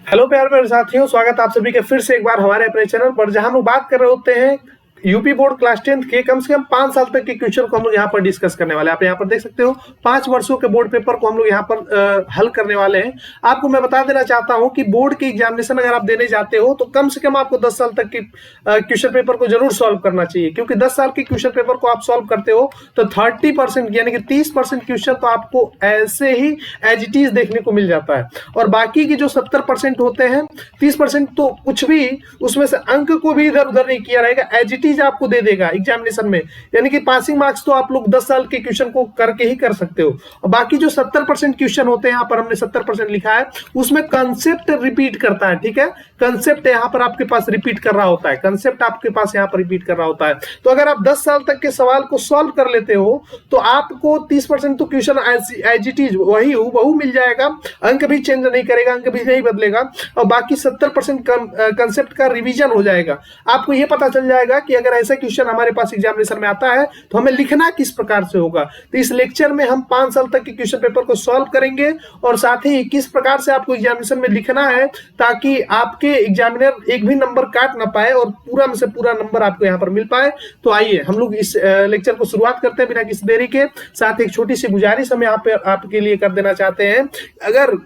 Hello प्यारे मेरे साथियों, स्वागत है आप सभी के फिर से एक बार हमारे अपने चैनल पर, जहां हम लोग बात कर रहे होते हैं यूपी बोर्ड क्लास 10th के कम से कम 5 साल तक के क्वेश्चन को हम लोग यहाँ पर डिस्कस करने वाले हैं। आप यहाँ पर देख सकते हो 5 वर्षों के बोर्ड पेपर को हम लोग यहाँ पर हल करने वाले हैं। आपको मैं बता देना चाहता हूँ कि बोर्ड की एग्जामिनेशन अगर आप देने जाते हो तो कम से कम आपको 10 साल तक के क्वेश्चन पेपर को जरूर सॉल्व करना चाहिए, क्योंकि 10 साल के क्वेश्चन पेपर को आप सॉल्व करते हो तो 30% यानी कि 30% क्वेश्चन तो आपको ऐसे ही एज इट इज देखने को मिल जाता है, और बाकी की जो 70% होते हैं 30% तो कुछ भी उसमें से अंक को भी इधर उधर नहीं किया रहेगा, एज इट इज आपको दे देगा एग्जामिनेशन में। यानी कि पासिंग मार्क्स तो आप लोग 10 साल के क्वेश्चन को करके ही कर सकते हो। और बाकी जो 70% क्वेश्चन होते हैं, यहाँ पर हमने 70% लिखा है, उसमें कंसेप्ट रिपीट करता है। ठीक है, कंसेप्ट यहाँ पर आपके पास रिपीट कर रहा होता है, कंसेप्ट आपके पास यहाँ पर रिपीट कर रहा होता है। तो अगर आप 10 साल तक के सवाल को सॉल्व कर लेते हो तो आपको 30% तो क्वेश्चन एज इट इज वही मिल जाएगा, अंक भी चेंज नहीं करेगा, अंक भी नहीं बदलेगा, और बाकी 70% कंसेप्ट का रिवीजन हो जाएगा। आपको यह पता चल जाएगा कि अगर ऐसा क्वेश्चन हमारे पास एग्जामिनेशन में आता है तो हमें लिखना किस प्रकार से होगा। तो इस लेक्चर में हम 5 साल तक के क्वेश्चन पेपर को सॉल्व करेंगे, और साथ ही किस प्रकार से आपको एग्जामिनेशन में लिखना है ताकि आपके एग्जामिनर एक भी नंबर काट ना पाए और पूरा में से पूरा नंबर आपको यहाँ पर मिल पाए। तो आइए हम लोग इस लेक्चर को शुरुआत करते हैं बिना किसी देरी के। साथ एक छोटी सी गुजारिश हम यहाँ पे आपके लिए कर देना चाहते हैं, अगर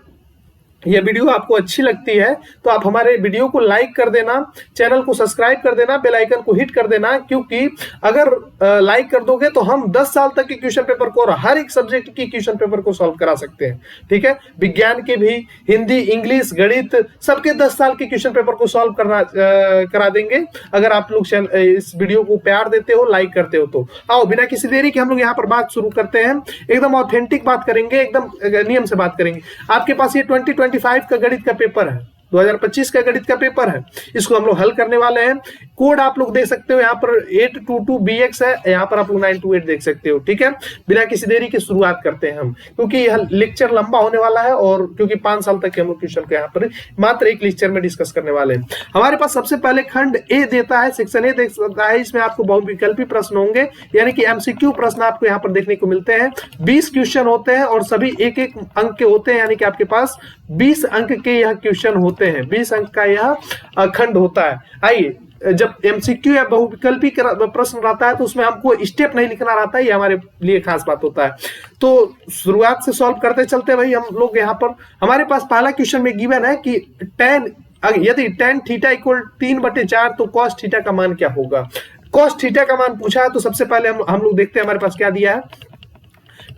ये वीडियो आपको अच्छी लगती है तो आप हमारे वीडियो को लाइक कर देना, चैनल को सब्सक्राइब कर देना, बेल आइकन को हिट कर देना, क्योंकि अगर लाइक कर दोगे तो हम 10 साल तक के क्वेश्चन पेपर को और हर एक सब्जेक्ट की क्वेश्चन पेपर को सॉल्व करा सकते हैं। ठीक है, विज्ञान के भी, हिंदी, इंग्लिश, गणित, सबके 10 साल के क्वेश्चन पेपर को सॉल्व करा देंगे अगर आप लोग इस वीडियो को प्यार देते हो, लाइक करते हो। तो आओ बिना किसी देरी के हम लोग यहाँ पर बात शुरू करते हैं। एकदम ऑथेंटिक बात करेंगे, एकदम नियम से बात करेंगे। आपके पास ये 2025 का गणित का पेपर है, 2025 का गणित का पेपर है, इसको हम लोग हल करने वाले हैं। कोड आप लोग देख सकते हो यहाँ पर 822BX है, यहाँ पर आप लोग 928 देख सकते हो। ठीक है, बिना किसी देरी के शुरुआत करते हैं हम, क्योंकि यह लेक्चर लंबा होने वाला है और क्योंकि 5 साल तक के हम लोग क्वेश्चन को यहाँ पर मात्र एक लेक्चर में डिस्कस करने वाले हैं। हमारे पास सबसे पहले खंड ए देता है, सेक्शन ए देता है, इसमें आपको बहुविकल्पी प्रश्न होंगे, यानी कि MCQ प्रश्न आपको यहाँ पर देखने को मिलते हैं। 20 क्वेश्चन होते हैं और सभी एक एक अंक के होते हैं, यानी कि आपके पास 20 अंक के यह क्वेश्चन होते हैं, 20 अंक का यह खंड होता है। आइए, जब MCQ या बहुविकल्पी प्रश्न रहता है तो उसमें हमको स्टेप नहीं लिखना रहता है, ये हमारे लिए खास बात होता है। तो शुरुआत से सॉल्व करते चलते भाई हम लोग यहाँ पर, हमारे पास पहला क्वेश्चन में गिवन है कि यदि tan थीटा इक्वल 3/4 तो cos थीटा का मान क्या होगा। cos थीटा का मान पूछा है तो सबसे पहले हम लोग देखते हैं हमारे पास क्या दिया है।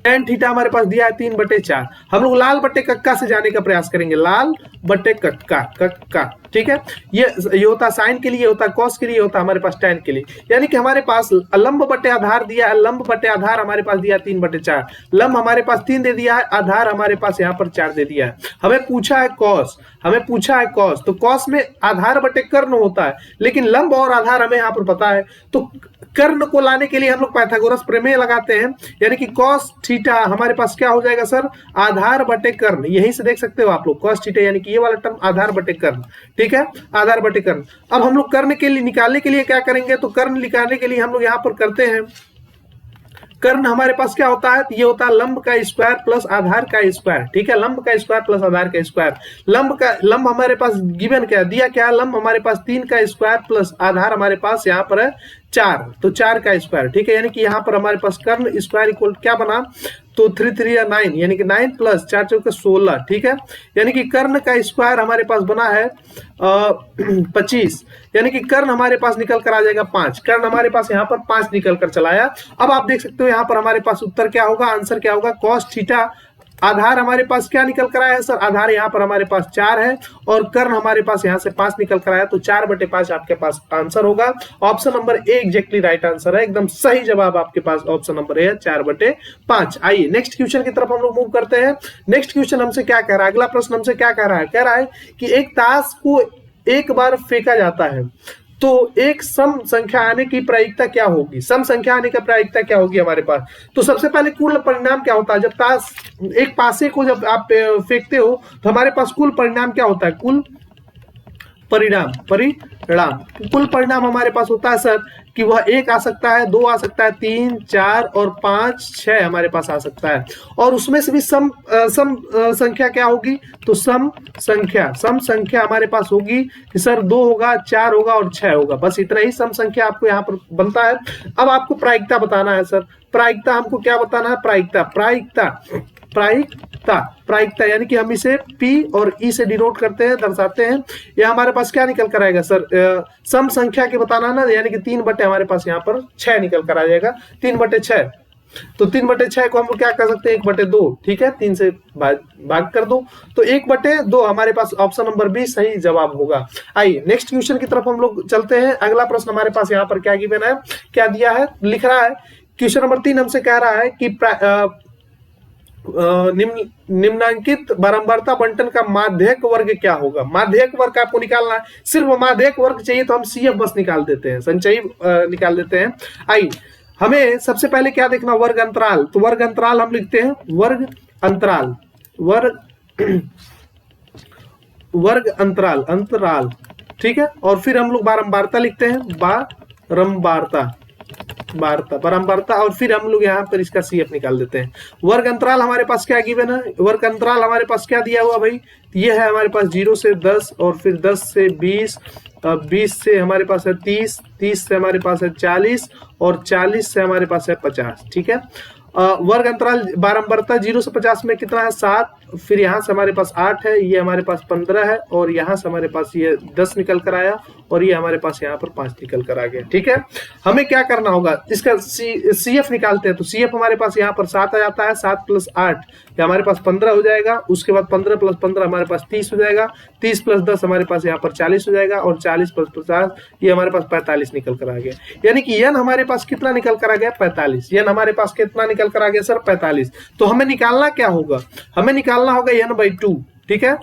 tan थीटा हमारे पास दिया है 3/4। हम लोग लाल बट्टे कक्का से जाने का प्रयास करेंगे, लाल बट्टे कक्का। ठीक है, ये होता है साइन के लिए, होता है कॉस के लिए, होता है हमारे पास tan के लिए। यानी कि हमारे पास लंब बट्टे आधार दिया है, लंब बट्टे आधार हमारे पास दिया 3/4, लंब हमारे पास 3 दे दिया है, आधार हमारे पास यहाँ पर 4 दे दिया है। हमें पूछा है कॉस, तो कॉस में आधार बट्टे कर्ण होता है, लेकिन लंब और आधार हमें यहाँ पर पता है, तो कर्ण को लाने के लिए हम लोग पाइथागोरस प्रमेय लगाते हैं, यानी कि कॉस थीटा हमारे पास क्या हो जाएगा सर, आधार बटे कर्ण। यहीं से देख सकते हो आप लोग कॉस थीटा, यानी कि ये वाला टर्म आधार बटे कर्ण। ठीक है, आधार बटे कर्ण। अब हम लोग कर्ण के लिए निकालने के लिए क्या करेंगे, तो कर्ण निकालने के लिए हम लोग यहाँ पर करते हैं, कर्ण हमारे पास क्या होता है, ये होता है लंब का स्क्वायर प्लस आधार का स्क्वायर। ठीक है, लंब का स्क्वायर प्लस आधार का स्क्वायर। लंब हमारे पास गिवन क्या दिया, क्या लंब हमारे पास 3 का स्क्वायर प्लस आधार हमारे पास यहाँ पर है 4, तो 4 का स्क्वायर। ठीक है, यानी कि यहाँ पर हमारे पास कर्ण स्क्वायर इक्वल क्या बना, तो 3 3 या 9, यानी कि 9 प्लस 4 चौके 16। ठीक है, यानी कि कर्ण का स्क्वायर हमारे पास बना है 25, यानी कि कर्ण हमारे पास निकल कर आ जाएगा 5। कर्ण हमारे पास यहाँ पर 5 निकल कर चला आया। अब आप देख सकते हो यहाँ पर हमारे पास उत्तर क्या होगा, आंसर क्या होगा, कॉस थीटा। आधार हमारे पास क्या निकल कर आया है सर, आधार यहाँ पर हमारे पास 4 है और कर्ण हमारे पास यहाँ से 5 निकल कर आया, तो 4/5 आपके पास आंसर होगा। Option number A exactly right answer है, एकदम सही जवाब आपके पास ऑप्शन नंबर ए है, 4/5। आइए नेक्स्ट क्वेश्चन की तरफ हम लोग मूव करते हैं। नेक्स्ट क्वेश्चन हमसे क्या कह रहा है, अगला प्रश्न हमसे क्या कह रहा है कि एक ताश को एक बार फेंका जाता है तो एक सम संख्या आने की प्रायिकता क्या होगी, सम संख्या आने का प्रायिकता क्या होगी हमारे पास। तो सबसे पहले कुल परिणाम क्या होता है, जब ताश एक पासे को जब आप फेंकते हो तो हमारे पास कुल परिणाम क्या होता है, कुल परिणाम परिणाम। कुल परिणाम हमारे पास होता है सर कि वह 1 आ सकता है, 2 आ सकता है, 3, 4 और 5, 6 हमारे पास आ सकता है। और उसमें से भी सम संख्या क्या होगी, तो सम संख्या हमारे पास होगी कि सर 2 होगा, 4 होगा और 6 होगा। बस इतना ही सम संख्या आपको यहाँ पर बनता है। अब आपको प्रायिकता बताना है सर। प्रायिकता हमको क्या बताना है, प्रायिकता यानी कि हम इसे P और E से डिनोट करते हैं, दर्शाते हैं। यह हमारे पास क्या निकल कर आएगा सर, सम संख्या के बताना ना, यानी कि 3 बटे हमारे पास यहाँ पर 6 निकल कर आ जाएगा, 3 बटे 6। तो 3 बटे 6 को हम लोग क्या कर सकते हैं, 1 बटे 2, ठीक है, 3 से भाग कर दो, तो 1 बटे 2 हमारे पास ऑप्शन नंबर बी सही जवाब होगा। आइए नेक्स्ट क्वेश्चन की तरफ हम लोग चलते हैं। अगला प्रश्न हमारे पास यहाँ पर क्या गिवन है, क्या दिया है, लिख रहा है क्वेश्चन नंबर 3 हमसे कह रहा है कि निम्नांकित बारंबारता बंटन का माध्यक वर्ग क्या होगा। माध्यक वर्ग आपको निकालना है, सिर्फ माध्यक वर्ग चाहिए तो हम CF बस निकाल देते हैं, संचयी निकाल देते हैं। आइए हमें सबसे पहले क्या देखना, वर्ग अंतराल। तो वर्ग अंतराल हम लिखते हैं वर्ग अंतराल, ठीक है। और फिर हम लोग बारंबारता लिखते हैं, बारंबारता, और फिर हम लोग यहाँ पर इसका CF निकाल देते हैं। वर्ग अंतराल हमारे पास क्या गिवन है, वर्ग अंतराल हमारे पास क्या दिया हुआ भाई, ये है हमारे पास 0 से 10 और फिर 10 से 20, 20 से हमारे पास है 30, 30 से हमारे पास है 40 और 40 से हमारे पास है 50, ठीक है। वर्ग अंतराल बारंबारता 0 से 50 में कितना है, 7, फिर यहाँ से हमारे पास 8 है, ये हमारे पास 15 है और यहाँ से हमारे पास ये 10 निकल कर आया और ये हमारे पास यहाँ पर 5 निकल कर आ गया, ठीक है। हमें क्या करना होगा, इसका CF निकालते हैं। तो CF हमारे पास यहाँ पर 7 आ जाता है, 7 + 8 ये हमारे पास 15 हो जाएगा। उसके बाद 15 + 15 हमारे पास 30 हो जाएगा, 30 + 10 हमारे पास यहाँ पर 40 हो जाएगा और 40 + 50 ये हमारे पास 45 निकल कर आ गया। यानी कि n हमारे पास कितना निकल कर आ गया, 45। n हमारे पास कितना निकल कर आ गया सर, 45। तो हमें निकालना क्या होगा, हमें निकालना होगा n/2, ठीक है।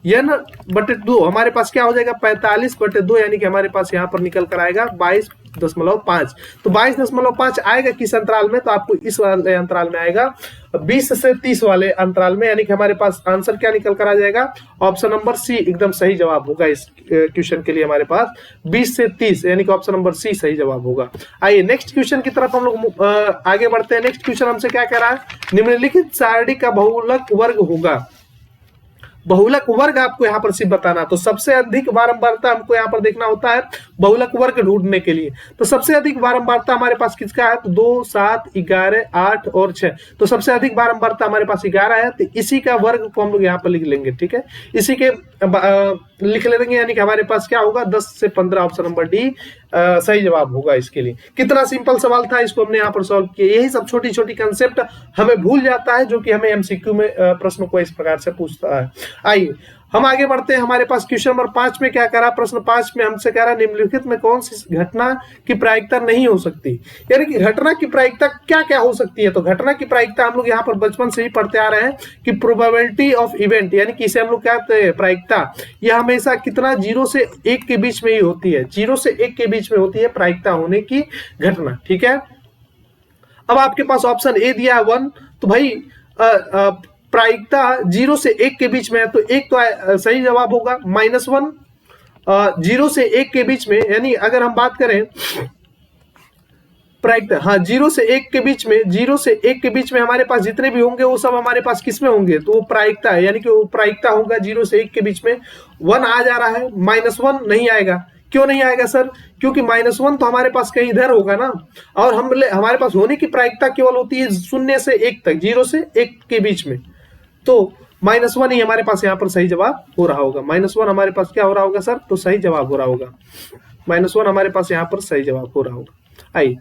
n/2 हमारे पास क्या हो जाएगा, 45/2, यानी कि हमारे पास यहाँ पर निकल कर आएगा 22.5। तो 22.5 आएगा किस अंतराल में, तो आपको इस वाले अंतराल में आएगा 20 से 30 वाले अंतराल में, यानी कि हमारे पास आंसर क्या निकल कर आ जाएगा, ऑप्शन नंबर C एकदम सही जवाब होगा। इस क्वेश्चन के लिए हमारे पास 20 से 30 यानी कि ऑप्शन नंबर C सही जवाब होगा। आइए नेक्स्ट क्वेश्चन की तरफ हम लोग आगे बढ़ते हैं। नेक्स्ट क्वेश्चन हमसे क्या कह रहा है, निम्नलिखित सारणी का बहुलक वर्ग होगा। बहुलक वर्ग आपको यहाँ पर सिर्फ बताना, तो सबसे अधिक बारंबारता हमको यहाँ पर देखना होता है बहुलक वर्ग ढूंढने के लिए। तो सबसे अधिक बारंबारता हमारे पास किसका है, तो 2, 7, 11, 8 और 6। तो सबसे अधिक बारंबारता हमारे पास 11 है, तो इसी का वर्ग को हम लोग यहाँ पर लिख लेंगे, ठीक है। इसी के लिख लेंगे, यानी कि हमारे पास क्या होगा, 10 से 15 ऑप्शन नंबर D सही जवाब होगा इसके लिए। कितना सिंपल सवाल था, इसको हमने यहाँ पर सॉल्व किया। यही सब छोटी छोटी कंसेप्ट हमें भूल जाता है, जो कि हमें MCQ में प्रश्नों को इस प्रकार से पूछता है। आइए हम आगे बढ़ते हैं। हमारे पास क्वेश्चन नंबर 5 में क्या कह रहा, प्रश्न 5 में हमसे कह रहा निम्नलिखित में कौन सी घटना की प्रायिकता नहीं हो सकती। यानी कि घटना की प्रायिकता क्या क्या हो सकती है। तो घटना की प्रायिकता हम लोग यहाँ पर बचपन से ही पढ़ते आ रहे हैं कि प्रोबेबिलिटी ऑफ इवेंट, यानी कि इसे हम लोग क्या कहते हैं, प्रायिकता। यह हमेशा कितना 0 से 1 के बीच में ही होती है, 0 से 1 के बीच में होती है प्रायिकता होने की घटना, ठीक है। अब आपके पास ऑप्शन ए दिया है 1, तो भाई प्रायिकता 0 से 1 के बीच में है, तो एक तो सही जवाब होगा। -1 0 से 1 के बीच में, यानी अगर हम बात करें प्रायिकता, हाँ 0 से 1 के बीच में, 0 से 1 के बीच में हमारे पास जितने भी होंगे वो सब हमारे पास किस में होंगे, तो वो प्रायिकता है, यानी कि वो प्रायिकता होगा 0 से 1 के बीच में। 1 आ जा रहा है, -1 नहीं आएगा। क्यों नहीं आएगा सर, क्योंकि -1 तो हमारे पास कहीं इधर होगा ना, और हमारे पास होने की प्रायिकता केवल होती है 0 से 1 तक, 0 से 1 के बीच में। तो -1 ही हमारे पास यहाँ पर सही जवाब हो रहा होगा। -1 हमारे पास क्या हो रहा होगा सर, तो सही जवाब हो रहा होगा। -1 हमारे पास यहाँ पर सही जवाब हो रहा होगा। आइए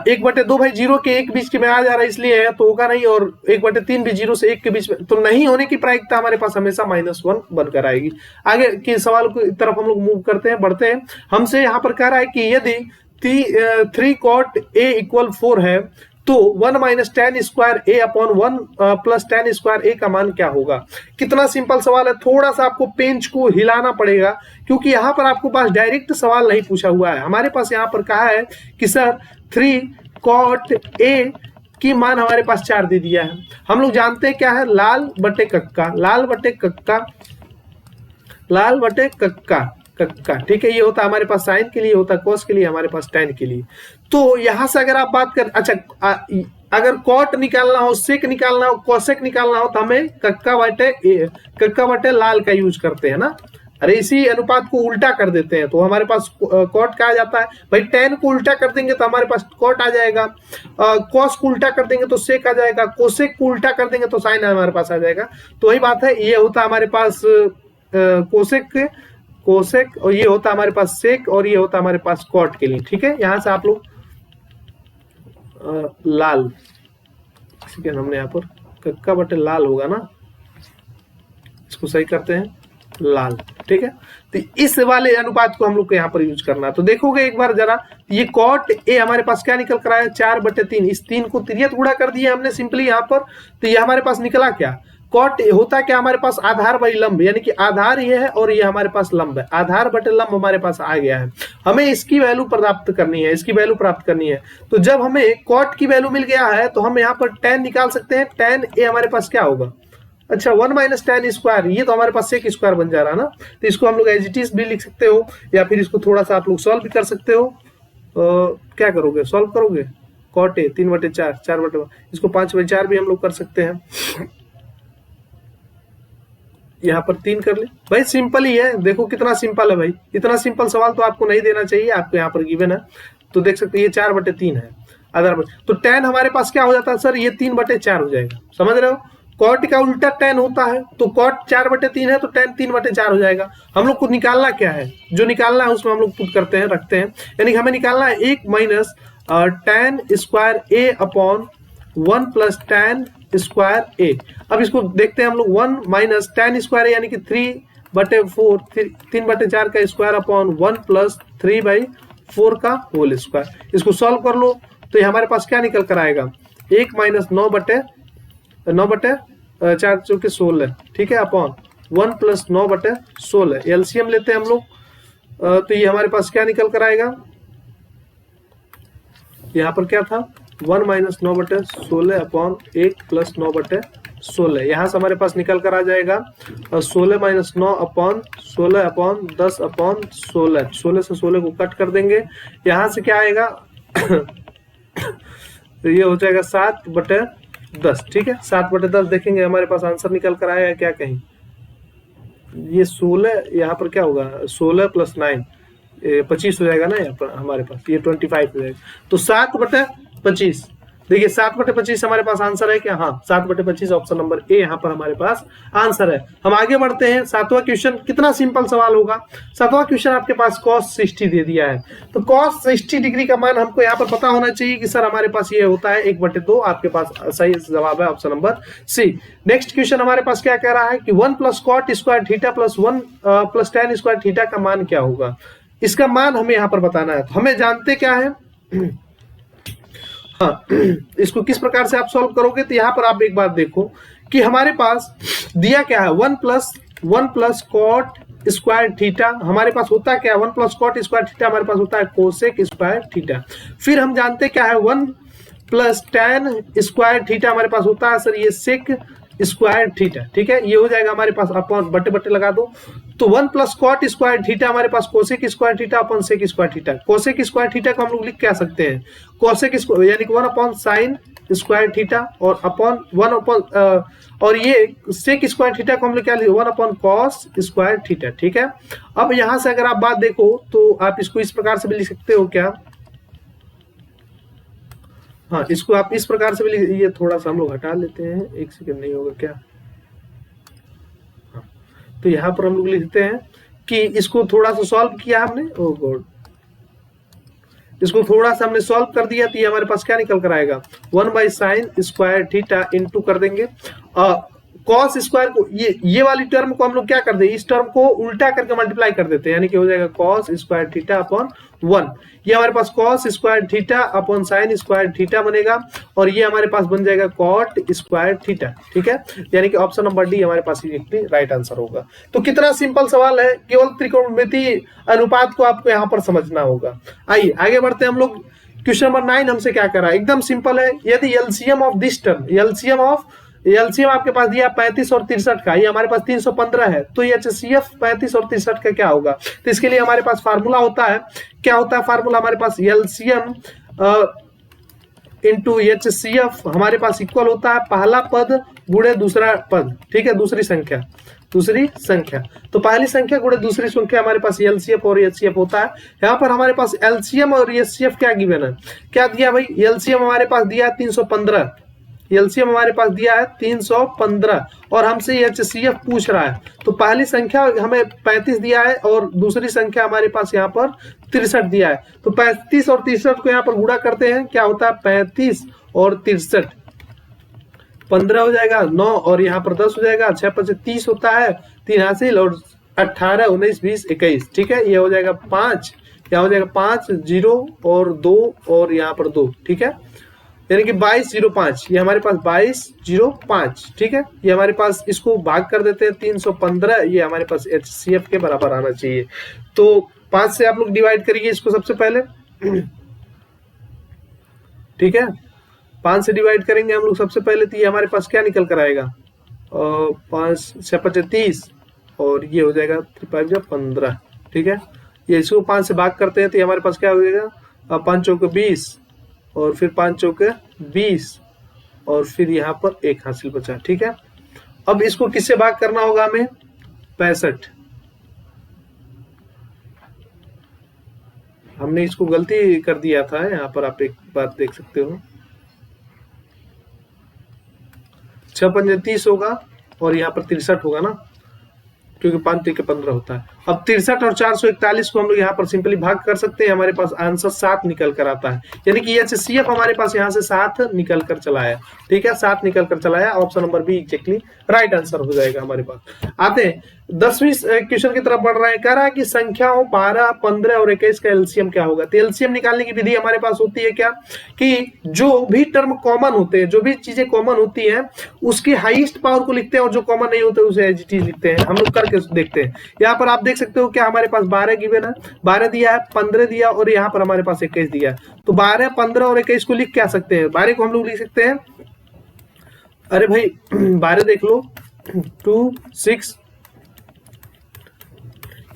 1/2 भाई 0 के 1 बीच के में आ जा रहा है, इसलिए है, तो होगा नहीं। और 1/3 भी 0 से 1 के बीच में, तो नहीं होने की प्रायिकता हमारे पास हमेशा -1 बनकर आएगी। आगे के सवाल की तरफ हम लोग मूव करते हैं, बढ़ते हैं। हमसे यहाँ पर कह रहा है कि यदि 3 cot A = 4 है, तो 1 - tan square A upon 1 + tan square A का मान क्या होगा। कितना सिंपल सवाल है, थोड़ा सा आपको पेंच को हिलाना पड़ेगा, क्योंकि यहाँ पर आपको पास डायरेक्ट सवाल नहीं पूछा हुआ है। हमारे पास यहाँ पर कहा है कि सर 3 cot A की मान हमारे पास 4 दे दिया है। हम लोग जानते हैं क्या है, लाल बटे कक्का, का, ठीक है। ये होता है हमारे पास साइन के लिए, होता है कॉस के लिए, हमारे पास tan के लिए। तो यहां से अगर आप बात कर, अच्छा अगर कॉट निकालना हो, सेक निकालना हो, कोसेक निकालना हो, तो हमें कक्का बटे लाल का यूज करते हैं ना। अरे इसी अनुपात को उल्टा कर देते हैं तो हमारे पास कॉट का आ जाता है भाई। tan को उल्टा कर देंगे तो हमारे पास कॉट आ जाएगा, कॉस को उल्टा कर देंगे तो सेक आ जाएगा, कोसेक को उल्टा कर देंगे तो साइन हमारे पास आ जाएगा। तो वही बात है, ये होता है हमारे पास कोसेक और ये होता है हमारे पास सेक और ये होता है हमारे पास कॉट के लिए, ठीक है। यहां से आप लोग लाल, हमने यहाँ पर कक्का बटे लाल होगा ना, इसको सही करते हैं लाल, ठीक है। तो इस वाले अनुपात को हम लोग को यहाँ पर यूज करना है। तो देखोगे एक बार जरा, ये कॉट ए हमारे पास क्या निकल कर आया 4/3, इस 3 को तिर्यक गुणा कर दिया हमने सिंपली यहाँ पर। तो ये हमारे पास निकला क्या, कॉट होता क्या हमारे पास आधार बाई लंब, यानी कि आधार ये है और ये हमारे पास लंब है, आधार बटे लंब हमारे पास आ गया है। हमें इसकी वैल्यू प्राप्त करनी है, इसकी वैल्यू प्राप्त करनी है। तो जब हमें कॉट की वैल्यू मिल गया है तो हम यहाँ पर tan निकाल सकते हैं। tan ए हमारे पास क्या होगा, अच्छा 1 - tan स्क्वायर, ये तो हमारे पास सेक स्क्वायर बन जा रहा है ना। तो इसको हम लोग एज इट इज भी लिख सकते हो या फिर इसको थोड़ा सा आप लोग सॉल्व भी कर सकते हो। क्या करोगे, सॉल्व करोगे, कॉट ए 3/4, 4/1, इसको 5/4 भी हम लोग कर सकते हैं। यहाँ पर 3 कर ले भाई, सिंपल ही है। देखो कितना सिंपल है भाई, इतना सिंपल सवाल तो आपको नहीं देना चाहिए, आपको यहाँ पर गिवन है। तो देख सकते हैं ये 4/3 है आधार बटे, तो tan हमारे पास क्या हो जाता है सर, ये 3/4 हो जाएगा, समझ रहे हो। कॉट का उल्टा tan होता है, तो कॉट 4/3 है तो tan 3/4 हो जाएगा। हम लोग को निकालना क्या है, जो निकालना है उसमें हम लोग पुट करते हैं, रखते हैं, यानी कि हमें निकालना है 1 - tan square a upon 1 + tan square A. अब इसको देखते हैं हम लोग, 1 - tan स्क्वायर यानी कि 3/4, 3/4 का स्क्वायर अपॉन 1 + 3/4 का होल स्क्वायर। इसको सॉल्व कर लो तो ये हमारे पास क्या निकल कर आएगा, 1 - 9/4 चौके 16, ठीक है, अपॉन 1 + 9/16। एलसीएम लेते हैं हम लोग, तो ये हमारे पास क्या निकल कर आएगा, यहाँ पर क्या था 1 - 9/16 अपॉन 1 + 9/16। यहाँ से हमारे पास निकल कर आ जाएगा 16 - 9 अपॉन 16 अपॉन 10 अपॉन 16। 16 से 16 को कट कर देंगे, यहाँ से क्या आएगा तो ये हो जाएगा 7/10, ठीक है। 7/10 देखेंगे हमारे पास आंसर निकल कर आएगा क्या, कहीं ये 16, यहाँ पर क्या होगा 16 + 9 25 हो जाएगा ना, यहाँ पर हमारे पास ये 25 हो जाएगा। तो 7/25, देखिए 7/25 हमारे पास आंसर है क्या, हाँ 7/25 ऑप्शन नंबर ए यहाँ पर हमारे पास आंसर है। हम आगे बढ़ते हैं, 7वां क्वेश्चन, कितना सिंपल सवाल होगा। 7वां क्वेश्चन आपके पास cos 60 दे दिया है, तो cos 60 डिग्री का मान हमको यहाँ पर पता होना चाहिए कि सर हमारे पास ये होता है 1/2। आपके पास सही जवाब है option number C. Next question हमारे पास क्या कह रहा है कि 1 + cot square theta + 1 + tan square theta का मान क्या होगा। इसका मान हमें यहाँ पर बताना है। तो हमें जानते क्या है, हाँ इसको किस प्रकार से आप सॉल्व करोगे, तो यहाँ पर आप एक बात देखो कि हमारे पास दिया क्या है 1 + cot स्क्वायर थीटा, हमारे पास होता क्या है 1 + cot स्क्वायर थीटा हमारे पास होता है कोसेक स्क्वायर थीटा। फिर हम जानते क्या है 1 + tan स्क्वायर थीटा हमारे पास होता है सर ये सेक स्क्वायर थीटा, ठीक है। ये हो जाएगा हमारे पास अपॉन बटे लगा दो, तो 1 + cot स्क्वायर थीटा हमारे पास cosec square theta upon sec square theta. Cosec square theta को हम लोग लिख क्या सकते हैं, कोसेक स्क्वायर यानी कि 1 अपॉन साइन स्क्वायर थीटा और अपॉन 1 अपॉन और ये सेक स्क्वायर थीटा को हम लोग क्या लिखे 1 अपॉन कॉस स्क्वायर थीटा, ठीक है। अब यहां से अगर आप बात देखो तो आप इसको इस प्रकार से भी लिख सकते हो क्या, हाँ इसको आप इस प्रकार से भी, ये थोड़ा सा हम लोग हटा लेते हैं, एक सेकंड नहीं होगा क्या, हाँ। तो यहाँ पर हम लोग लिखते हैं कि इसको थोड़ा सा सॉल्व किया हमने, ओ गॉड, इसको थोड़ा सा हमने सॉल्व कर दिया तो ये हमारे पास क्या निकल कर आएगा 1/sin स्क्वायर थीटा इंटू कर देंगे कॉस स्क्वायर को, ये वाली टर्म को हम लोग क्या कर दे, इस टर्म को उल्टा करके मल्टीप्लाई कर देते हैं, यानी कि हो जाएगा कॉस स्क्वायर थीटा अपॉन 1। ये हमारे पास cos square theta upon sine square theta बनेगा और ये हमारे पास बन जाएगा कॉट स्क्वायर थीटा, ठीक है। यानी कि ऑप्शन नंबर डी हमारे पास राइट आंसर होगा। तो कितना सिंपल सवाल है, केवल त्रिकोणमितीय अनुपात को आपको यहाँ पर समझना होगा। आइए आगे बढ़ते हैं हम लोग। क्वेश्चन नंबर 9 हमसे क्या कर रहा है, एकदम सिंपल है। यदि LCM of this term, LCM of LCM आपके पास दिया 35 और 63 का, ये हमारे पास 315 है, तो ये HCF 35 और 63 का क्या होगा? तो इसके लिए हमारे पास फार्मूला होता है, क्या होता है फार्मूला हमारे पास? एलसीएम इंटू HCF हमारे पास इक्वल होता है पहला पद गुणे दूसरा पद, ठीक है, दूसरी संख्या तो पहली संख्या गुणे दूसरी संख्या हमारे पास LCF और HCF होता है। यहाँ पर हमारे पास LCM और HCF क्या गिवन है, क्या दिया भाई? LCM हमारे पास दिया 315, LCM हमारे पास दिया है 315 और हमसे HCF पूछ रहा है, तो पहली संख्या हमें 35 दिया है और दूसरी संख्या हमारे पास यहाँ पर 63 दिया है, तो 35 और 63 को यहाँ पर गुणा करते हैं, क्या होता है 35 और 63, 15 हो जाएगा, 9 और यहाँ पर 10 हो जाएगा, 6 5 30 होता है, 3 हासिल और 18 19 20 21, ठीक है, ये हो जाएगा 5, यहाँ हो जाएगा 5 0 और 2 और यहाँ पर 2, ठीक है, यानी कि 2205, ये हमारे पास 2205, ठीक है, ये हमारे पास इसको भाग कर देते हैं 315, ये हमारे पास HCF के बराबर आना चाहिए। तो 5 से आप लोग डिवाइड करिए इसको सबसे पहले, ठीक है, 5 से डिवाइड करेंगे हम लोग सबसे पहले, तो ये हमारे पास क्या निकल कर आएगा? 5 6 5 30 और ये हो जाएगा 5 15, ठीक है, ये इसको 5 से भाग करते हैं तो ये हमारे पास क्या हो जाएगा? 5 चौके 20 और फिर 5 चौके 20 और फिर यहाँ पर 1 हासिल बचा, ठीक है। अब इसको किससे भाग करना होगा हमें? 65, हमने इसको गलती कर दिया था, यहाँ पर आप एक बात देख सकते हो, 6 5 30 होगा और यहाँ पर 63 होगा ना, क्योंकि 5 3 15 होता है। अब 63 और 441 को हम लोग यहाँ पर सिंपली भाग कर सकते हैं, हमारे पास आंसर 7 निकल कर आता है, यानी कि HCF हमारे पास यहाँ से 7 निकल कर चला है, ठीक है, 7 निकल कर चला है, option number B exactly right answer हो जाएगा हमारे पास। आते हैं 10वीं क्वेश्चन की तरफ बढ़ रहे हैं, कह रहा है कि संख्याओं 12 15 और 21 का LCM क्या होगा? तो LCM निकालने की विधि हमारे पास होती है क्या, कि जो भी टर्म कॉमन होते हैं, जो भी चीजें कॉमन होती हैं उसकी हाईएस्ट पावर को लिखते हैं और जो कॉमन नहीं होते उसे एज इट इज लिखते हैं। हम लोग करके देखते हैं, यहाँ पर आप देख सकते हो क्या हमारे पास 12 गिवन है, 12 दिया है, 15 दिया और यहाँ पर हमारे पास 21 दिया है, तो 12 15 और 21 को लिख क्या सकते हैं? 12 को हम लोग लिख सकते हैं, अरे भाई 12 देख लो 2 6,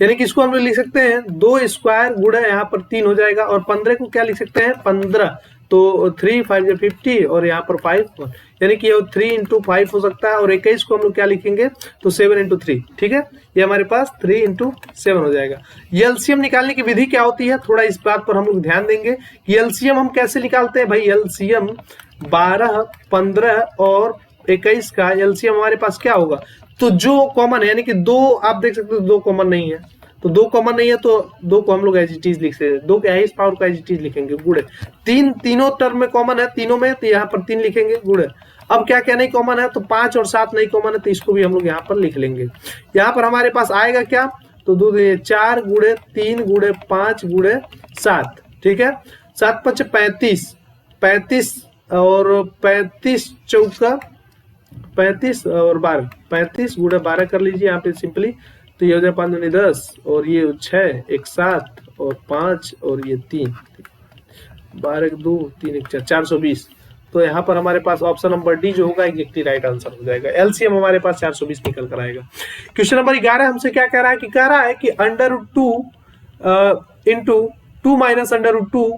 यानी कि इसको हम लोग लिख सकते हैं 2 स्क्वायर गुणा यहाँ पर 3 हो जाएगा, और 15 को क्या लिख सकते हैं? 15, तो 3 5 50 और यहाँ पर 5, यानी कि ये 3 into 5 हो सकता है, और 21 को हम लोग क्या लिखेंगे? तो 7 into 3, ठीक है, ये हमारे पास 3 into 7 हो जाएगा। LCM निकालने की विधि क्या होती है, थोड़ा इस बात पर हम लोग ध्यान देंगे कि LCM हम कैसे निकालते हैं भाई। LCM 12 15 और 21 का LCM हमारे पास क्या होगा? तो जो कॉमन है, यानी कि 2 आप देख सकते हो 2 कॉमन नहीं है, तो 2 कॉमन नहीं है तो 2 को हम लोग एज इट इज लिख सकते हैं, 2 के हाईएस्ट पावर को एज इट इज लिखेंगे गुणे, तीनों टर्म में कॉमन है, तीनों में, तो यहाँ पर 3 लिखेंगे गुणे। अब क्या क्या नहीं कॉमन है, तो 5 और 7 नहीं कॉमन है, तो इसको भी हम लोग यहाँ पर लिख लेंगे। यहाँ पर हमारे पास आएगा क्या, तो 4 गुणे 3 गुणे 5 गुणे 7, ठीक है, 7 5 35, 35 और 35 चौका 35 और 12, 35 गुणे 12 कर लीजिए यहाँ पे सिंपली, तो ये हो जाए 5 दूनी 10 और ये 6 1 7 और 5 और ये 3, 12 1 2 3 1 4, 420, तो यहाँ पर हमारे पास ऑप्शन नंबर डी जो होगा एग्जैक्टली राइट आंसर हो जाएगा। LCM हमारे पास 420 निकल कर आएगा। क्वेश्चन नंबर 11 हमसे क्या कह रहा है, कि कह रहा है कि √2 इंटू 2 माइनस √2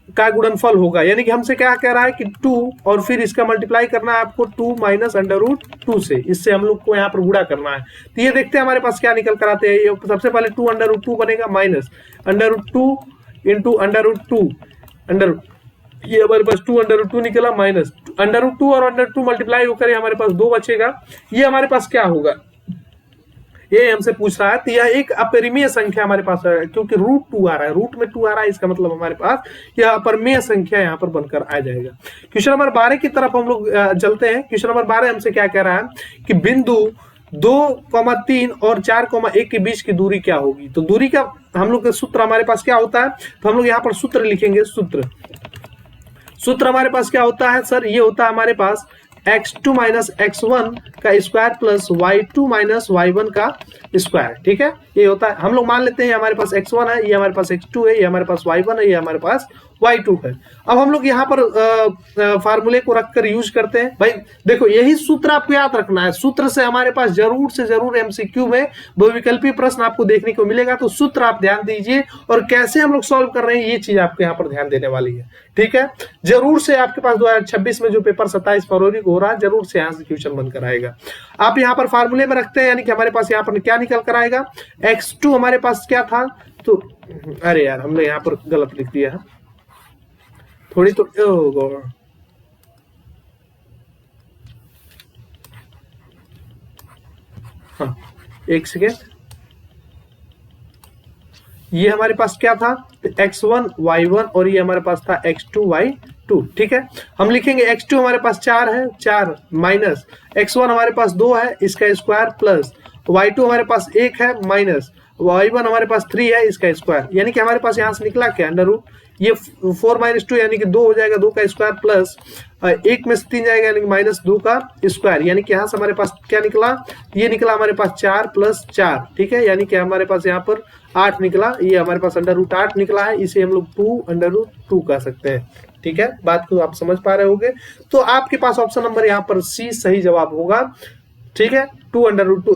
का गुणनफल होगा, यानी कि हमसे क्या कह रहा है कि 2 और फिर इसका मल्टीप्लाई करना है आपको 2 माइनस √2 से, इससे हम लोग को यहाँ पर गुणा करना है। तो ये देखते हैं हमारे पास क्या निकल कर आते हैं। ये सबसे पहले 2 √2 बनेगा माइनस √2 इंटू √2 ये हमारे पास 2 √2 निकला माइनस √2 और √2 मल्टीप्लाई होकर हमारे पास 2 बचेगा। ये हमारे पास क्या होगा, ये हमसे पूछ रहा है। तो यह एक अपरिमेय संख्या हमारे पास है, क्योंकि √2 आ रहा है, रूट में 2 आ रहा है, इसका मतलब हमारे पास यह अपरिमेय संख्या यहाँ पर बनकर आ जाएगा। क्वेश्चन नंबर 12 की तरफ हम लोग चलते हैं। क्वेश्चन नंबर 12 हमसे क्या कह रहा है कि बिंदु 2,3 और 4,1 के बीच की दूरी क्या होगी। तो दूरी का हम लोग का सूत्र हमारे पास क्या होता है, तो हम लोग यहाँ पर सूत्र लिखेंगे। सूत्र हमारे पास क्या होता है सर, ये होता है हमारे पास x2 माइनस x1 का square plus y2 minus y1 का स्क्वायर, ठीक है, ये होता है। हम लोग मान लेते हैं हमारे पास x1 है, ये हमारे पास x2 है, ये हमारे पास y1 है, ये हमारे पास y2 है। अब हम लोग यहाँ पर फार्मूले को रखकर यूज करते हैं। भाई देखो यही सूत्र आपको याद रखना है, सूत्र से हमारे पास जरूर से जरूर एमसीक्यू में बहुविकल्पी प्रश्न आपको देखने को मिलेगा, तो सूत्र आप ध्यान दीजिए और कैसे हम लोग सॉल्व कर रहे हैं ये चीज आपको यहाँ पर ध्यान देने वाली है। ठीक है, जरूर से आपके पास 2026 में जो पेपर 27 फरवरी को हो रहा है, जरूर से यहाँ से क्वेश्चन बनकर आएगा। आप यहाँ पर फार्मूले में रखते हैं, यानी कि हमारे पास यहाँ पर क्या निकल कर आएगा, x2 हमारे पास क्या था, तो अरे यार हमने यहाँ पर गलत लिख दिया है थोड़ी, तो हाँ एक सेकेंड, ये हमारे पास क्या था, x1 y1 और ये हमारे पास था x2 y2। ठीक है, हम लिखेंगे x2 हमारे पास 4 है, 4 माइनस x1 हमारे पास 2 है, इसका स्क्वायर प्लस y2 हमारे पास 1 है माइनस y1 हमारे पास 3 है, इसका स्क्वायर, यानी कि हमारे पास यहाँ से निकला क्या, अंडर रूट, ये 4 माइनस 2 यानी कि 2 हो जाएगा, 2 का स्क्वायर प्लस 1 में से 3 जाएगा यानी कि माइनस 2 का स्क्वायर, यानी कि यहाँ से हमारे पास क्या निकला, ये निकला हमारे पास 4 प्लस 4। ठीक है, यानी कि हमारे पास यहाँ पर 8 निकला, ये हमारे पास अंडर रूट 8 निकला है, इसे हम लोग 2 अंडर रूट 2 कह सकते हैं। ठीक है, बात को आप समझ पा रहे होंगे, तो आपके पास ऑप्शन नंबर यहाँ पर सी सही जवाब होगा। ठीक है, 2 अंडर रूट 2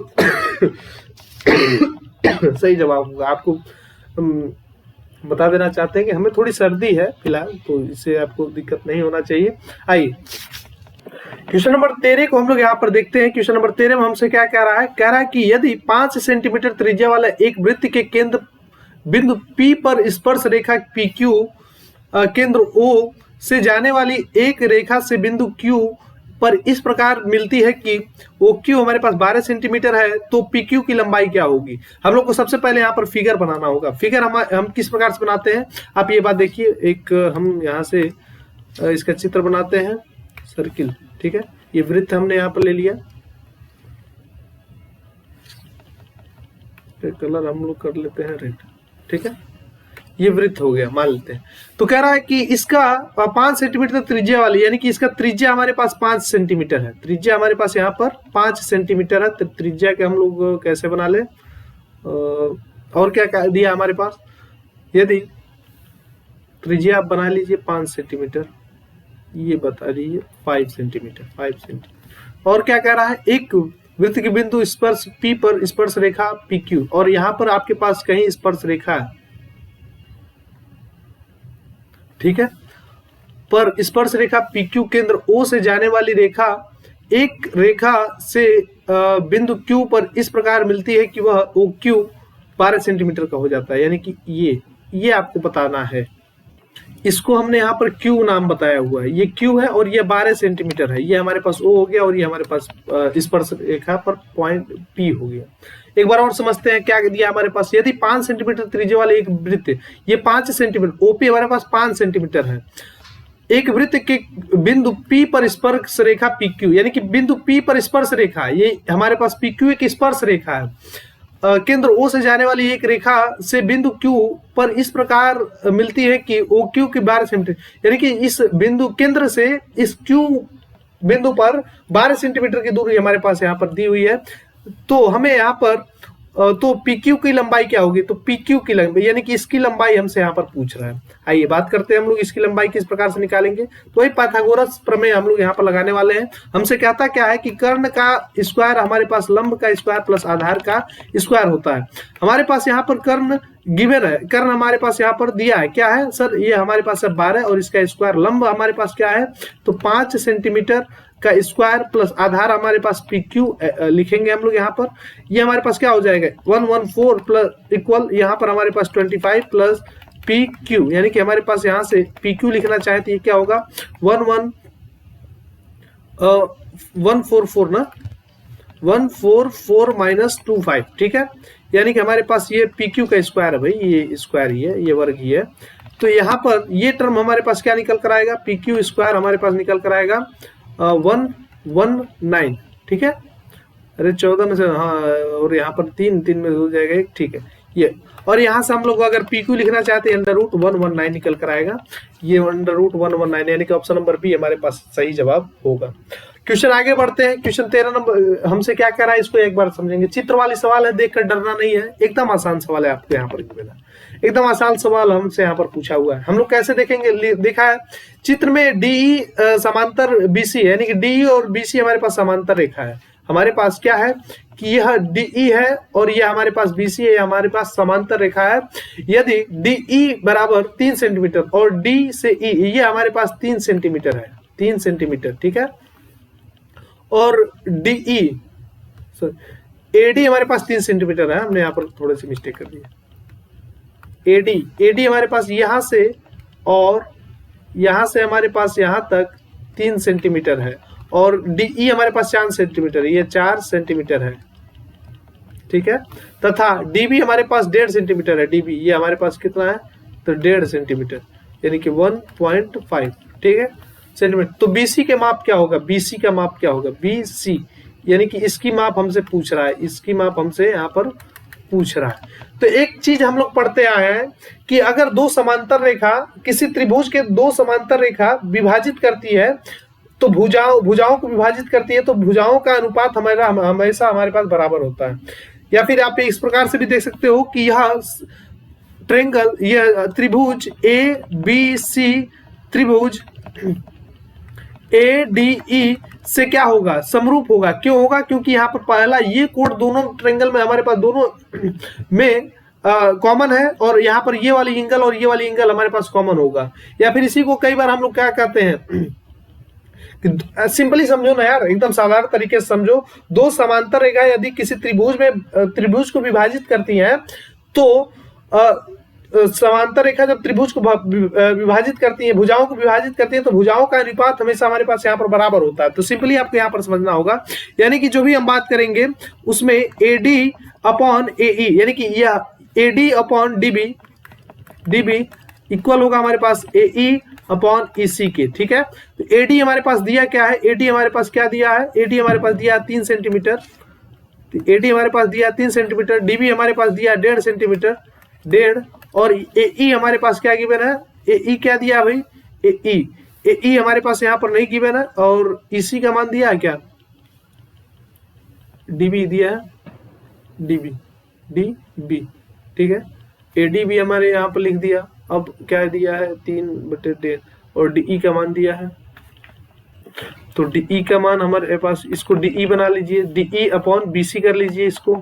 सही जवाब होगा। आपको बता देना चाहते हैं कि हमें थोड़ी सर्दी है फिलहाल, तो इससे आपको दिक्कत नहीं होना चाहिए। आइए क्वेश्चन नंबर 13 को हम लोग यहाँ पर देखते हैं। क्वेश्चन नंबर 13 में हमसे क्या कह रहा है, कह रहा है कि यदि 5 सेंटीमीटर त्रिज्या वाला एक वृत्त के केंद्र बिंदु P पर स्पर्श रेखा PQ केंद्र O से जाने वाली एक रेखा से बिंदु Q पर इस प्रकार मिलती है कि OQ हमारे पास 12 सेंटीमीटर है, तो PQ की लंबाई क्या होगी। हम लोग को सबसे पहले यहाँ पर फिगर बनाना होगा। फिगर हम किस प्रकार से बनाते हैं, आप ये बात देखिए, एक हम यहाँ से इसका चित्र बनाते हैं, सर्किल। ठीक है, ये वृत्त हमने यहाँ पर ले लिया, कलर हम लोग कर लेते हैं रेड। ठीक है, ये वृत्त हो गया मान लेते हैं। तो कह रहा है कि इसका 5 सेंटीमीटर त्रिज्या वाली, यानी कि इसका त्रिज्या हमारे पास 5 सेंटीमीटर है, त्रिज्या हमारे पास यहाँ पर 5 सेंटीमीटर है। तो त्रिज्या के हम लोग कैसे बना ले, और क्या दिया हमारे पास, यदि त्रिज्या आप बना लीजिए 5 सेंटीमीटर, ये बता दीजिए 5 सेंटीमीटर, 5 सेंटीमीटर। और क्या कह रहा है, एक वृत्त के बिंदु स्पर्श P पर स्पर्श रेखा PQ, और यहाँ पर आपके पास कहीं स्पर्श रेखा है। ठीक है, पर स्पर्श रेखा PQ केंद्र O से जाने वाली रेखा एक रेखा से बिंदु Q पर इस प्रकार मिलती है कि वह OQ 12 सेंटीमीटर का हो जाता है, यानी कि ये आपको बताना है। इसको हमने यहाँ पर Q नाम बताया हुआ है, ये Q है और ये 12 सेंटीमीटर है, ये हमारे पास O हो गया और ये हमारे पास स्पर्श रेखा पर पॉइंट P हो गया। एक बार और समझते हैं क्या दिया हमारे पास, यदि 5 सेंटीमीटर त्रिज्या वाले एक वृत्त, ये 5 सेंटीमीटर, OP हमारे पास 5 सेंटीमीटर है, एक वृत्त के बिंदु P पर स्पर्श रेखा PQ, यानी कि बिंदु P पर स्पर्श रेखा, ये हमारे पास PQ एक स्पर्श रेखा है, केंद्र O से जाने वाली एक रेखा से बिंदु Q पर इस प्रकार मिलती है कि OQ की 12 सेंटीमीटर, यानी कि इस बिंदु केंद्र से इस Q बिंदु पर 12 सेंटीमीटर की दूरी हमारे पास यहाँ पर दी हुई है। तो हमें यहाँ पर तो PQ की लंबाई क्या होगी, तो PQ की लंबाई, यानी कि इसकी लंबाई हमसे यहाँ पर पूछ रहा है। आइए बात करते हैं हम लोग इसकी लंबाई किस प्रकार से निकालेंगे। तो वही पाइथागोरस प्रमेय हम लोग यहाँ पर लगाने वाले हैं। हमसे कहता क्या है कि कर्ण का स्क्वायर हमारे पास लंब का स्क्वायर प्लस आधार का स्क्वायर होता है। हमारे पास यहाँ पर कर्ण गिवन है, कर्ण हमारे पास यहाँ पर दिया है, क्या है सर, ये हमारे पास 12 और इसका स्क्वायर, लंब हमारे पास क्या है, तो 5 सेंटीमीटर का स्क्वायर प्लस आधार हमारे पास PQ लिखेंगे हम लोग यहाँ पर। ये हमारे पास क्या हो जाएगा 114 प्लस इक्वल यहाँ पर हमारे पास 25 प्लस PQ, यानी कि हमारे पास यहाँ से PQ लिखना चाहे तो ये क्या होगा 144 ना, 144 माइनस 25। ठीक है, यानी कि हमारे पास ये PQ का स्क्वायर है भाई, ये स्क्वायर ही है, ये वर्ग ही है। तो यहाँ पर ये टर्म हमारे पास क्या निकल कर आएगा, PQ स्क्वायर हमारे पास निकल कर आएगा 119। ठीक है, अरे 14 में से हाँ, और यहाँ पर 3 में हो जाएगा 1। ठीक है, ये और यहाँ से हम लोग अगर PQ लिखना चाहते हैं अंडर रूट 119 निकल कर आएगा, ये अंडर रूट 119, यानी कि ऑप्शन नंबर बी हमारे पास सही जवाब होगा। क्वेश्चन आगे बढ़ते हैं। क्वेश्चन 13 नंबर हमसे क्या कह रहा है, इसको एक बार समझेंगे। चित्र वाली सवाल है, देखकर डरना नहीं है, एकदम आसान सवाल है आपको यहाँ पर मिला, एकदम आसान सवाल हमसे यहाँ पर पूछा हुआ है। हम लोग कैसे देखेंगे, देखा है चित्र में डीई समांतर बीसी है, यानी कि डीई और बीसी हमारे पास समांतर रेखा है। हमारे पास क्या है कि यह डीई है और यह हमारे पास बीसी है, हमारे पास समांतर रेखा है। यदि डीई बराबर 3 सेंटीमीटर और डी से ई ये हमारे पास 3 सेंटीमीटर है, 3 सेंटीमीटर, ठीक है। और डीई एडी हमारे पास 3 सेंटीमीटर है, हमने यहाँ पर थोड़े से मिस्टेक कर दिया। एडी हमारे पास यहां से और यहां से हमारे पास यहां तक 3 सेंटीमीटर है और डीई हमारे पास 4 सेंटीमीटर, ये 4 सेंटीमीटर है, ठीक है। तथा डीबी हमारे पास 1.5 सेंटीमीटर है, डीबी ये हमारे पास कितना है तो 1.5 सेंटीमीटर, यानी कि 1.5, ठीक है, सेंटीमीटर। तो बीसी के माप क्या होगा, बीसी का माप क्या होगा, बीसी यानी कि इसकी माप हमसे पूछ रहा है, इसकी माप हमसे यहाँ पर पूछ रहा है। तो एक चीज हम लोग पढ़ते आए हैं कि अगर दो समांतर रेखा किसी त्रिभुज के दो समांतर रेखा विभाजित करती है तो भुजाओं को विभाजित करती है, तो भुजाओं का अनुपात हमेशा हमारे पास बराबर होता है। या फिर आप इस प्रकार से भी देख सकते हो कि यह ट्रेंगल, यह त्रिभुज ए बी सी, त्रिभुज ए डी ई से क्या होगा, समरूप होगा। क्यों होगा, क्योंकि यहाँ पर पहला ये कोण दोनों ट्रेंगल में हमारे पास दोनों में कॉमन है और यहाँ पर ये वाली एंगल और ये वाली एंगल हमारे पास कॉमन होगा। या फिर इसी को कई बार हम लोग क्या कहते हैं, सिंपली समझो ना यार, एकदम साधारण तरीके से समझो। दो समांतर रेखा यदि किसी त्रिभुज को विभाजित करती हैं तो समांतर रेखा जब त्रिभुज को विभाजित करती है, भुजाओं को विभाजित करती है, तो भुजाओं का अनुपात हमेशा हमारे पास यहाँ पर बराबर होता है। तो सिंपली आपको यहाँ पर समझना होगा, यानी कि जो भी हम बात करेंगे उसमें एडी अपॉन एई, यानी कि यह AD upon DB, DB equal होगा हमारे पास एई अपॉन ईसी के, ठीक है। तो एडी हमारे पास दिया क्या है, एडी हमारे पास क्या दिया है, एडी हमारे पास दिया 3 सेंटीमीटर, एडी हमारे पास दिया 3 सेंटीमीटर, डीबी हमारे पास दिया 1.5 सेंटीमीटर, 1.5, और एई हमारे पास क्या गिवन है, एई क्या दिया भाई, एई हमारे पास यहाँ पर नहीं गिवन है, और ईसी का मान दिया है क्या, डीबी दिया है, डीबी, ठीक है। एडी भी हमारे यहाँ पर लिख दिया। अब क्या दिया है 3/10 और डीई का मान दिया है, तो डीई का मान हमारे पास, इसको डीई बना लीजिए, डीई अपॉन बीसी कर लीजिए, इसको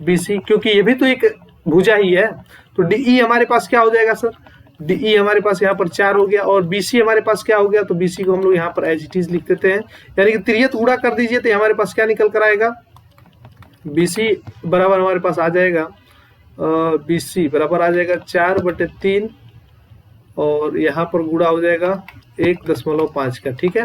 बीसी, क्योंकि ये भी तो एक भुजा ही है। तो डीई हमारे पास क्या हो जाएगा सर, डीई हमारे पास यहाँ पर 4 हो गया, और बीसी हमारे पास क्या हो गया, तो बीसी को हम लोग यहाँ पर एज इट इज लिख देते हैं, यानी कि तिर्यक गुणा कर दीजिए तो हमारे पास क्या निकल कर आएगा, बीसी बराबर हमारे पास आ जाएगा, बीसी बराबर आ जाएगा 4/3 और यहाँ पर गुणा हो जाएगा 1.5 का, ठीक है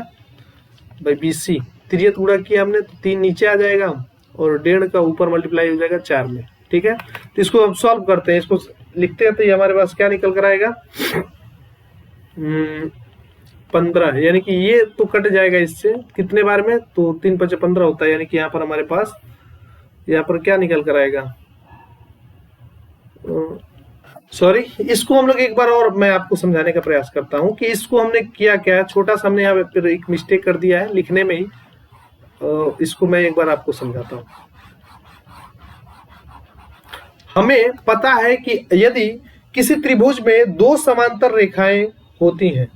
भाई। बीसी तिर्यक गुणा किया हमने तो 3 नीचे आ जाएगा और 1.5 का ऊपर मल्टीप्लाई हो जाएगा 4 में, ठीक है। तो इसको हम सॉल्व करते हैं, इसको लिखते हैं, तो ये हमारे पास क्या निकल कर आएगा 15, यानी कि ये तो कट जाएगा इससे कितने बार में, तो 3×5 15 होता है, यानी कि यहाँ पर हमारे पास यहाँ पर क्या निकल कर आएगा, सॉरी, इसको हम लोग एक बार और मैं आपको समझाने का प्रयास करता हूं कि इसको हमने किया क्या है, छोटा सा हमने यहाँ पर एक मिस्टेक कर दिया है लिखने में ही, इसको मैं एक बार आपको समझाता हूं। हमें पता है कि यदि किसी त्रिभुज में दो समांतर रेखाएं होती हैं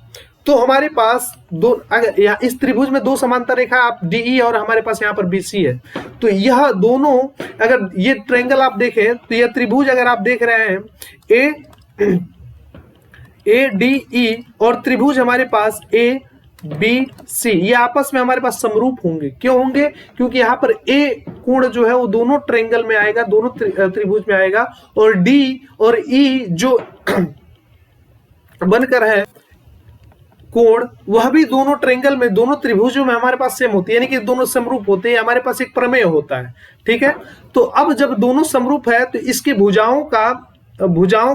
तो हमारे पास दो, अगर इस त्रिभुज में दो समांतर रेखा आप डीई और हमारे पास यहाँ पर बीसी है, तो यह दोनों, अगर ये ट्रायंगल आप देखें तो यह त्रिभुज अगर आप देख रहे हैं ए डी ई और त्रिभुज हमारे पास ए बी सी, ये आपस में हमारे पास समरूप होंगे। क्यों होंगे, क्योंकि यहाँ पर ए कोण जो है वो दोनों ट्रायंगल में आएगा, दोनों त्रिभुज में आएगा, और डी और ई जो बनकर है कोण, वह भी दोनों ट्रायंगल में, दोनों त्रिभुजों में हमारे पास सेम होती है, यानी कि दोनों समरूप होते हैं, हमारे पास एक प्रमेय होता है, ठीक है। तो अब जब दोनों समरूप है तो इसके भुजाओं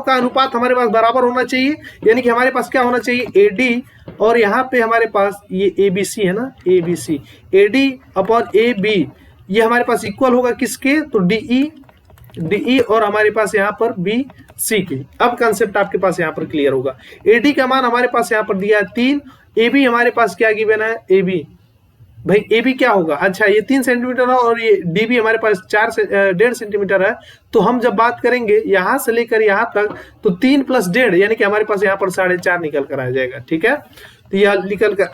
का अनुपात हमारे पास बराबर होना चाहिए, यानी कि हमारे पास क्या होना चाहिए, एडी, और यहाँ पे हमारे पास ये एबीसी है ना, ABC, AD upon A B, ये हमारे पास इक्वल होगा किसके, तो डीई और हमारे पास यहाँ पर बी सी के। अब कंसेप्ट आपके पास यहाँ पर क्लियर होगा। एडी का मान हमारे पास यहाँ पर दिया है 3, ए बी हमारे पास क्या गिवन है, ए बी भाई ए बी क्या होगा, अच्छा ये 3 सेंटीमीटर है और ये डी बी हमारे पास 1.5 सेंटीमीटर है। तो हम जब बात करेंगे यहाँ से लेकर यहाँ तक तो 3 + 1.5 यानी कि हमारे पास यहाँ पर 4.5 निकल कर आ जाएगा। ठीक है, तो यह निकल कर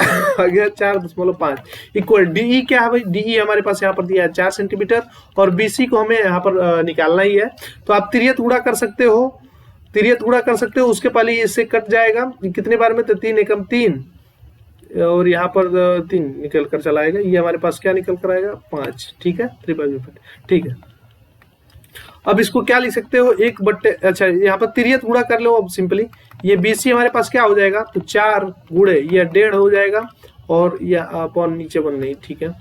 आ गया 4.5 इक्वल डीई क्या है भाई, डीई हमारे पास यहाँ पर दिया है 4 सेंटीमीटर और बीसी को हमें यहाँ पर निकालना ही है। तो आप तिर्यक गुणा कर सकते हो, तिर्यक गुणा कर सकते हो, उसके पहले इससे कट जाएगा कितने बार में, तो 3 एकम 3 और यहाँ पर 3 निकल कर चला आएगा, ये हमारे पास क्या निकल कर आएगा 5। ठीक है, 3/5। ठीक है, अब इसको क्या लिख सकते हो 1 बट्टे, अच्छा यहाँ पर तिर्यक गुणा कर लो अब सिंपली, ये बीसी हमारे पास क्या हो जाएगा, तो 4 गुणे ये 1.5 हो जाएगा और यह अपॉन नीचे 1 नहीं। ठीक है,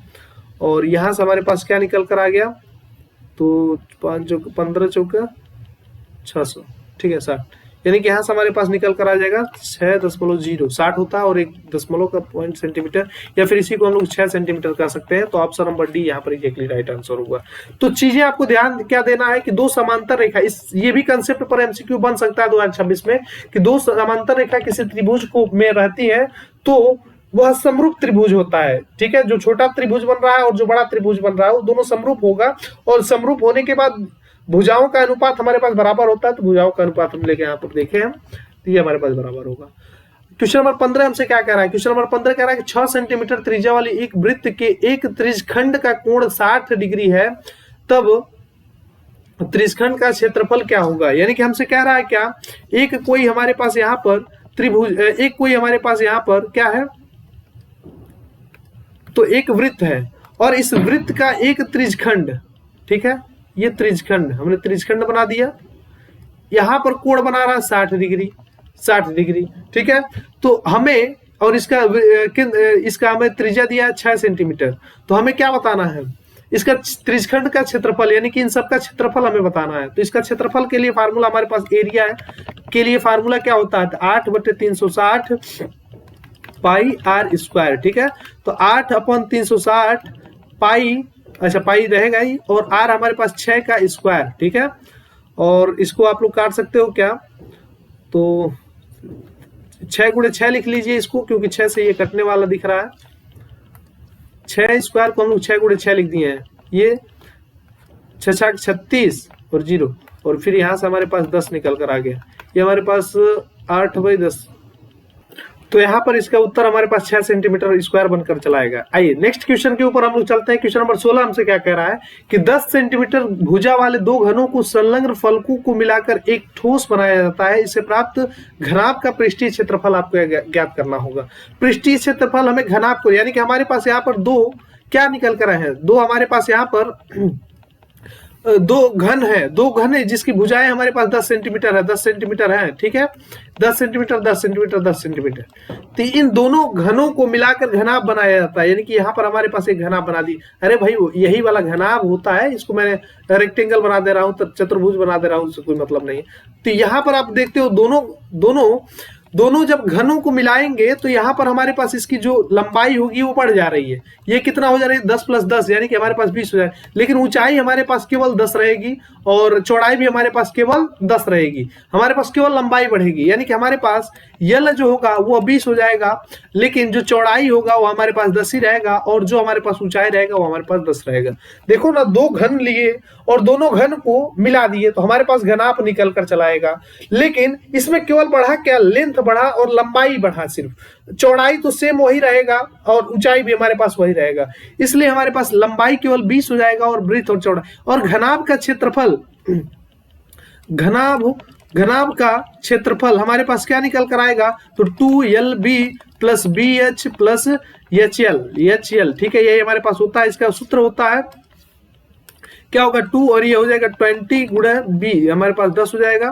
और यहाँ से हमारे पास क्या निकल कर आ गया, तो 5 15 चौका 600। ठीक है, 60, यानी कि यहाँ से हमारे पास निकल कर आ जाएगा 6.0 60 होता है और 1 का पॉइंट सेंटीमीटर, या फिर इसी को हम लोग 6 सेंटीमीटर कर सकते हैं। तो ऑप्शन नंबर डी यहाँ पर एग्जैक्टली राइट आंसर होगा। तो चीजें आपको ध्यान क्या देना है कि 2 समांतर रेखा, इस ये भी कंसेप्ट पर एमसीक्यू बन सकता है 2026 में कि 2 समांतर रेखा किसी त्रिभुज को में रहती है तो वह समरूप त्रिभुज होता है। ठीक है, जो छोटा त्रिभुज बन रहा है और जो बड़ा त्रिभुज बन रहा है वो दोनों समरूप होगा, और समरूप होने के बाद भुजाओं का अनुपात हमारे पास बराबर होता है। तो भुजाओं का अनुपात हम लेके यहाँ पर देखे हैं, तो ये हमारे पास बराबर होगा। क्वेश्चन नंबर 15 हमसे क्या कह रहा है, क्वेश्चन नंबर 15 कह रहा है कि 6 सेंटीमीटर त्रिज्या वाली एक वृत्त के एक त्रिज्यखंड का कोण 60 डिग्री है, तब त्रिज्यखंड का क्षेत्रफल क्या होगा। यानी कि हमसे कह रहा है क्या, एक कोई हमारे पास यहाँ पर त्रिभुज, एक कोई हमारे पास यहाँ पर क्या है, तो एक वृत्त है और इस वृत्त का एक त्रिज्यखंड, ठीक है, ये त्रिज्यखंड हमने त्रिज्यखंड बना दिया, यहां पर कोण बना रहा है 60 डिग्री 60 डिग्री। ठीक है, तो हमें और इसका हमें त्रिज्या दिया है 6 सेंटीमीटर। तो हमें क्या बताना है, इसका त्रिज्यखंड का क्षेत्रफल, यानी कि इन सब का क्षेत्रफल हमें बताना है। तो इसका क्षेत्रफल के लिए फार्मूला हमारे पास एरिया है के लिए फार्मूला क्या होता है, 8/360 पाई आर स्क्वायर। ठीक है, तो 8/360 पाई, अच्छा पाई रहेगा ही, और आर हमारे पास 6 का स्क्वायर। ठीक है, और इसको आप लोग काट सकते हो क्या, तो 6 × 6 लिख लीजिए इसको, क्योंकि 6 से ये कटने वाला दिख रहा है। 6 स्क्वायर को हम लोग 6 × 6 लिख दिए हैं, ये 6 × 36 और 0, और फिर यहाँ से हमारे पास 10 निकल कर आ गया, ये हमारे पास 8/10। तो यहाँ पर इसका उत्तर हमारे पास 6 सेंटीमीटर स्क्वायर बनकर चला आएगा। आइए नेक्स्ट क्वेश्चन के ऊपर हम लोग चलते हैं। क्वेश्चन नंबर 16 हमसे क्या कह रहा है कि 10 सेंटीमीटर भुजा वाले 2 घनों को संलग्न फलकों को मिलाकर एक ठोस बनाया जाता है। इसे प्राप्त घनाभ का पृष्ठीय क्षेत्रफल आपको ज्ञात करना होगा। पृष्ठीय क्षेत्रफल हमें घनाभ को, यानी कि हमारे पास यहाँ पर 2 क्या निकल कर आए हैं, 2 हमारे पास यहाँ पर 2 घन है, 2 घन है जिसकी भुजाएं हमारे पास 10 सेंटीमीटर है, 10 सेंटीमीटर है। ठीक है, 10 सेंटीमीटर 10 सेंटीमीटर 10 सेंटीमीटर, तो इन दोनों घनों को मिलाकर घनाभ बनाया जाता है। यानी कि यहाँ पर हमारे पास एक घनाभ बना दी। अरे भाई यही वाला घनाभ होता है, इसको मैंने रेक्टेंगल बना दे रहा हूँ, चतुर्भुज बना दे रहा हूँ, उससे कोई मतलब नहीं है। तो यहाँ पर आप देखते हो दोनों जब घनों को मिलाएंगे तो यहाँ पर हमारे पास इसकी जो लंबाई होगी वो बढ़ जा रही है। ये कितना हो जा रही है, 10 + 10, यानी कि हमारे पास 20 हो जाए, लेकिन ऊंचाई हमारे पास केवल 10 रहेगी और चौड़ाई भी हमारे पास केवल 10 रहेगी। हमारे पास केवल लंबाई बढ़ेगी, यानी कि हमारे पास यल जो होगा वो 20 हो जाएगा, लेकिन जो चौड़ाई होगा वो हमारे पास 10 ही रहेगा, और जो हमारे पास ऊंचाई रहेगा वो हमारे पास 10 रहेगा। देखो ना, 2 घन लिए और दोनों घन को मिला दिए तो हमारे पास घनाभ निकल कर चलाएगा। लेकिन इसमें केवल बढ़ा क्या, लेंथ बढ़ा और लंबाई बढ़ा, सिर्फ चौड़ाई तो सेम वही रहेगा और ऊंचाई भी हमारे पास वही रहेगा। इसलिए हमारे पास लंबाई केवल 20 हो जाएगा और ब्रीथ और चौड़ाई, और घनाभ का क्षेत्रफल, घनाभ का क्षेत्रफल हमारे पास क्या निकल कर आएगा, तो 2LB + BH + HL। ठीक है, ये हमारे पास होता है, इसका सूत्र होता है क्या होगा, 2 और ये हो जाएगा 20 × B, हमारे पास 10 हो जाएगा,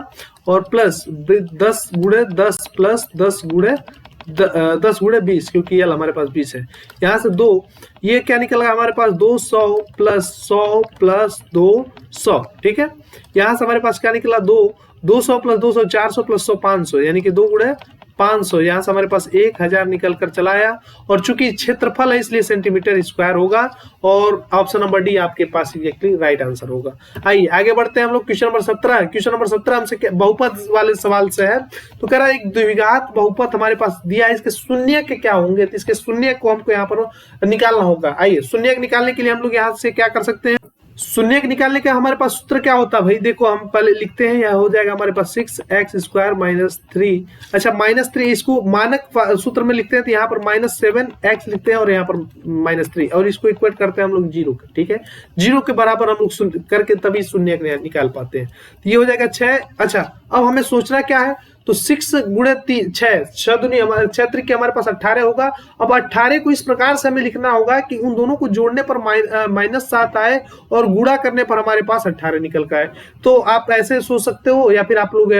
और प्लस 10 × 10 प्लस 10 × 20, क्योंकि यल हमारे पास 20 है। यहाँ से 2, ये क्या निकलेगा हमारे पास 200 + 100 + 200। ठीक है, यहाँ से हमारे पास क्या निकला 200 + 200 400 + 100 500, यानी कि 2 × 500, यहाँ से हमारे पास 1000 निकल कर चला आया, और चूंकि क्षेत्रफल है इसलिए सेंटीमीटर स्क्वायर होगा, और ऑप्शन नंबर डी आपके पास एग्जैक्टली राइट आंसर होगा। आइए आगे बढ़ते हैं हम लोग क्वेश्चन नंबर 17। क्वेश्चन नंबर 17 हमसे बहुपद वाले सवाल से है। तो कह रहा है एक द्विघात बहुपद हमारे पास दिया है, इसके शून्य के क्या होंगे, तो इसके शून्य को हमको यहाँ पर निकालना होगा। आइए शून्य निकालने के लिए हम लोग यहाँ से क्या कर सकते हैं, शून्य निकालने का हमारे पास सूत्र क्या होता है भाई, देखो हम पहले लिखते हैं, यह हो जाएगा हमारे पास 6x² - 3। अच्छा -3 इसको मानक सूत्र में लिखते हैं, तो यहाँ पर -7x लिखते हैं और यहाँ पर -3, और इसको इक्वेट करते हैं हम लोग 0 का। ठीक है, 0 के बराबर हम लोग करके तभी शून्य निकाल पाते हैं। तो ये हो जाएगा 6। अच्छा अब हमें सोचना क्या है, तो 6 गुणे 3 6 दूनी हमारे 6 त्रिक हमारे पास 18 होगा। अब 18 को इस प्रकार से हमें लिखना होगा कि उन दोनों को जोड़ने पर -7 आए और गुणा करने पर हमारे पास 18 निकल का है। तो आप ऐसे सोच सकते हो, या फिर आप लोग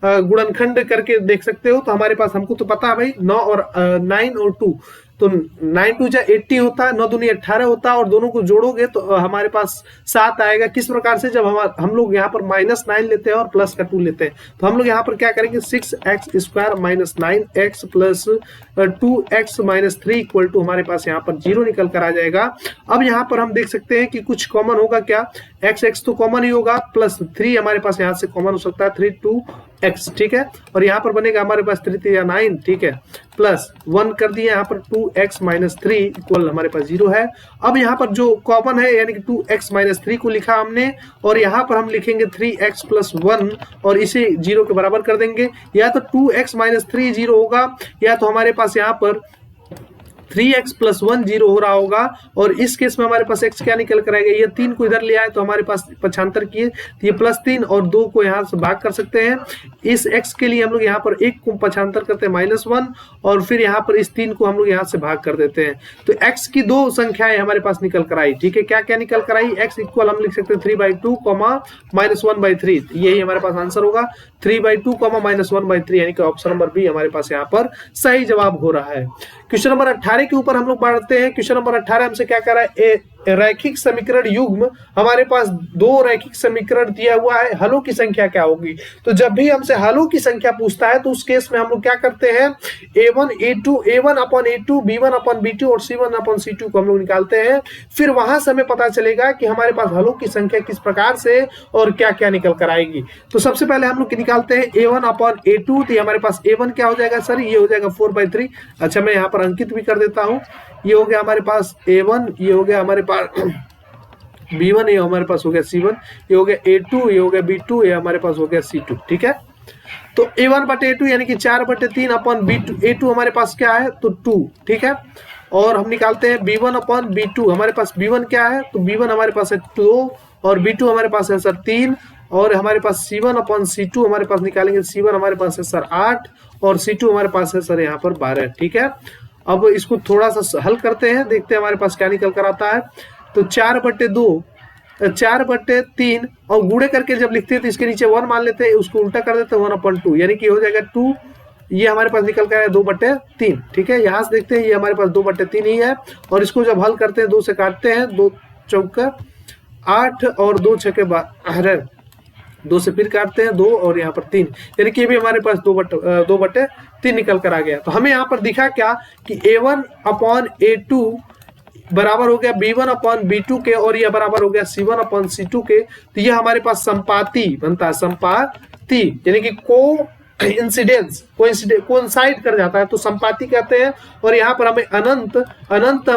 गुणनखंड करके देख सकते हो। तो हमारे पास, हमको तो पता है भाई 9 और 9 और 2, तो 9 2 जा 80 होता है, 9 दूनी 18 होता है, और दोनों को जोड़ोगे तो हमारे पास 7 आएगा। किस प्रकार से, जब हम लोग यहाँ पर -9 लेते हैं और प्लस का 2 लेते हैं, तो हम लोग यहाँ पर क्या करेंगे, 6x² - 9x + 2x - 3 = हमारे पास यहाँ पर 0 निकल कर आ जाएगा। अब यहाँ पर हम देख सकते हैं कि कुछ कॉमन होगा क्या, x तो कॉमन ही होगा, प्लस 3 हमारे पास यहाँ से कॉमन हो सकता है, 3 2x। ठीक है, और यहाँ पर बनेगा हमारे पास 3 3 9। ठीक है, प्लस 1 कर दिया, यहाँ पर 2x - 3 = हमारे पास 0 है। अब यहाँ पर जो कॉमन है यानी कि 2x - 3 को लिखा हमने, और यहाँ पर हम लिखेंगे 3x + 1 और इसे 0 के बराबर कर देंगे। या तो 2x - 3 0 होगा, या तो हमारे पास यहाँ पर 3x + 1 0 हो रहा होगा। और इस केस में हमारे पास x क्या निकल कर आएगा, ये 3 को इधर ले आए तो हमारे पास पक्षांतर किए, तो ये +3 और 2 को यहाँ से भाग कर सकते हैं। इस x के लिए हम लोग यहाँ पर 1 को पक्षांतर करते हैं -1, और फिर यहाँ पर इस 3 को हम लोग यहाँ से भाग कर देते हैं। तो x की 2 संख्याएं हमारे पास निकल कर आई। ठीक है, क्या क्या निकल कर आई, x इक्वल हम लिख सकते हैं 3/2, -1/3। यही हमारे पास आंसर होगा, 3/2, -1/3, यानी कि ऑप्शन नंबर बी हमारे पास यहाँ पर सही जवाब हो रहा है। क्वेश्चन नंबर 18 के ऊपर हम लोग बढ़ते हैं। क्वेश्चन नंबर 18 हमसे क्या कह रहा है, रैखिक समीकरण युग्म, हमारे पास 2 रैखिक समीकरण दिया हुआ है, हलों की संख्या क्या होगी। तो जब भी हमसे हलों की संख्या पूछता है तो उस केस में हम लोग क्या करते हैं, a1 a1 a2 b1 b2 और c1 c2 को हम लोग निकालते हैं। फिर वहां से हमें पता चलेगा कि हमारे पास हलों की संख्या किस प्रकार से और क्या क्या निकल कर आएगी। तो सबसे पहले हम लोग निकालते हैं a1 a2, तो हमारे पास a1 क्या हो जाएगा सर, ये हो जाएगा 4/3। अच्छा मैं यहाँ पर अंकित भी कर देता हूँ, ये हो गया हमारे पास a1, ये हो गया हमारे पास b1, ये हमारे पास हो गया c1, ये हो गया a2, ये हो गया b2, ये हमारे पास हो गया c2। ठीक है, तो a1/a2 यानी कि 4/3 b2, a2 हमारे पास क्या है तो 2। ठीक है, और हम निकालते हैं b1/b2, हमारे पास b1 क्या है, तो b1 हमारे पास है 2 और b2 हमारे पास है सर 3, और हमारे पास c1/c2 हमारे पास निकालेंगे, c1 हमारे पास है सर 8 और c2 हमारे पास है सर यहाँ पर 12। ठीक है, अब इसको थोड़ा सा हल करते हैं, देखते हैं हमारे पास क्या निकल कर आता है। तो 4/2 4/3 और गुणे करके जब लिखते हैं तो इसके नीचे 1 मान लेते हैं, उसको उल्टा कर देते हैं 1/2, यानी कि हो जाएगा 2, ये हमारे पास निकल कर है 2/3। ठीक है, यहाँ से देखते हैं ये हमारे पास 2/3 ही है, और इसको जब हल करते हैं 2 से काटते हैं, 2 चौका 8 और 2 छके 12, 2 से फिर काटते हैं 2 और यहाँ पर 3, यानी कि ये भी हमारे पास 2/3 निकल कर आ गया। तो हमें यहाँ पर दिखा क्या कि a1/a2 बराबर हो गया b1/b2 के, और यह बराबर हो गया c1/c2 के। तो ये हमारे पास संपाती बनता है, संपाती यानी कि इंसिडेंस कोइंसाइड कर जाता है, तो संपाती कहते हैं। और यहाँ पर हमें अनंत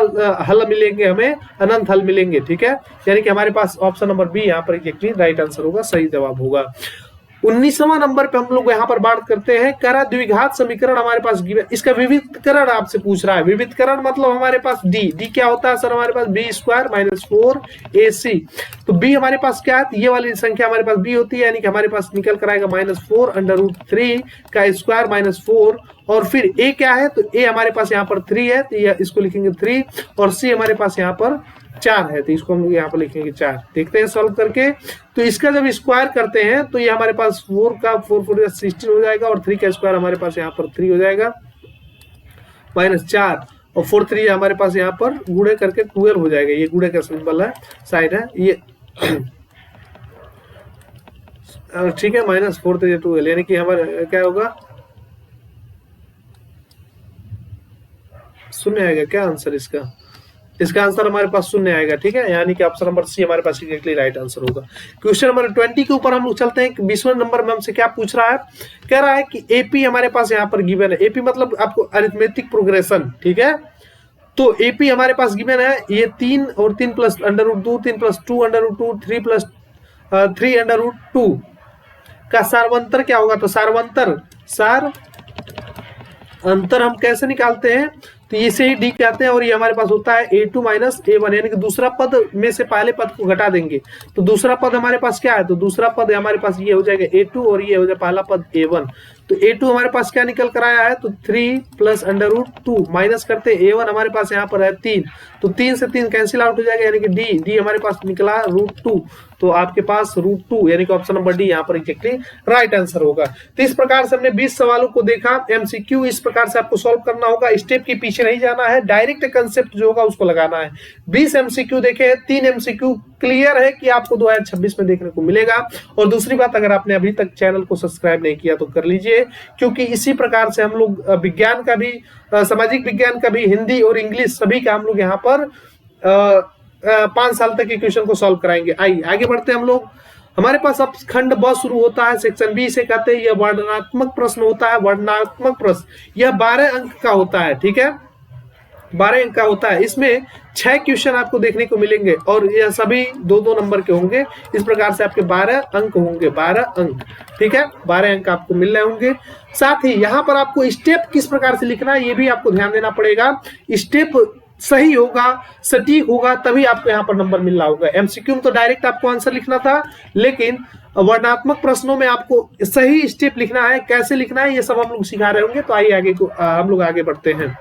हल मिलेंगे, हमें अनंत हल मिलेंगे। ठीक है, यानी कि हमारे पास ऑप्शन नंबर बी यहाँ पर एग्जैक्टली राइट आंसर होगा, सही जवाब होगा। 19वां नंबर पे हम लोग यहाँ पर बात करते हैं, करा द्विघात समीकरण हमारे पास इसका विविधकरण आपसे पूछ रहा है। विविधकरण मतलब हमारे पास डी क्या होता है सर, हमारे पास b² - 4ac। तो b हमारे पास क्या है, तो ये वाली संख्या हमारे पास b होती है, यानी कि हमारे पास निकल कर आएगा -4√3 का स्क्वायर -4, और फिर a क्या है, तो a हमारे पास यहाँ पर 3 है, तो इसको लिखेंगे 3, और c हमारे पास यहाँ पर 4 है, तो इसको हम लोग यहाँ पर लिखेंगे 4। देखते हैं सॉल्व करके, तो इसका जब स्क्वायर करते हैं तो ये हमारे पास 4 का 4 4 16 हो जाएगा, और 3 का स्क्वायर हमारे पास यहाँ पर 3 हो जाएगा -4, और 4 3 हमारे पास यहाँ पर गुणे करके 12 हो जाएगा। ये गुणे का सिंबल है, साइड है ये ठीक है, -4 3 12, यानी कि हमारा क्या होगा शून्य आएगा क्या आंसर इसका? इसका आंसर हमारे पास शून्य आएगा, ठीक है, यानी कि ऑप्शन नंबर सी हमारे पास एग्जैक्टली राइट आंसर होगा। क्वेश्चन नंबर 20 के ऊपर हम लोग चलते हैं। 20वें नंबर में हमसे क्या पूछ रहा है, कह रहा है कि एपी हमारे पास यहाँ पर गिवन है। एपी मतलब आपको अरिथमेटिक प्रोग्रेशन, ठीक है। तो एपी हमारे पास गिवन है, ये 3 और 3 प्लस √2, 3 प्लस 2 √2, 3 प्लस 3 √2 का सार्वंतर क्या होगा? तो सार अंतर हम कैसे निकालते हैं? तो इसे ही डी कहते हैं और ये हमारे पास होता है a2 माइनस a1, यानी कि दूसरा पद में से पहले पद को घटा देंगे तो दूसरा पद हमारे पास क्या है? तो दूसरा पद हमारे पास ये हो जाएगा a2 और ये हो जाएगा पहला पद a1। तो a2 हमारे पास क्या निकल कर आया है? तो 3 प्लस √2 माइनस करते a1 हमारे पास यहाँ पर है 3, तो 3 से 3 कैंसिल आउट हो जाएगा, यानी कि डी हमारे पास निकला √2। तो आपके पास √2 यानी कि ऑप्शन नंबर डी यहाँ पर एग्जैक्टली राइट आंसर होगा। तो इस प्रकार से हमने 20 सवालों को देखा। एमसीक्यू इस प्रकार से आपको सॉल्व करना होगा, स्टेप के पीछे नहीं जाना है, डायरेक्ट कंसेप्ट जो होगा उसको लगाना है। 20 एमसीक्यू देखे, 3 एमसीक्यू क्लियर है कि आपको 2026 में देखने को मिलेगा। और दूसरी बात, अगर आपने अभी तक चैनल को सब्सक्राइब नहीं किया तो कर लीजिए, क्योंकि इसी प्रकार से हम लोग विज्ञान का भी, सामाजिक विज्ञान का भी, हिंदी और इंग्लिश सभी का हम लोग यहाँ पर 5 साल तक के क्वेश्चन को सॉल्व कराएंगे। आइए आगे बढ़ते हैं हम लोग। हमारे पास अब खंड ब शुरू होता है, सेक्शन बी से कहते हैं, यह वर्णनात्मक प्रश्न होता है। वर्णनात्मक प्रश्न यह 12 अंक का होता है, ठीक है, 12 अंक का होता है। इसमें 6 क्वेश्चन आपको देखने को मिलेंगे और यह सभी 2-2 नंबर के होंगे। इस प्रकार से आपके 12 अंक होंगे, 12 अंक, ठीक है, 12 अंक आपको मिल रहे होंगे। साथ ही यहाँ पर आपको स्टेप किस प्रकार से लिखना है ये भी आपको ध्यान देना पड़ेगा। स्टेप सही होगा, सटीक होगा, तभी आपको यहाँ पर नंबर मिल रहा होगा। एमसीक्यू में तो डायरेक्ट आपको आंसर लिखना था, लेकिन वर्णनात्मक प्रश्नों में आपको सही स्टेप लिखना है, कैसे लिखना है ये सब हम लोग सिखा रहे होंगे। तो आइए आगे को हम लोग आगे बढ़ते हैं।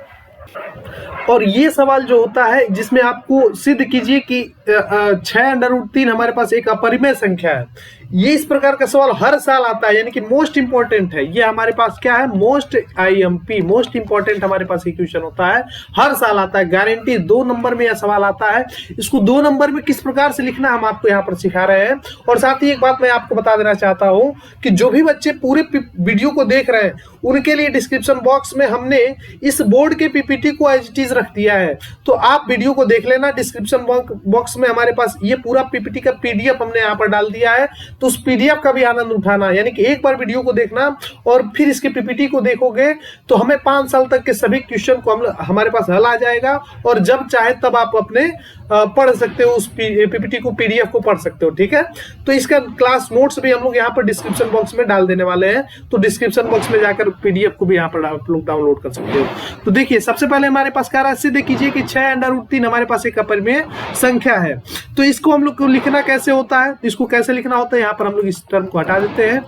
और ये सवाल जो होता है जिसमें आपको सिद्ध कीजिए कि 6√3 हमारे पास एक अपरिमेय संख्या है। ये इस प्रकार का सवाल हर साल आता है, यानी कि मोस्ट इंपॉर्टेंट है। ये हमारे पास क्या है? मोस्ट IMP, मोस्ट इंपॉर्टेंट हमारे पास ये क्वेश्चन होता है, हर साल आता है, गारंटी। 2 नंबर में यह सवाल आता है। इसको 2 नंबर में किस प्रकार से लिखना हम आपको यहाँ पर सिखा रहे हैं। और साथ ही एक बात मैं आपको बता देना चाहता हूँ कि जो भी बच्चे पूरे वीडियो को देख रहे हैं उनके लिए डिस्क्रिप्शन बॉक्स में हमने इस बोर्ड के PPT को एज इट इज रख दिया है, तो आप वीडियो को देख लेना। डिस्क्रिप्शन बॉक्स में हमारे पास ये पूरा PPT का PDF हमने यहाँ पर डाल दिया है, तो उस PDF का भी आनंद उठाना, यानी कि एक बार वीडियो को देखना और फिर इसके PPT को देखोगे तो हमें 5 साल तक के सभी क्वेश्चन को हमारे पास हल आ जाएगा और जब चाहे तब आप अपने पढ़ सकते हो, उस PPT को, PDF को पढ़ सकते हो, ठीक है। तो इसका क्लास नोट्स भी हम लोग यहाँ पर डिस्क्रिप्शन बॉक्स में डाल देने वाले हैं, तो डिस्क्रिप्शन बॉक्स में जाकर PDF को भी यहाँ पर आप लोग डाउनलोड कर सकते हो। तो देखिए सबसे पहले हमारे पास क्या रहा है, सिद्ध कीजिए कि 6√3 हमारे पास एक अपरिमेय संख्या है। तो इसको हम लोग को लिखना कैसे होता है, इसको कैसे लिखना होता है, यहाँ पर हम लोग इस टर्म को हटा देते हैं।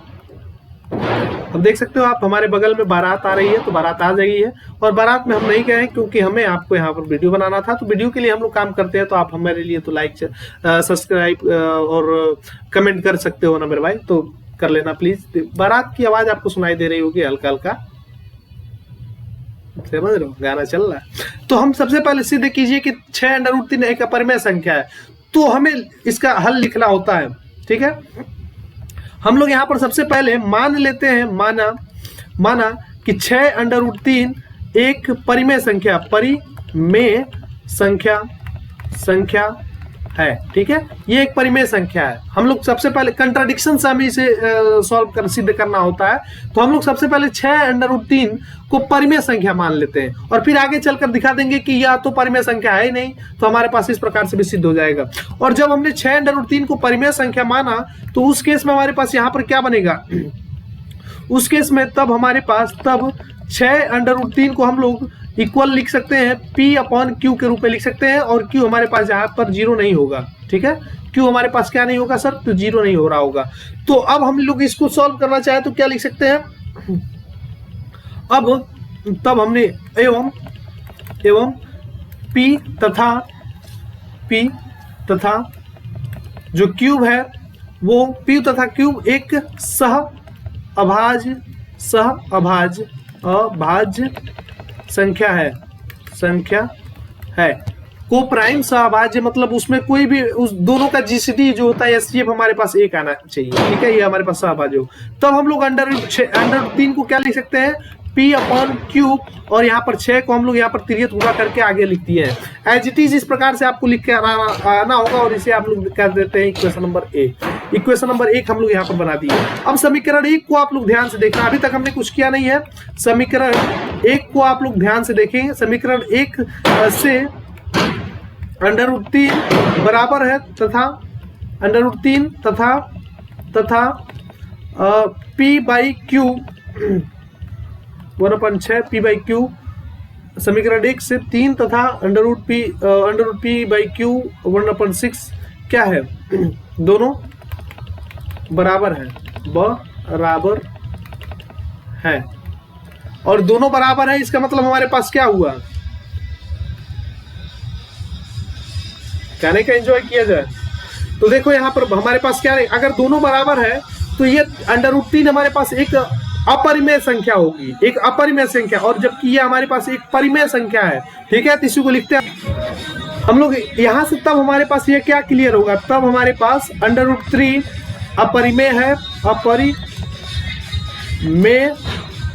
अब देख सकते हो आप, हमारे बगल में बारात आ रही है, तो बारात आ गई है। और बारात में हम नहीं गए क्योंकि हमें आपको यहाँ पर वीडियो बनाना था, तो वीडियो के लिए हम लोग काम करते हैं। तो आप हमारे लिए तो लाइक, सब्सक्राइब और कमेंट कर सकते हो ना मेरे भाई, तो कर लेना प्लीज। बारात की आवाज आपको सुनाई दे रही होगी हल्का हल्का, समझ रहे हो, गाना चल रहा है। तो हम सबसे पहले सिद्ध कीजिए कि 6√3 एक अपरिमेय संख्या है, तो हमें इसका हल लिखना होता है, ठीक है। हम लोग यहाँ पर सबसे पहले मान लेते हैं, माना कि 6√3 एक परिमेय संख्या है, ठीक है, ये एक परिमेय संख्या है। हम लोग सबसे पहले कंट्राडिक्शन से हमें इसे सिद्ध करना होता है, तो हम लोग सबसे पहले 6√3 को परिमेय संख्या मान लेते हैं और फिर आगे चलकर दिखा देंगे कि यह तो परिमेय संख्या है ही नहीं, तो हमारे पास इस प्रकार से भी सिद्ध हो जाएगा। और जब हमने 6√3 को परिमेय संख्या माना तो उस केस में हमारे पास यहाँ पर क्या बनेगा, उस केस में तब हमारे पास 6√3 को हम लोग इक्वल लिख सकते हैं P/Q के रूप में लिख सकते हैं, और Q हमारे पास यहाँ पर 0 नहीं होगा, ठीक है। Q हमारे पास क्या नहीं होगा सर, तो 0 नहीं हो रहा होगा। तो अब हम लोग इसको सॉल्व करना चाहे तो क्या लिख सकते हैं, अब तब हमने एवं P तथा जो क्यूब है वो P तथा क्यूब एक अभाज्य संख्या है। को प्राइम सहभाज्य मतलब उसमें कोई भी उस दोनों का GCD जो होता है SCF हमारे पास 1 आना चाहिए, ठीक है, ये हमारे पास सहभाज्य हो। तब हम लोग √3 को क्या लिख सकते हैं, P अपॉन क्यू और यहाँ पर 6 को हम लोग यहाँ पर तिर्यक गुणा करके आगे लिख दिए हैं। एज इट इज इस प्रकार से आपको लिख के आना होगा और इसे आप लोग कर देते हैं equation number A. Equation number 1 हम लोग यहाँ पर बना दिए। अब समीकरण 1 को आप लोग ध्यान से देखना, अभी तक हमने कुछ किया नहीं है। समीकरण 1 को आप लोग ध्यान से देखेंगे। समीकरण 1 से √3 बराबर है तथा √3 तथा P by Q 1/6 P by Q समीकरण 1 से 3 तथा √P बाई क्यू 1/6 क्या है, दोनों बराबर है और दोनों बराबर है। इसका मतलब हमारे पास क्या हुआ, कहने का एंजॉय किया जाए तो देखो यहाँ पर हमारे पास क्या है, अगर दोनों बराबर है तो ये √3 हमारे पास एक अपरिमेय संख्या होगी, एक अपरिमेय संख्या, और जबकि ये हमारे पास एक परिमेय संख्या है। ठीक है, तो इसी को लिखते हैं हम लोग यहां से। तब हमारे पास ये क्या क्लियर होगा, तब हमारे पास √3 अपरिमेय है, अपरिमेय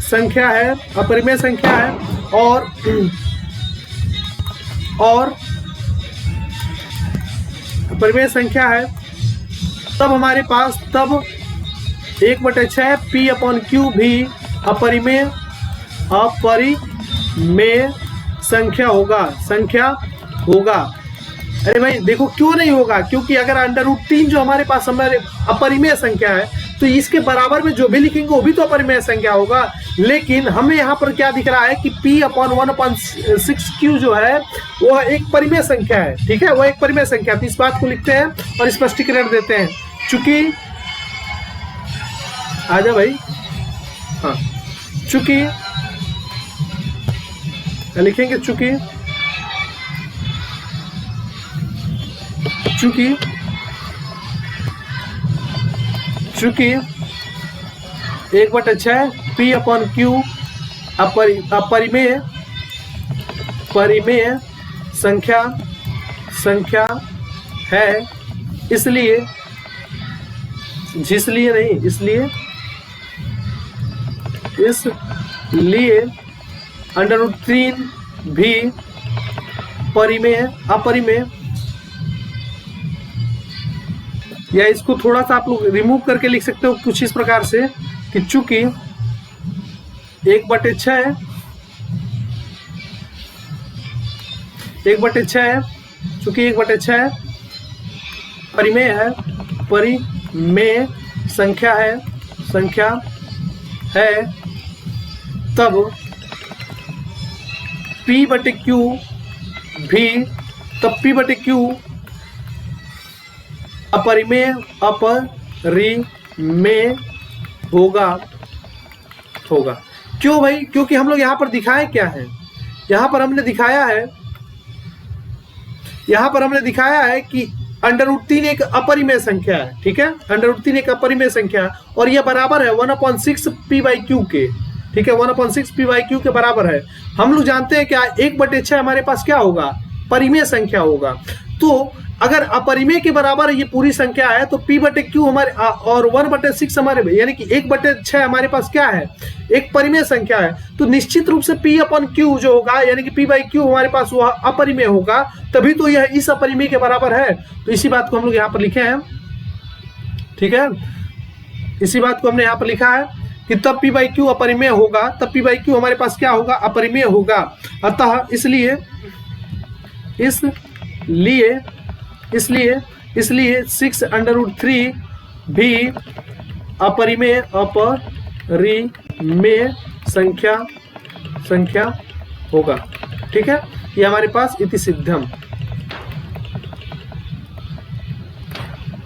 संख्या है, अपरिमेय संख्या है और अपरिमेय संख्या है। तब हमारे पास 1/6 P अपॉन क्यू भी अपरिमेय संख्या होगा। अरे भाई देखो क्यों नहीं होगा, क्योंकि अगर √3 जो हमारे पास हमारे अपरिमेय संख्या है तो इसके बराबर में जो भी लिखेंगे वो भी तो अपरिमेय संख्या होगा। लेकिन हमें यहाँ पर क्या दिख रहा है कि P अपॉन 1/6 क्यू जो है वो एक परिमेय संख्या है। ठीक है, वो एक परिमेय संख्या, तो इस बात को लिखते हैं और स्पष्टीकरण देते हैं। चूंकि आजा भाई, हाँ, चूंकि लिखेंगे चूंकि 1/6 P अपॉन क्यू अपरिमेय संख्या है, इसलिए √3 भी अपरिमेय, या इसको थोड़ा सा आप लोग रिमूव करके लिख सकते हो कुछ इस प्रकार से कि चूंकि 1/6 चूंकि 1/6 परिमेय संख्या है, तब P/Q अपरिमेय होगा। क्यों भाई, क्योंकि हम लोग यहाँ पर दिखाए क्या है, यहाँ पर हमने दिखाया है कि √3 एक अपरिमेय संख्या है। ठीक है, √3 एक अपरिमेय संख्या और यह बराबर है 1/6 P/Q के। ठीक है, 1/6 P/Q के बराबर है। हम लोग जानते हैं क्या 1/6 हमारे पास क्या होगा, परिमेय संख्या होगा। तो अगर अपरिमेय के बराबर ये पूरी संख्या है तो P/Q हमारे और 1/6 हमारे, यानी कि 1/6 हमारे पास क्या है, एक परिमेय संख्या है। तो निश्चित रूप से P अपॉन Q जो होगा, यानी कि P/Q हमारे पास वह अपरिमेय होगा, तभी तो यह इस अपरिमेय के बराबर है। तो इसी बात को हम लोग यहाँ पर लिखे हैं। ठीक है, इसी बात को हमने यहाँ पर लिखा है कि तब P/Q अपरिमेय होगा, तब P/Q हमारे पास क्या होगा, अपरिमेय होगा। अतः इसलिए 6√3 भी अपरिमेय संख्या होगा। ठीक है, ये हमारे पास इति सिद्धम।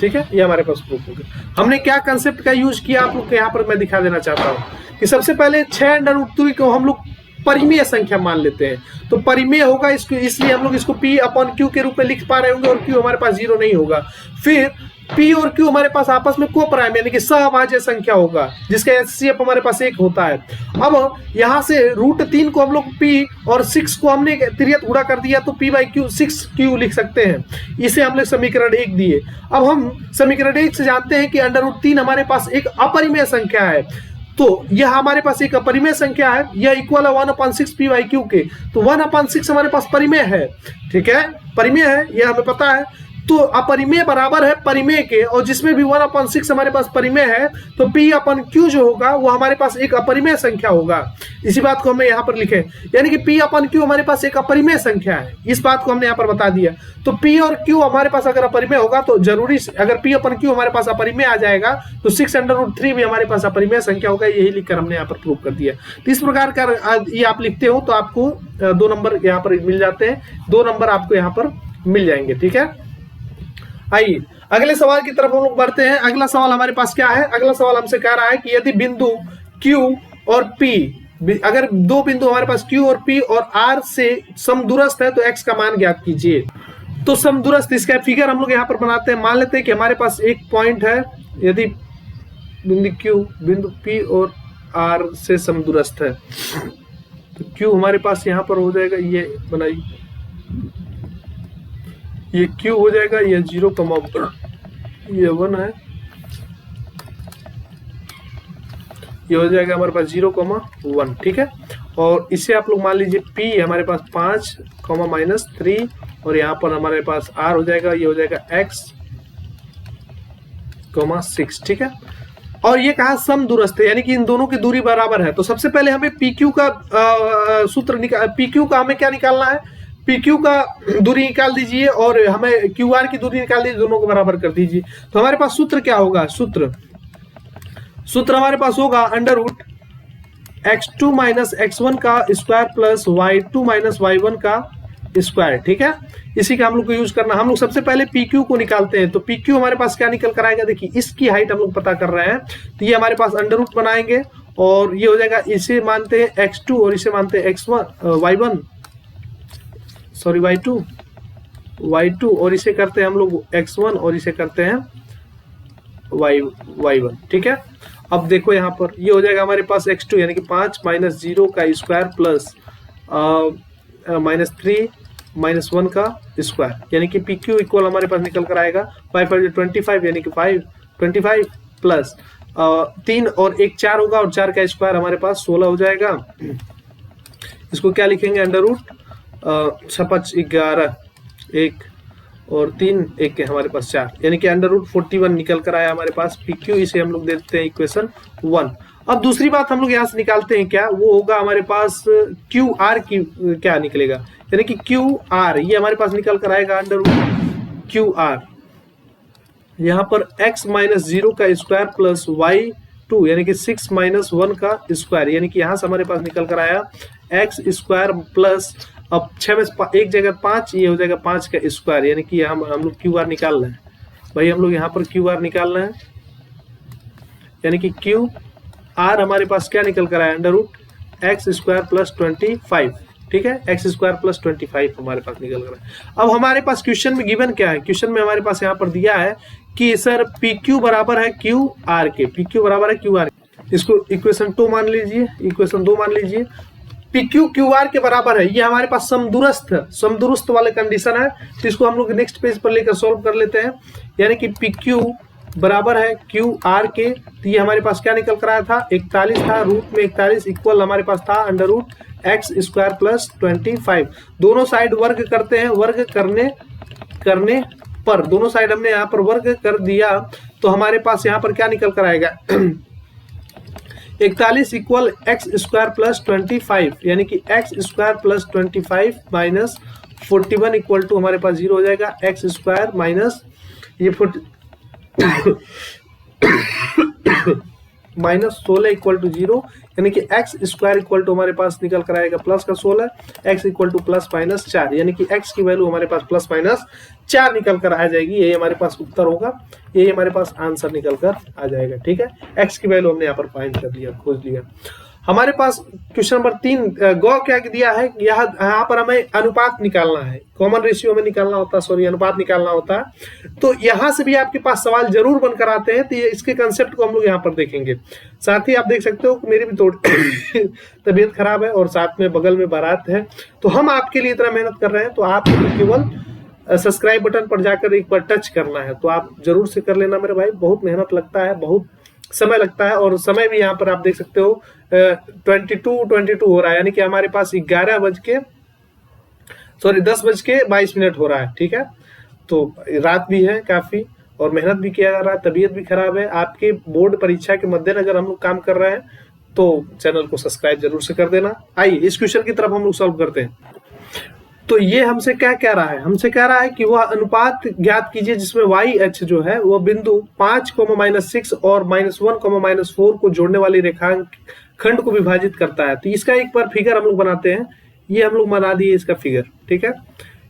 ठीक है, ये हमारे पास प्रूफ हो गया। हमने क्या कंसेप्ट का यूज किया आप लोग को यहाँ पर मैं दिखा देना चाहता हूँ कि सबसे पहले 6√3 को हम लोग परिमेय संख्या मान लेते हैं, तो परिमेय होगा इसको, इसलिए हम लोग इसको P अपॉन Q के रूप में लिख पा रहे होंगे और Q हमारे पास 0 नहीं होगा। फिर P और Q हमारे पास आपस में कोपराइम यानी कि सहभाज्य संख्या होगा, जिसका HCF हमारे पास 1 होता है। अब यहाँ से √3 को हम लोग P और 6 को हमने तिर्यक गुणा कर दिया तो P/Q 6Q लिख सकते हैं। इसे हमने समीकरण 1 दिए। अब हम समीकरण 1 से जानते हैं कि √3 हमारे पास एक अपरिमेय संख्या है, तो यह हमारे पास एक अपरिमेय संख्या है, यह इक्वल है 1/6 पी बाई क्यू के। तो 1/6 हमारे पास परिमेय है, ठीक है, परिमेय है, यह हमें पता है। तो अपरिमेय बराबर है परिमेय के, और जिसमें भी 1/6 हमारे पास परिमेय है तो P अपन Q जो होगा वो हमारे पास एक अपरिमेय संख्या होगा। इसी बात को हमने यहाँ पर लिखे, यानी कि P अपन Q हमारे पास एक अपरिमेय संख्या है, इस बात को हमने यहाँ पर बता दिया। तो P और Q हमारे पास अगर अपरिमेय होगा तो जरूरी, अगर P अपन Q हमारे पास अपरिमेय आ जाएगा तो 6√3 भी हमारे पास अपरिमेय संख्या होगा। यही लिखकर हमने यहाँ पर प्रूव कर दिया। तो इस प्रकार का ये आप लिखते हो तो आपको 2 नंबर यहाँ पर मिल जाते हैं, 2 नंबर आपको यहाँ पर मिल जाएंगे, ठीक है। आइए अगले सवाल की तरफ हम लोग बढ़ते हैं। अगला सवाल हमारे पास क्या है, अगला सवाल हमसे कह रहा है कि यदि बिंदु Q और P, अगर 2 बिंदु हमारे पास Q और P और R से समदूरस्थ है तो X का मान ज्ञात कीजिए। तो समदूरस्थ, इसका फिगर हम लोग यहाँ पर बनाते हैं। मान लेते हैं कि हमारे पास एक पॉइंट है, यदि बिंदु Q बिंदु P और R से समदूरस्थ है तो Q हमारे पास यहाँ पर हो जाएगा, ये बनाइए, ये Q हो जाएगा, ये 0,1, ये 1 है, ये हो जाएगा हमारे पास 0,1, ठीक है। और इसे आप लोग मान लीजिए P हमारे पास 5, -3, और यहाँ पर हमारे पास R हो जाएगा, ये हो जाएगा X, 6, ठीक है। और ये कहा समदूरस्थ है, यानी कि इन दोनों की दूरी बराबर है। तो सबसे पहले हमें PQ का सूत्र निकाल, PQ का हमें क्या निकालना है, PQ का दूरी निकाल दीजिए और हमें QR की दूरी निकाल दीजिए, दोनों को बराबर कर दीजिए। तो हमारे पास सूत्र क्या होगा, सूत्र हमारे पास होगा √x2 - x1 का स्क्वायर प्लस y2 - y1 का स्क्वायर, ठीक है। इसी का हम लोग को यूज करना। हम लोग सबसे पहले PQ को निकालते हैं। तो PQ हमारे पास क्या निकल कर आएगा, देखिए इसकी हाइट हम लोग पता कर रहे हैं, तो ये हमारे पास √ बनाएंगे और ये हो जाएगा, इसे मानते हैं x2 और इसे मानते हैं y2 और इसे करते हैं हम लोग x1 और इसे करते हैं y1, ठीक है। अब देखो यहाँ पर ये हो जाएगा हमारे पास x2 यानी कि 5 - 0 का स्क्वायर प्लस -3 - 1 का स्क्वायर, यानी कि PQ इक्वल हमारे पास निकल कर आएगा 5 × 25 यानी कि 525 प्लस 3 और 1 4 होगा और 4 का स्क्वायर हमारे पास 16 हो जाएगा। इसको क्या लिखेंगे, √ 6 11 1 और 3 1 के हमारे पास 4, यानी कि √41 निकल कर आया हमारे पास PQ। इसे हम लोग देते हैं इक्वेशन 1। अब दूसरी बात हम लोग यहाँ से निकालते हैं, क्या वो होगा हमारे पास QR की क्या निकलेगा, यानी कि QR ये हमारे पास निकल कर आएगा √QR, यहाँ पर x - 0 का स्क्वायर प्लस y2 यानी कि 6 - 1 का स्क्वायर, यानी कि यहाँ से हमारे पास निकल कर आया x स्क्वायर प्लस, अब 6 में 1 जगह 5, ये हो जाएगा 5 का स्क्वायर, यानी कि हम लोग QR निकाल रहे हैं भाई, हम लोग यहाँ पर QR निकाल रहे हैं, यानी कि QR हमारे पास क्या निकल कर आया, √x स्क्वायर प्लस 25, ठीक है, x स्क्वायर प्लस 25 हमारे पास निकल कर आया। अब हमारे पास क्वेश्चन में गिवन क्या है, क्वेश्चन में हमारे पास यहाँ पर दिया है कि सर PQ बराबर है QR के, PQ बराबर है QR, इसको इक्वेशन 2 मान लीजिए, इक्वेशन 2 मान लीजिए। PQ QR के बराबर है, ये हमारे पास समदूरस्थ वाले कंडीशन है, तो इसको हम लोग नेक्स्ट पेज पर लेकर सॉल्व कर लेते हैं। यानी कि PQ बराबर है QR के, तो ये हमारे पास क्या निकल कर आया था, 41 था, रूट में 41 इक्वल हमारे पास था √x स्क्वायर प्लस 25। दोनों साइड वर्ग करते हैं, वर्ग करने पर दोनों साइड हमने यहाँ पर वर्ग कर दिया तो हमारे पास यहाँ पर क्या निकल कर आएगा 41 इक्वल x स्क्वायर प्लस 25, यानी कि x square plus 25 minus 41 equal to हमारे पास 0 हो जाएगा, x स्क्वायर माइनस ये माइनस 16 इक्वल टू 0, यानी कि x स्क्वायर इक्वल टू हमारे पास निकल कर आएगा प्लस का 16, x equal two plus minus 4, यानी कि x की वैल्यू हमारे पास प्लस माइनस 4 निकल कर आ जाएगी। यही हमारे पास उत्तर होगा, यही हमारे पास आंसर निकल कर आ जाएगा, ठीक है। x की वैल्यू हमने यहाँ पर फाइंड कर लिया, खोज लिया। हमारे पास क्वेश्चन नंबर 3 गौ क्या दिया है, यहाँ पर हमें अनुपात निकालना है, कॉमन रेशियो में निकालना होता है, सॉरी अनुपात निकालना होता है। तो यहाँ से भी आपके पास सवाल जरूर बनकर आते हैं, तो ये इसके कंसेप्ट को हम लोग यहाँ पर देखेंगे। साथ ही आप देख सकते हो कि मेरी भी थोड़ी तबीयत खराब है और साथ में बगल में बारात है, तो हम आपके लिए इतना मेहनत कर रहे हैं, तो आप केवल सब्सक्राइब बटन पर जाकर एक बार टच करना है, तो आप जरूर से कर लेना मेरे भाई। बहुत मेहनत लगता है, बहुत समय लगता है, और समय भी यहाँ पर आप देख सकते हो 22 हो रहा है, यानी कि हमारे पास 10 बज के 22 मिनट हो रहा है। ठीक है, तो रात भी है काफी और मेहनत भी किया जा रहा है, तबीयत भी खराब है। आपके बोर्ड परीक्षा के मद्देनजर हम लोग काम कर रहे हैं, तो चैनल को सब्सक्राइब जरूर से कर देना। आइए इस क्वेश्चन की तरफ हम लोग सॉल्व करते हैं। तो ये हमसे क्या कह रहा है, हमसे कह रहा है कि वह अनुपात ज्ञात कीजिए जिसमें वाई एच जो है वह बिंदु 5,-6 और -1,-4 को जोड़ने वाली रेखांक खंड को विभाजित करता है। तो इसका एक बार फिगर हम लोग बनाते हैं। ये हम लोग बना दिए इसका फिगर। ठीक है,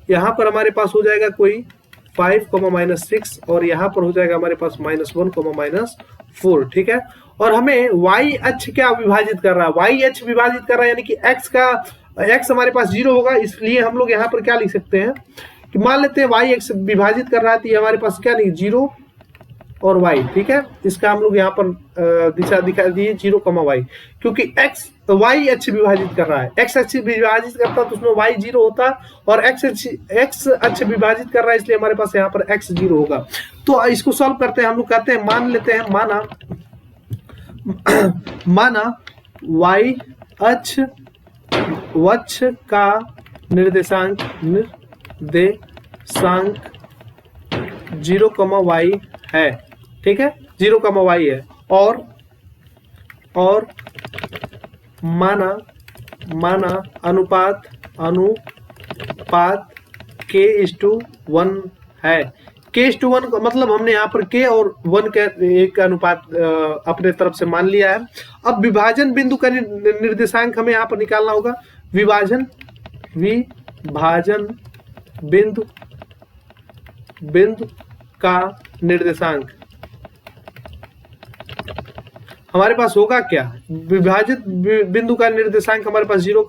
यहाँ पर हमारे पास हो जाएगा कोई 5,-6 और यहाँ पर हो जाएगा हमारे पास -1,-4। ठीक है, और हमें वाई अक्ष क्या विभाजित कर रहा है, वाई अक्ष विभाजित कर रहा है, यानी कि एक्स हमारे पास 0 होगा। इसलिए हम लोग यहाँ पर क्या लिख सकते हैं कि मान लेते हैं वाई एक्स विभाजित कर रहा है, तो ये हमारे पास क्या नहीं 0 और y। ठीक है, इसका हम लोग यहाँ पर दिशा दिखा दिए 0, y, क्योंकि x y अक्ष विभाजित कर रहा है। x अक्ष विभाजित करता तो उसमें y 0 होता, और x अक्ष विभाजित कर रहा है, इसलिए हमारे पास यहाँ पर x 0 होगा। तो इसको सॉल्व करते हैं। हम लोग कहते हैं, मान लेते हैं, माना y अक्ष का निर्देशांक 0, y है। ठीक है, 0, y है, और माना अनुपात k:1 है। k:1 का मतलब हमने यहाँ पर k और 1 का एक अनुपात अपने तरफ से मान लिया है। अब विभाजन बिंदु का निर्देशांक हमें यहाँ पर निकालना होगा। विभाजन बिंदु का निर्देशांक हमारे पास होगा क्या, विभाजित बिंदु का निर्देशांक हमारे पास 0,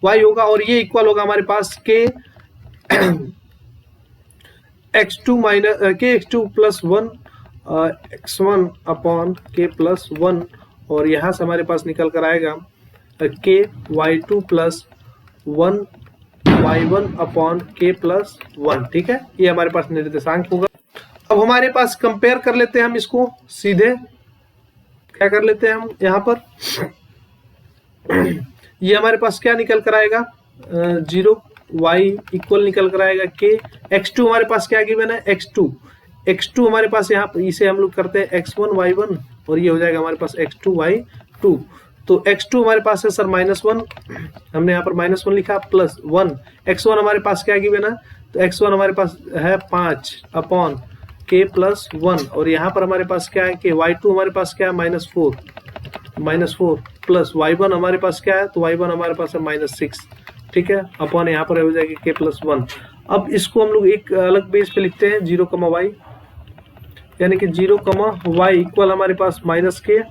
y होगा, और ये इक्वल होगा हमारे पास kx2 + 1 x1 अपॉन k + 1, और यहाँ से हमारे पास निकल कर आएगा ky2 + 1 y1 अपॉन k + 1। ठीक है, ये हमारे पास निर्देशांक होगा। अब हमारे पास कंपेयर कर लेते हैं हम इसको सीधे। क्या कर लेते हैं हम यहाँ पर, ये हमारे पास क्या निकल कर आएगा 0, y इक्वल निकल कर आएगा k। x2 हमारे पास क्या गिवन है, x2 हमारे पास यहाँ पर, इसे हम लोग करते हैं x1 y1, और ये हो जाएगा हमारे पास x2 y2। तो x2 हमारे पास है सर -1, हमने यहाँ पर -1 लिखा, प्लस 1। x1 हमारे पास क्या गिवन है, तो x1 हमारे पास है 5 अपॉन k + 1, और यहाँ पर हमारे पास क्या है कि y2 हमारे पास क्या है -4 प्लस y1 हमारे पास क्या है, तो y1 हमारे पास है -6। ठीक है, अपॉन यहाँ पर हो जाएगी k + 1। अब इसको हम लोग एक अलग बेस पे लिखते हैं 0, y, यानी कि 0, y इक्वल हमारे पास -k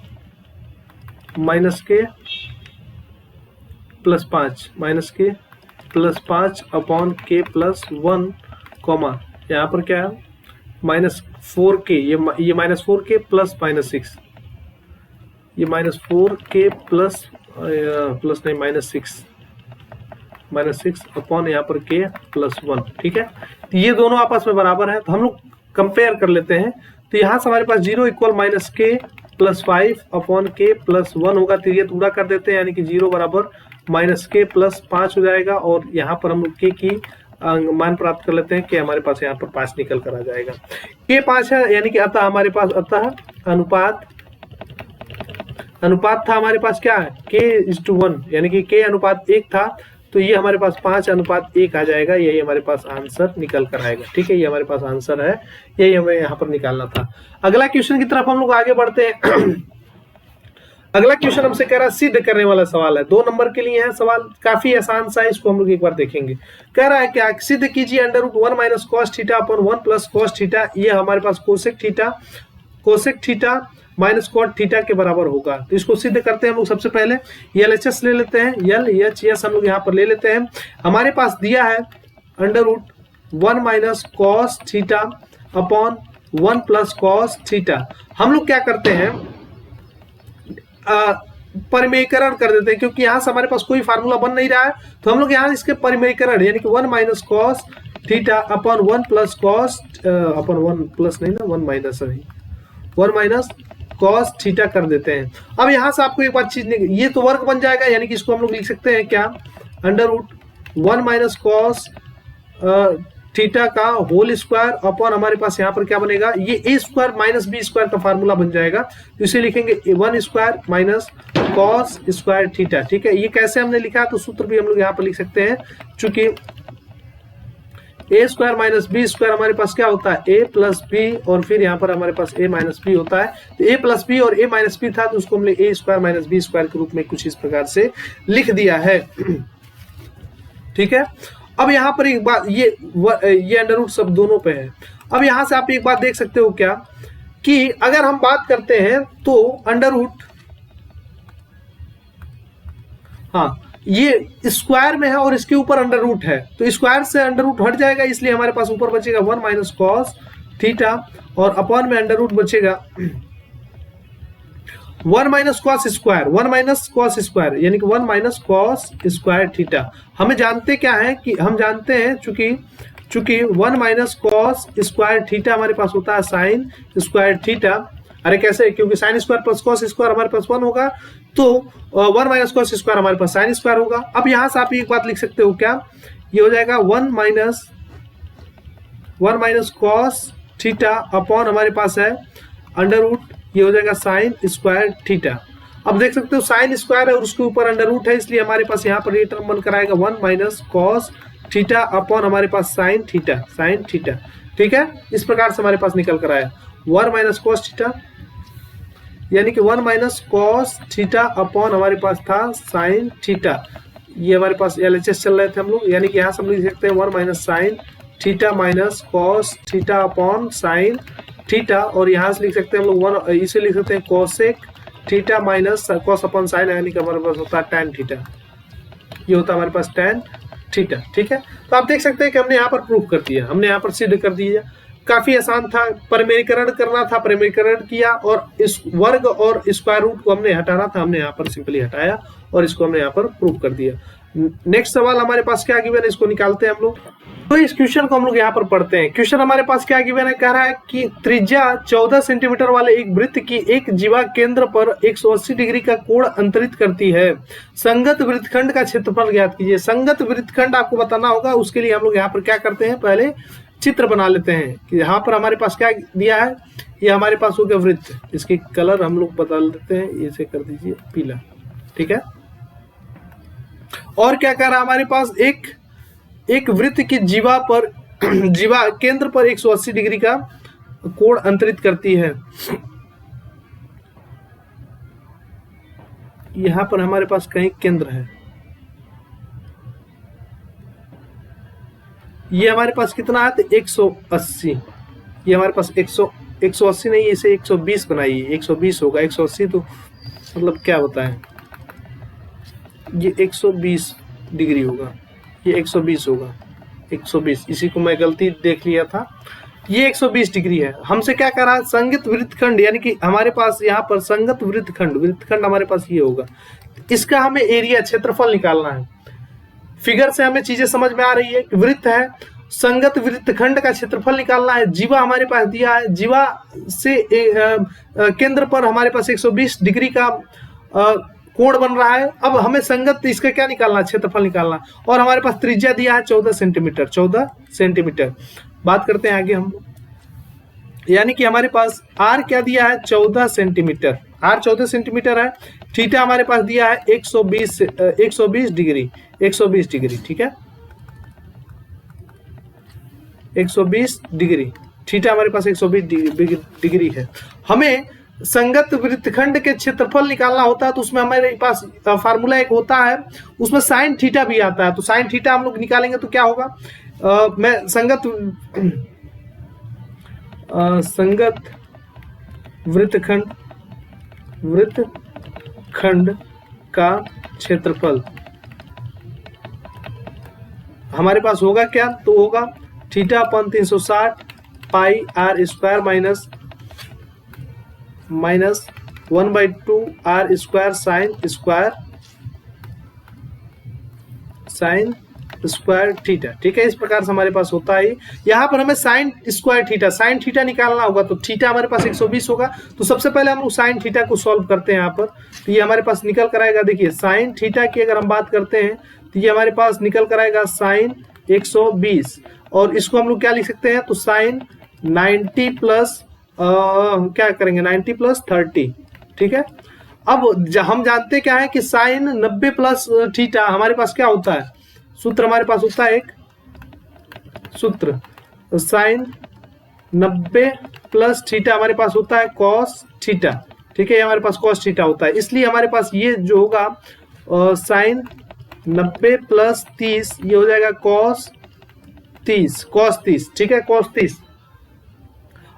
+ 5 अपॉन k + 1, यहाँ पर क्या है -4k, ये -4k प्लस -6, ये -4k प्लस नहीं -6 अपॉन यहाँ पर k + 1। ठीक है, तो ये दोनों आपस में बराबर है, तो हम लोग कंपेयर कर लेते हैं। तो यहाँ से हमारे पास 0 इक्वल -k + 5 अपॉन k + 1 होगा। तो ये पूरा कर देते हैं, यानी कि 0 बराबर -k + 5 हो जाएगा, और यहाँ पर हम लोग k की मान प्राप्त कर लेते हैं कि हमारे पास यहाँ पर 5 निकल कर आ जाएगा। k 5 है, यानी कि अतः हमारे पास अनुपात था हमारे पास क्या है k:1, यानी कि k अनुपात 1 था, तो ये हमारे पास 5:1 आ जाएगा। यही हमारे पास आंसर निकल कर आएगा। ठीक है, ये हमारे पास आंसर है, यही हमें यहाँ पर निकालना था। अगला क्वेश्चन की तरफ हम लोग आगे बढ़ते हैं। अगला क्वेश्चन हमसे कह रहा है सिद्ध करने वाला सवाल है, 2 नंबर के लिए है सवाल, काफी आसान सा है, इसको हम लोग एक बार देखेंगे। कह रहा है क्या, सिद्ध कीजिए √1 - cos theta upon 1 + cos theta, ये हमारे पास cosec theta minus cot theta के बराबर होगा। तो इसको सिद्ध करते हैं हम लोग। सबसे पहले LHS ले लेते हैं, LHS हम लोग यहाँ पर ले लेते हैं। हमारे पास दिया है √1 - cos theta upon 1 + cos theta. हम लोग क्या करते हैं, परिमेयकरण कर देते हैं, क्योंकि यहाँ से हमारे पास कोई फार्मूला बन नहीं रहा है, तो हम लोग यहाँ इसके परिमेयकरण यानी कि 1 - cos theta upon 1 + cos upon 1 plus नहीं ना 1 - 1 कॉस थीटा कर देते हैं। अब यहाँ से आपको एक बात चीज, ये तो वर्ग बन जाएगा, यानी कि इसको हम लोग लिख सकते हैं क्या, under root 1 minus cos theta का होल स्क्वायर अपॉन हमारे पास यहाँ पर क्या बनेगा, ये A square minus B square का फार्मूला बन जाएगा, तो इसे लिखेंगे 1 square minus cos square theta. ठीक है, ये कैसे हमने लिखा, तो सूत्र भी हम लोग यहाँ पर लिख सकते हैं, चूंकि ए स्क्वायर माइनस बी स्क्वायर हमारे पास क्या होता है, ए प्लस बी, और फिर यहाँ पर हमारे पास ए माइनस बी होता है, तो ए प्लस बी और ए माइनस बी था, तो उसको हमने ए स्क्वायर माइनस बी स्क्वायर के रूप में कुछ इस प्रकार से लिख दिया है। ठीक है, अब यहाँ पर एक बात, ये अंडर रूट सब दोनों पे है। अब यहाँ से आप एक बात देख सकते हो क्या, कि अगर हम बात करते हैं तो अंडर रूट, हाँ ये स्क्वायर में है और इसके ऊपर अंडर रूट है, तो स्क्वायर से अंडर रूट हट जाएगा, इसलिए हमारे पास ऊपर बचेगा 1 माइनस कॉस थीटा, और अपॉन में अंडर रूट बचेगा 1 minus cos square, 1 minus cos square, यानी कि 1 माइनस कॉस स्क्वायर थीटा। हमें जानते क्या है, कि हम जानते हैं चूंकि 1 माइनस कॉस स्क्वायर थीटा हमारे पास होता है साइन स्क्वायर थीटा। अरे कैसे, क्योंकि sine square plus cos square हमारे पास 1 होगा, तो 1 माइनस कॉस स्क्वायर हमारे पास साइन स्क्वायर होगा। अब यहां से आप एक बात लिख सकते हो क्या, ये हो जाएगा 1 माइनस कॉस थीटा अपॉन हमारे पास है अंडर रूट, ये हो जाएगा साइन स्क्वायर थीटा। अब देख सकते हो साइन स्क्वायर है और उसके ऊपर अंडर रूट है, इसलिए हमारे पास यहाँ पर ये टर्म बनकर आएगा 1 माइनस कॉस थीटा अपॉन हमारे पास साइन थीटा। ठीक है, इस प्रकार से हमारे पास निकल कर आया 1 माइनस कॉस थीटा, यानी कि 1 माइनस कॉस थीटा अपॉन हमारे पास था साइन थीटा। ये हमारे पास LHS चल रहे थे हम लोग, यानी कि यहाँ से हम लिख सकते हैं 1 minus sine theta minus cos theta upon sine theta, और यहाँ से लिख सकते हैं हम लोग इसे लिख सकते हैं cosec theta minus cos upon sine, यानी कि हमारे पास होता है टैन थीटा, ये होता है हमारे पास टैन थीटा। ठीक है, तो आप देख सकते हैं कि हमने यहाँ पर प्रूफ कर दिया, हमने यहाँ पर सिद्ध कर दिया, काफी आसान था, परिमेयीकरण करना था, परिमेयीकरण किया, और इस वर्ग और स्क्वायर रूट को हमने हटाना था, हमने यहाँ पर सिंपली हटाया और इसको हमने यहाँ पर प्रूफ कर दिया। नेक्स्ट सवाल हमारे पास क्या गिवन है, इसको निकालते हैं हम लोग। तो इस क्वेश्चन को हम लोग यहाँ पर पढ़ते हैं। क्वेश्चन हमारे पास क्या गिवन है, कह रहा है कि त्रिज्या 14 सेंटीमीटर वाले एक वृत्त की एक जीवा केंद्र पर 180 डिग्री का कोण अंतरित करती है, संगत वृत्तखंड का क्षेत्रफल ज्ञात कीजिए। संगत वृत्तखंड आपको बताना होगा, उसके लिए हम लोग यहाँ पर क्या करते हैं, पहले चित्र बना लेते हैं कि यहाँ पर हमारे पास क्या दिया है, ये हमारे पास हो गया वृत्त, इसके कलर हम लोग बदल देते हैं, इसे कर दीजिए पीला। ठीक है, और क्या कह रहा है हमारे पास, एक वृत्त की जीवा केंद्र पर 180 डिग्री का कोण अंतरित करती है। यहां पर हमारे पास कहीं केंद्र है, ये हमारे पास कितना है, तो 180, ये हमारे पास 180 नहीं, इसे 120 बनाइए, 120 होगा, 180 तो मतलब क्या होता है, ये 120 डिग्री होगा, ये 120 होगा, 120, इसी को मैं गलती देख लिया था, ये 120 डिग्री है। हमसे क्या कह रहा है, संगत वृत्तखंड, यानी कि हमारे पास यहाँ पर संगत वृत्तखंड हमारे पास ये होगा, इसका हमें एरिया क्षेत्रफल निकालना है। फिगर से हमें चीजें समझ में आ रही है, वृत्त है, संगत वृत्तखंड का क्षेत्रफल निकालना है, जीवा हमारे पास दिया है, जीवा से केंद्र पर हमारे पास 120 डिग्री का कोण बन रहा है। अब हमें संगत इसका क्या निकालना, क्षेत्रफल निकालना, और हमारे पास त्रिज्या दिया है 14 सेंटीमीटर। बात करते हैं आगे हम, यानी कि हमारे पास आर क्या दिया है, 14 सेंटीमीटर, आर 14 सेंटीमीटर है, थीटा हमारे पास दिया है 120 डिग्री। ठीक है, 120 डिग्री, थीटा हमारे पास 120 डिग्री है। हमें संगत वृत्तखंड के क्षेत्रफल निकालना होता है, तो उसमें हमारे पास फार्मूला एक होता है, उसमें साइन थीटा भी आता है, तो साइन थीटा हम लोग निकालेंगे तो क्या होगा, मैं संगत वृत्तखंड का क्षेत्रफल हमारे पास होगा क्या, तो होगा theta upon 360 pi r square minus 1/2 r square sine square theta, ठीक है। इस प्रकार से हमारे पास होता है। यहाँ पर हमें sign square theta, sine theta निकालना होगा, तो थीटा हमारे पास 120 होगा। तो सबसे पहले हम लोग साइन थीटा को सॉल्व करते हैं यहाँ पर, तो ये हमारे पास निकल कर आएगा। देखिए साइन थीटा की अगर हम बात करते हैं तो ये हमारे पास निकल कर आएगा साइन 120, और इसको हम लोग क्या लिख सकते हैं, तो साइन 90 प्लस क्या करेंगे 90 प्लस 30, ठीक है। अब हम जानते क्या है कि साइन 90 प्लस थीटा हमारे पास क्या होता है, सूत्र हमारे पास होता है एक सूत्र, साइन 90 प्लस थीटा हमारे पास होता है कॉस थीटा, ठीक है। ये हमारे पास कॉस थीटा होता है, इसलिए हमारे पास ये जो होगा साइन 90 प्लस 30 ये हो जाएगा कॉस 30, ठीक है, कॉस 30।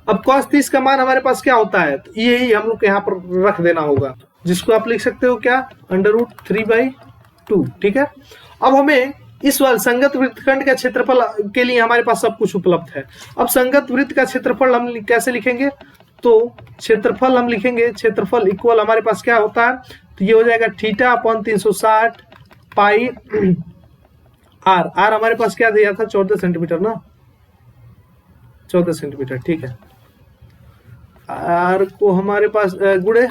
अब cos 30 का मान हमारे पास क्या होता है, तो यही हम लोग को यहाँ पर रख देना होगा, जिसको आप लिख सकते हो क्या, √3/2, ठीक है। अब हमें इस वाले संगत वृत्तखंड का क्षेत्रफल के लिए हमारे पास सब कुछ उपलब्ध है। अब संगत वृत्त का क्षेत्रफल हम कैसे लिखेंगे, तो क्षेत्रफल हम लिखेंगे, क्षेत्रफल इक्वल हमारे पास क्या होता है, तो ये हो जाएगा θ/360 पाई r हमारे पास क्या दिया था 14 सेंटीमीटर ना, 14 सेंटीमीटर, ठीक है। आर को हमारे पास गुणे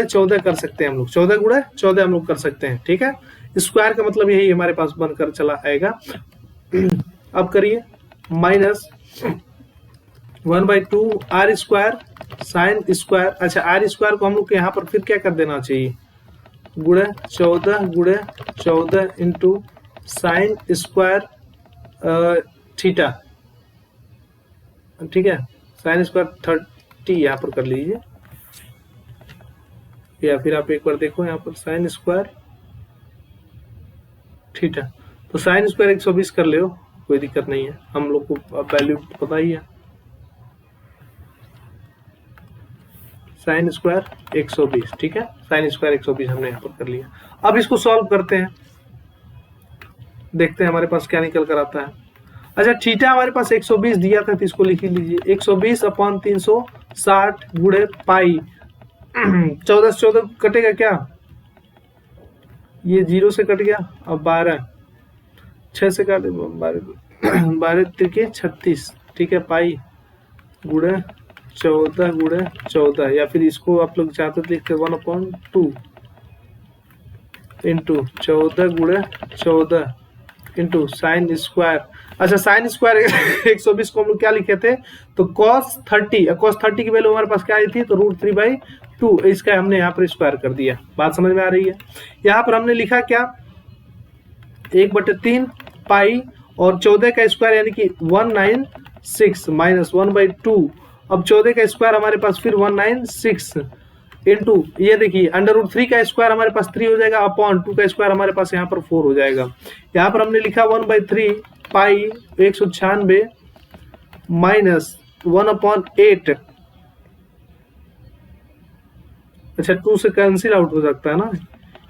14 कर सकते हैं हम लोग, 14 हम लोग कर सकते हैं, ठीक है। स्क्वायर का मतलब यही हमारे पास बनकर चला आएगा। अब करिए minus 1/2 r square sine square, अच्छा r स्क्वायर को हम लोग यहाँ पर फिर क्या कर देना चाहिए, गुणे 14 इंटू साइन स्क्वायर थीटा, ठीक है। साइन स्क्वायर 30 यहाँ पर कर लीजिए, या फिर आप एक बार देखो यहाँ पर साइन स्क्वायर थीटा, तो साइन स्क्वायर 120 कर ले, कोई दिक्कत नहीं है, हम लोग को वैल्यू पता ही है। साइन स्क्वायर 120, ठीक है, साइन स्क्वायर 120 हमने यहाँ पर कर लिया। अब इसको सॉल्व करते हैं, देखते हैं हमारे पास क्या निकल कर आता है। अच्छा थीटा हमारे पास 120 दिया था, तो इसको लिख लीजिए 120/360 गुणे पाई 14 से 14 कटेगा क्या, ये 0 से कट गया, अब 12 6 से काटे 12 त्रिके 36, ठीक है, पाई गुणे 14 या फिर इसको आप लोग चाहते तो लिखते 1/2 इंटू 14 इंटू साइन स्क्वायर। अच्छा साइन स्क्वायर 120 को हम लोग क्या लिखे थे, तो cos 30 की वैल्यू हमारे पास क्या आई थी, तो √3/2, इसका हमने यहाँ पर स्क्वायर कर दिया। बात समझ में आ रही है। यहाँ पर हमने लिखा क्या, 1/3 पाई और 14 का स्क्वायर यानी कि 196 माइनस 1/2। अब 14 का स्क्वायर हमारे पास फिर 196 इंटू ये देखिए √3 का स्क्वायर हमारे पास 3 हो जाएगा, अपॉन 2 का स्क्वायर हमारे पास यहाँ पर 4 हो जाएगा। यहाँ पर हमने लिखा 1/3 पाई 196 माइनस 1/8। अच्छा 2 से कैंसिल आउट हो सकता है ना,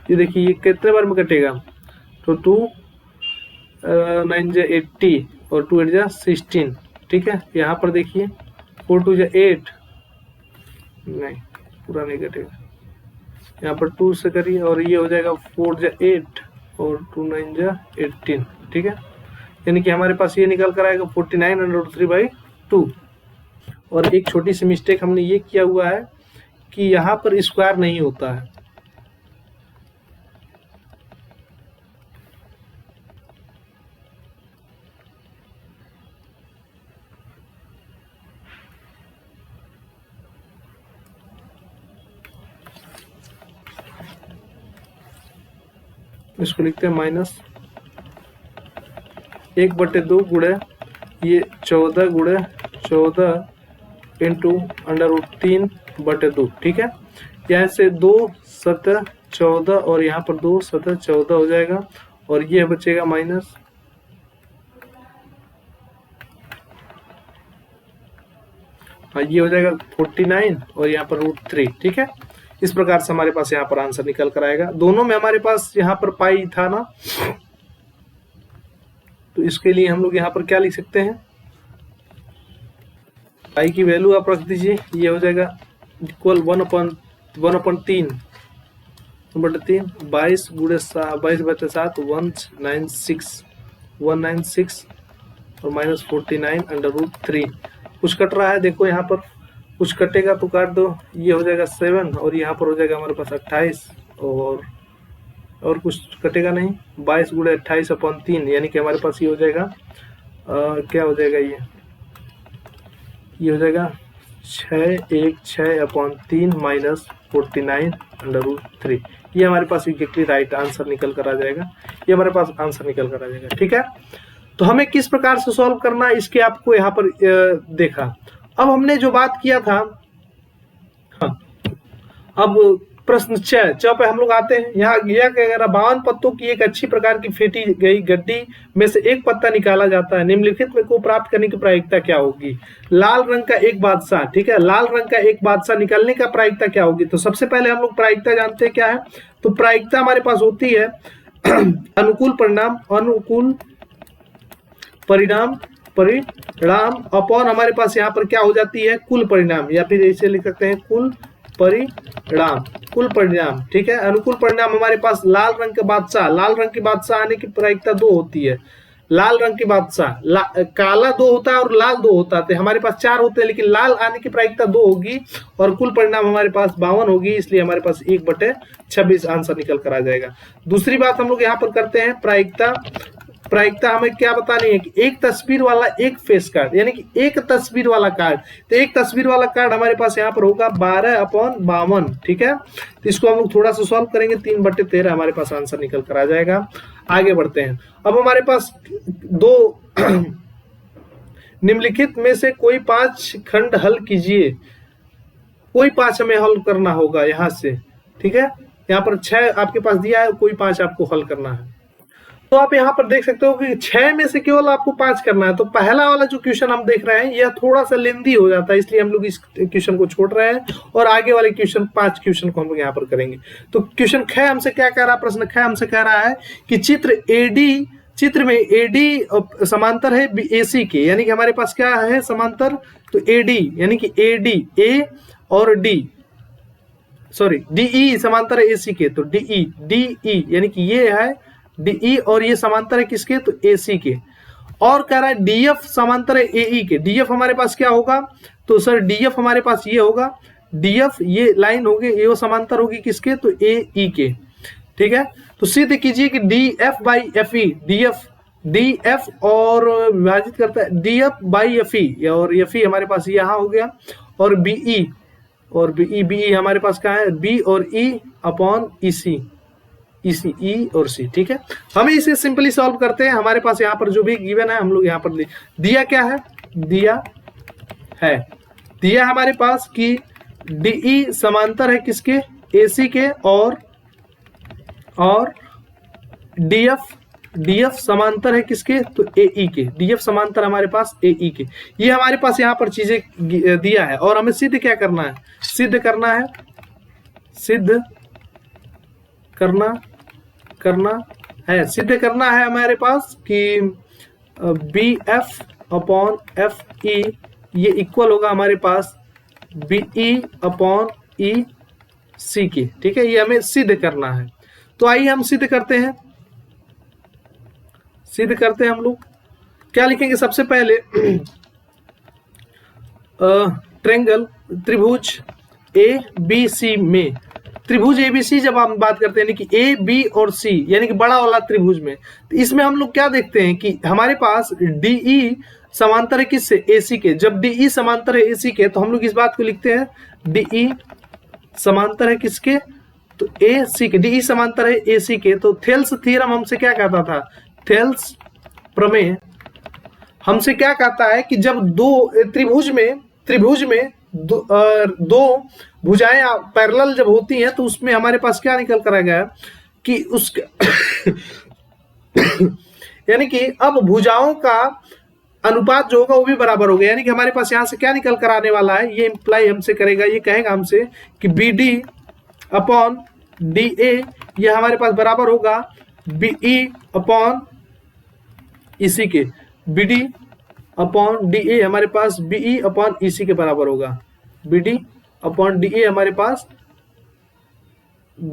ये देखिए ये कितने बार में कटेगा, तो 2 9 × 80 और 2 8 × 16, ठीक है। यहाँ पर देखिए 4 2 × 8, नहीं पूरा नहीं कटेगा, यहाँ पर 2 से करिए और ये हो जाएगा 4 × 8 और 2 9 × 18, ठीक है। यानी कि हमारे पास ये निकल कर आएगा 49/3/2। और एक छोटी सी मिस्टेक हमने ये किया हुआ है कि यहाँ पर स्क्वायर नहीं होता है, इसको लिखते हैं माइनस 1/2 गुणे ये 14 गुणे 14 इंटू √3/2, ठीक है। यहाँ से 2 7 14 और यहाँ पर 2 7 14 हो जाएगा, और ये बचेगा माइनस, हाँ ये हो जाएगा 49 और यहाँ पर √3, ठीक है। इस प्रकार से हमारे पास यहाँ पर आंसर निकल कर आएगा। दोनों में हमारे पास यहाँ पर पाई था ना, तो इसके लिए हम लोग यहाँ पर क्या लिख सकते हैं, पाई की वैल्यू आप रख दीजिए, ये हो जाएगा इक्वल 1/3 22 गुणे 22/7 196, 196 और -49/√3। कुछ कट रहा है, देखो यहाँ पर कुछ कटेगा तो काट दो, ये हो जाएगा 7 और यहाँ पर हो जाएगा हमारे पास 28 और कुछ कटेगा नहीं, 22 × 28/3 यानी कि हमारे पास ये हो जाएगा क्या हो जाएगा, ये हो जाएगा 616/3 -49/√3। ये हमारे पास एग्जैक्टली राइट आंसर निकल कर आ जाएगा, ये हमारे पास आंसर निकल कर आ जाएगा। ठीक है, तो हमें किस प्रकार से सॉल्व करना है इसके आपको यहाँ पर देखा। अब हमने जो बात किया था, हाँ, अब प्रश्न 6 पे हम लोग आते हैं। यहाँ यह कह रहा 52 पत्तों की एक अच्छी प्रकार की फेंटी गई गड्डी में से एक पत्ता निकाला जाता है, निम्नलिखित में को प्राप्त करने की प्रायिकता क्या होगी। लाल रंग का एक बादशाह, ठीक है, लाल रंग का एक बादशाह निकालने का प्रायिकता क्या होगी। तो सबसे पहले हम लोग प्रायिकता जानते हैं क्या है। तो प्रायिकता हमारे पास होती है अनुकूल परिणाम अपॉन हमारे पास यहाँ पर क्या हो जाती है, कुल परिणाम, या फिर ऐसे लिख सकते हैं कुल परिणाम। ठीक है, अनुकूल परिणाम हमारे पास लाल रंग के बादशाह, लाल रंग की बादशाह आने की प्रायिकता 2 होती है। लाल रंग की बादशाह, काला 2 होता है और लाल 2 होता है, तो हमारे पास 4 होते हैं, लेकिन लाल आने की प्रायिकता 2 होगी और कुल परिणाम हमारे पास 52 होगी, इसलिए हमारे पास 1/26 आंसर निकल कर आ जाएगा। दूसरी बात हम लोग यहाँ पर करते हैं प्रायिकता हमें क्या बतानी है कि एक तस्वीर वाला एक फेस कार्ड, यानी कि एक तस्वीर वाला कार्ड, तो एक तस्वीर वाला कार्ड हमारे पास यहाँ पर होगा 12/52। ठीक है, तो इसको हम लोग थोड़ा सा सॉल्व करेंगे, 3/13 हमारे पास आंसर निकल कर आ जाएगा। आगे बढ़ते हैं। अब हमारे पास 2 निम्नलिखित में से कोई 5 खंड हल कीजिए, कोई 5 हमें हल करना होगा यहाँ से। ठीक है, यहाँ पर 6 आपके पास दिया है, कोई 5 आपको हल करना है। तो आप यहाँ पर देख सकते हो कि 6 में से केवल आपको 5 करना है। तो पहला वाला जो क्वेश्चन हम देख रहे हैं यह थोड़ा सा लेंदी हो जाता है, इसलिए हम लोग इस क्वेश्चन को छोड़ रहे हैं और आगे वाले 5 क्वेश्चन को हम लोग यहाँ पर करेंगे। तो क्वेश्चन ख हमसे क्या कह रहा है, प्रश्न ख हमसे कह रहा है कि चित्र में एडी समांतर है AC के, यानी कि हमारे पास क्या है समांतर, तो AD यानी कि AD A और DE समांतर है AC के, तो DE यानी कि ये है DE और ये समांतर है किसके, तो AC के। और कह रहा है DF समांतर है AE के। DF हमारे पास क्या होगा, तो सर DF हमारे पास ये होगा, DF ये लाइन होगी, ये वो समांतर होगी किसके, तो AE के। ठीक है, तो सिद्ध कीजिए कि DF/FE, DF और विभाजित करता है DF/FE, और FE हमारे पास यहाँ हो गया, और BE हमारे पास क्या है, B और E/EC, E और C। ठीक है, हमें इसे सिंपली सॉल्व करते हैं। हमारे पास यहाँ पर जो भी गिवन है हम लोग यहाँ पर दिया क्या है, दिया हमारे पास कि DE समांतर है किसके, AC के, और DF समांतर है किसके, तो AE के। DF समांतर हमारे पास AE के। ये हमारे पास यहाँ पर चीजें दिया है और हमें सिद्ध क्या करना है, सिद्ध करना है हमारे पास कि BF/FE ये इक्वल होगा हमारे पास BE/EC के। ठीक है, ये हमें सिद्ध करना है। तो आइए हम सिद्ध करते हैं हम लोग क्या लिखेंगे। सबसे पहले ट्रायंगल त्रिभुज ABC में, त्रिभुज ABC जब हम बात करते हैं यानी कि A, B और C यानी कि बड़ा वाला त्रिभुज में, तो इसमें हम लोग क्या देखते हैं कि हमारे पास DE समांतर है किससे, AC के। जब DE समांतर है AC के तो हम लोग इस बात को लिखते हैं DE समांतर है किसके, तो AC के। DE समांतर है AC के, तो थेल्स थ्योरम हमसे क्या कहता था, थेल्स प्रमेय हमसे क्या कहता है कि जब त्रिभुज में दो भुजाएं पैरेलल जब होती हैं तो उसमें हमारे पास क्या निकल कर आ गया कि उसके यानी कि अब भुजाओं का अनुपात जो होगा वो भी बराबर हो गया, यानी कि हमारे पास यहां से क्या निकल कर आने वाला है, ये इंप्लाई हमसे करेगा, ये कहेगा हमसे कि BD/DA ये हमारे पास बराबर होगा BE/EC के। BD/DA हमारे पास BE/EC के बराबर होगा। BD/DA हमारे पास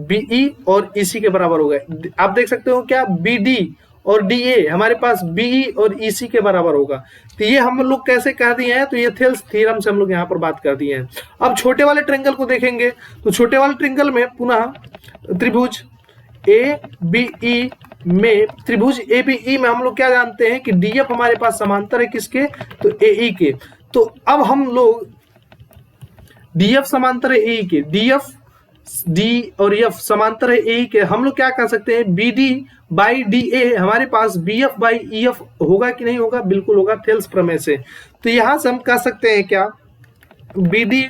BE और EC के बराबर होगा। आप देख सकते हो क्या BD और DA हमारे पास BE और EC के बराबर होगा। तो ये हम लोग कैसे कर दिए हैं, तो ये थेल्स थ्योरम से हम लोग यहाँ पर बात कर दिए हैं। अब छोटे वाले ट्रायंगल को देखेंगे, तो छोटे वाले ट्रायंगल में पुनः त्रिभुज ABE में, त्रिभुज ABE में हम लोग क्या जानते हैं कि DF हमारे पास समांतर है किसके, तो AE के। तो अब हम लोग DF समांतर है AE के, DF D और F समांतर है AE के, हम लोग क्या कर सकते हैं, BD बाई DA हमारे पास BF बाई EF होगा कि नहीं होगा, बिल्कुल होगा थेल्स प्रमेय से। तो यहां से हम कह सकते हैं क्या, BD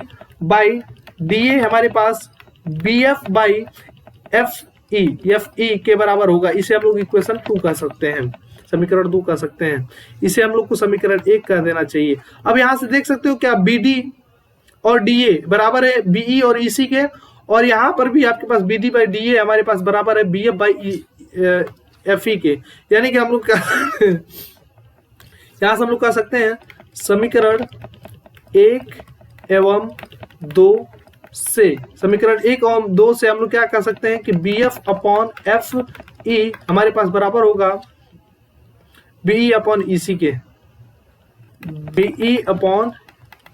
बाई DA हमारे पास BF बाई FE के बराबर होगा। इसे हम लोग इक्वेशन 2 कह सकते हैं, समीकरण 2 कह सकते हैं। इसे हम लोग को समीकरण 1 कह देना चाहिए। अब यहां से देख सकते हो क्या, BD और DA बराबर है BE और EC के, और यहां पर भी आपके पास BD बाई DA हमारे पास बराबर है BF बाई FE के। यानी कि हम लोग यहां से हम लोग कह सकते हैं समीकरण 1 एवं 2 से, समीकरण 1 और 2 से हम लोग क्या कर सकते हैं कि BF अपॉन FE हमारे पास बराबर होगा BE अपॉन EC के, BE अपॉन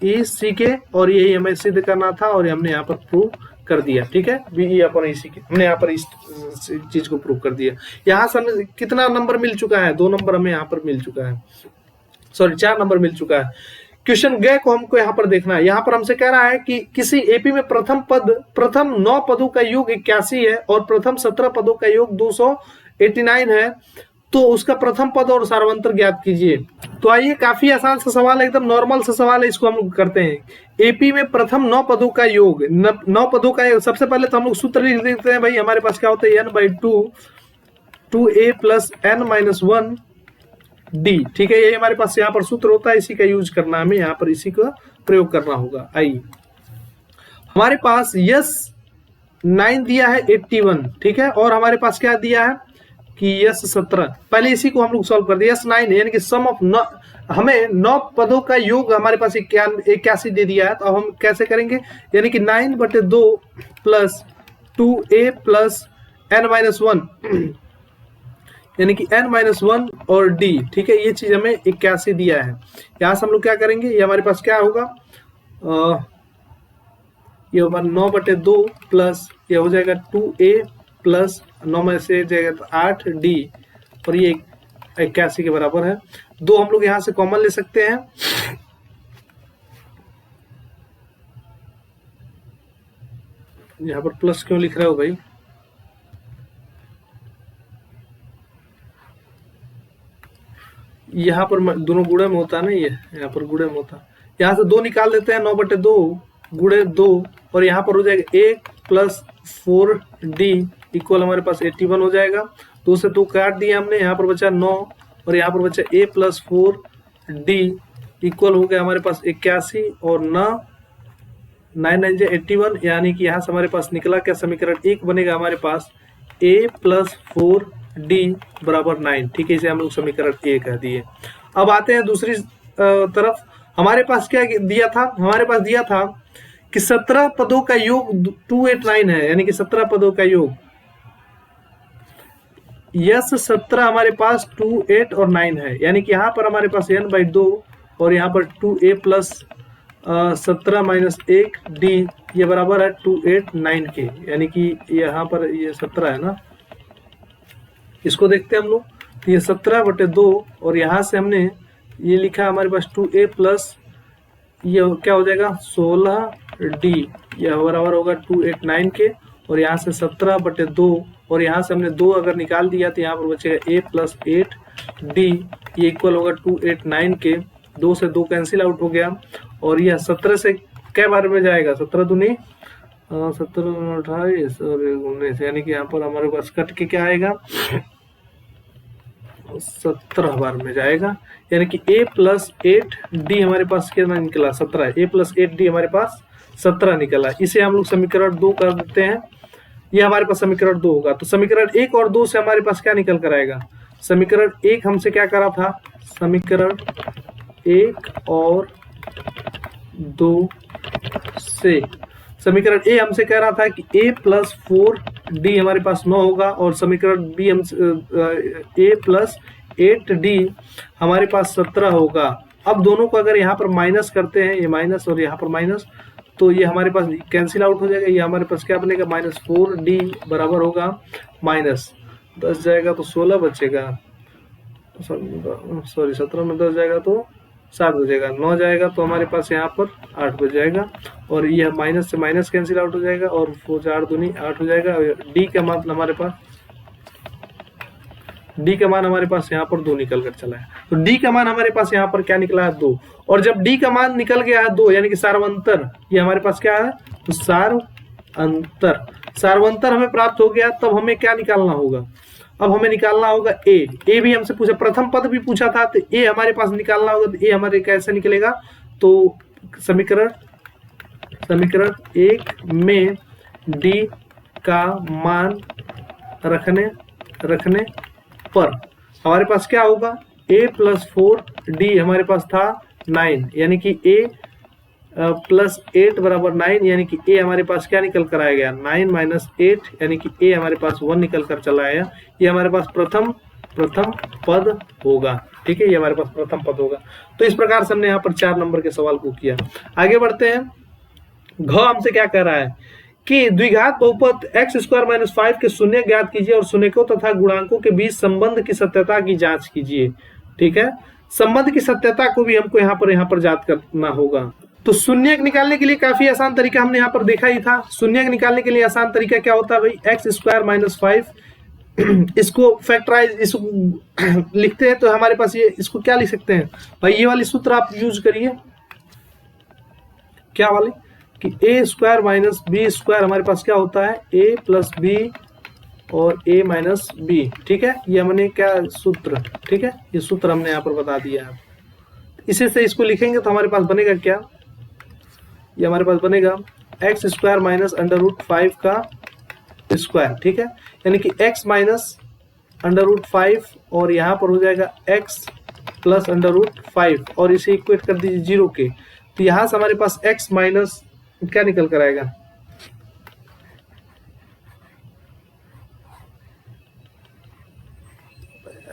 EC के, और यही हमें सिद्ध करना था और हमने यहाँ पर प्रूव कर दिया। ठीक है, BE अपॉन EC के हमने यहाँ पर इस चीज को प्रूव कर दिया। यहाँ से हमें कितना नंबर मिल चुका है, 2 नंबर हमें यहाँ पर मिल चुका है, सॉरी 4 नंबर मिल चुका है। क्वेश्चन ग को हमको यहाँ पर देखना है। यहाँ पर हमसे कह रहा है कि किसी एपी में प्रथम 9 पदों का योग 81 है और प्रथम 17 पदों का योग 289 है, तो उसका प्रथम पद और सार्वंतर ज्ञात कीजिए। तो आइए, काफी आसान सा सवाल है, एकदम नॉर्मल सा सवाल है, इसको हम लोग करते हैं। एपी में प्रथम 9 पदों का योग, 9 पदों का योग। सबसे पहले तो हम लोग सूत्र लिख देते हैं भाई, हमारे पास क्या होता है n/2 2a plus n-1 D। ठीक है, ये हमारे पास यहाँ पर सूत्र होता है, इसी का यूज करना, हमें यहाँ पर इसी का प्रयोग करना होगा। आइए, हमारे पास यस 9 दिया है 81, ठीक है, और हमारे पास क्या दिया है कि यस 17। पहले इसी को हम लोग सॉल्व कर दिया। यस 9 यानी कि सम ऑफ, हमें 9 पदों का योग हमारे पास 81 दे दिया है, तो अब हम कैसे करेंगे, यानी कि 9/2 प्लस 2a प्लस n-1 यानी कि n-1 और D। ठीक है, ये चीज हमें 81 दिया है। यहां से हम लोग क्या करेंगे, ये हमारे पास क्या होगा, ये होगा 9/2 प्लस ये हो जाएगा 2a प्लस 9 में से जाएगा तो 8D, और ये 81 के बराबर है। 2 हम लोग यहां से कॉमन ले सकते हैं, यहाँ पर प्लस क्यों लिख रहे हो भाई, यहाँ पर दोनों गुणे में होता है ना, ये यहाँ पर गुणे में होता। यहाँ से 2 निकाल देते हैं, 9/2 गुणे 2, और यहाँ पर हो जाएगा 1 प्लस 4D इक्वल हमारे पास 81 हो जाएगा। 2 से 2 काट दिए हमने, यहाँ पर बचा 9 और यहाँ पर बचा a प्लस 4D इक्वल हो गया हमारे पास 81, और 9 81, यानी कि यहाँ से हमारे पास निकला क्या, समीकरण 1 बनेगा हमारे पास a प्लस 4D बराबर 9। ठीक है, इसे हम लोग समीकरण 1 कह दिए। अब आते हैं दूसरी तरफ। हमारे पास क्या दिया था, हमारे पास दिया था कि 17 पदों का योग 289 है, यानी कि 17 पदों का योग, यस 17 हमारे पास 2, 8 और 9 है, यानी कि यहाँ पर हमारे पास n/2 और यहाँ पर 2a प्लस 17 माइनस 1D ये बराबर है 289 के, यानी कि यहाँ पर ये 17 है ना, इसको देखते हैं हम लोग। तो ये 17/2 और यहाँ से हमने ये लिखा हमारे पास 2a प्लस ये क्या हो जाएगा 16D, यह बराबर होगा 289 के, और यहाँ से 17/2 और यहाँ से हमने 2 अगर निकाल दिया तो यहाँ पर बचेगा a प्लस 8D, ये इक्वल होगा 289 के। 2 से 2 कैंसिल आउट हो गया, और यह 17 से कै बार में जाएगा, 17 दूनी 17 28 और 19, यानी कि यहाँ पर हमारे पास कट के क्या आएगा 17 बार में जाएगा, यानी कि a प्लस 8D हमारे पास कितना निकला 17, a प्लस 8D हमारे पास 17 निकला। इसे हम लोग समीकरण 2 कर देते हैं, ये हमारे पास समीकरण 2 होगा। तो समीकरण 1 और 2 से हमारे पास क्या निकल कर आएगा, समीकरण 1 हमसे क्या करा था, समीकरण 1 और 2 से, समीकरण ए हमसे कह रहा था कि a प्लस 4d हमारे पास 9 होगा, और समीकरण बी हम a प्लस 8d हमारे पास 17 होगा। अब दोनों को अगर यहाँ पर माइनस करते हैं, ये माइनस और यहाँ पर माइनस, तो ये हमारे पास कैंसिल आउट हो जाएगा। ये हमारे पास क्या बनेगा, -4d बराबर होगा माइनस 10 जाएगा तो 16 बचेगा, सॉरी 17 में 10 जाएगा तो 7 बचेगा, 9 जाएगा तो हमारे पास यहाँ पर 8 बच जाएगा, और ये माइनस से माइनस कैंसिल आउट हो जाएगा, और 4 दूनी 8 हो जाएगा। डी का मान हमारे पास यहाँ पर 2 निकल कर चला है। तो डी का मान हमारे पास यहाँ पर क्या निकला है, 2। और जब डी का मान निकल गया है 2, यानी कि सार्वंतर, ये हमारे पास क्या है, तो सार्वंतर हमें प्राप्त हो गया। तब हमें क्या निकालना होगा, अब हमें निकालना होगा ए भी हमसे पूछा, प्रथम पद भी पूछा था, तो ए हमारे पास निकालना होगा। तो ए हमारे कैसे निकलेगा, तो समीकरण 1 में डी का मान रखने पर हमारे पास क्या होगा, a प्लस 4d हमारे पास था 9, यानी कि a प्लस 8 बराबर 9, यानी कि a हमारे पास क्या निकल कर आएगा, 9 माइनस 8, यानी कि a हमारे पास 1 निकल कर चला आया। ये हमारे पास प्रथम पद होगा। ठीक है, ये हमारे पास प्रथम पद होगा। तो इस प्रकार से हमने यहाँ पर 4 नंबर के सवाल को किया। आगे बढ़ते हैं। घ हमसे क्या कह रहा है कि द्विघात बहुपद x² - 5 के शून्य ज्ञात कीजिए और शून्यकों तथा गुणांकों के बीच संबंध की सत्यता की जांच कीजिए। ठीक है, संबंध की सत्यता को भी हमको यहाँ पर जांच करना होगा। तो शून्य निकालने के लिए काफी आसान तरीका हमने यहाँ पर देखा ही था। शून्य निकालने के लिए आसान तरीका क्या होता है भाई, x² - 5 इसको फैक्टराइज, इसको लिखते हैं तो हमारे पास ये, इसको क्या लिख सकते हैं भाई, ये वाली सूत्र आप यूज करिए, क्या वाली, कि a² माइनस b² हमारे पास क्या होता है, a प्लस b और a माइनस b। ठीक है, ये हमने क्या सूत्र, ठीक है, ये सूत्र हमने यहाँ पर बता दिया है। इसी से इसको लिखेंगे तो हमारे पास बनेगा क्या, ये हमारे पास बनेगा x² माइनस √5 का स्क्वायर। ठीक है, यानी कि x माइनस √5 और यहाँ पर हो जाएगा x प्लस √5, और इसे इक्वेट कर दीजिए 0 के, तो यहाँ से हमारे पास x माइनस क्या निकल कर आएगा,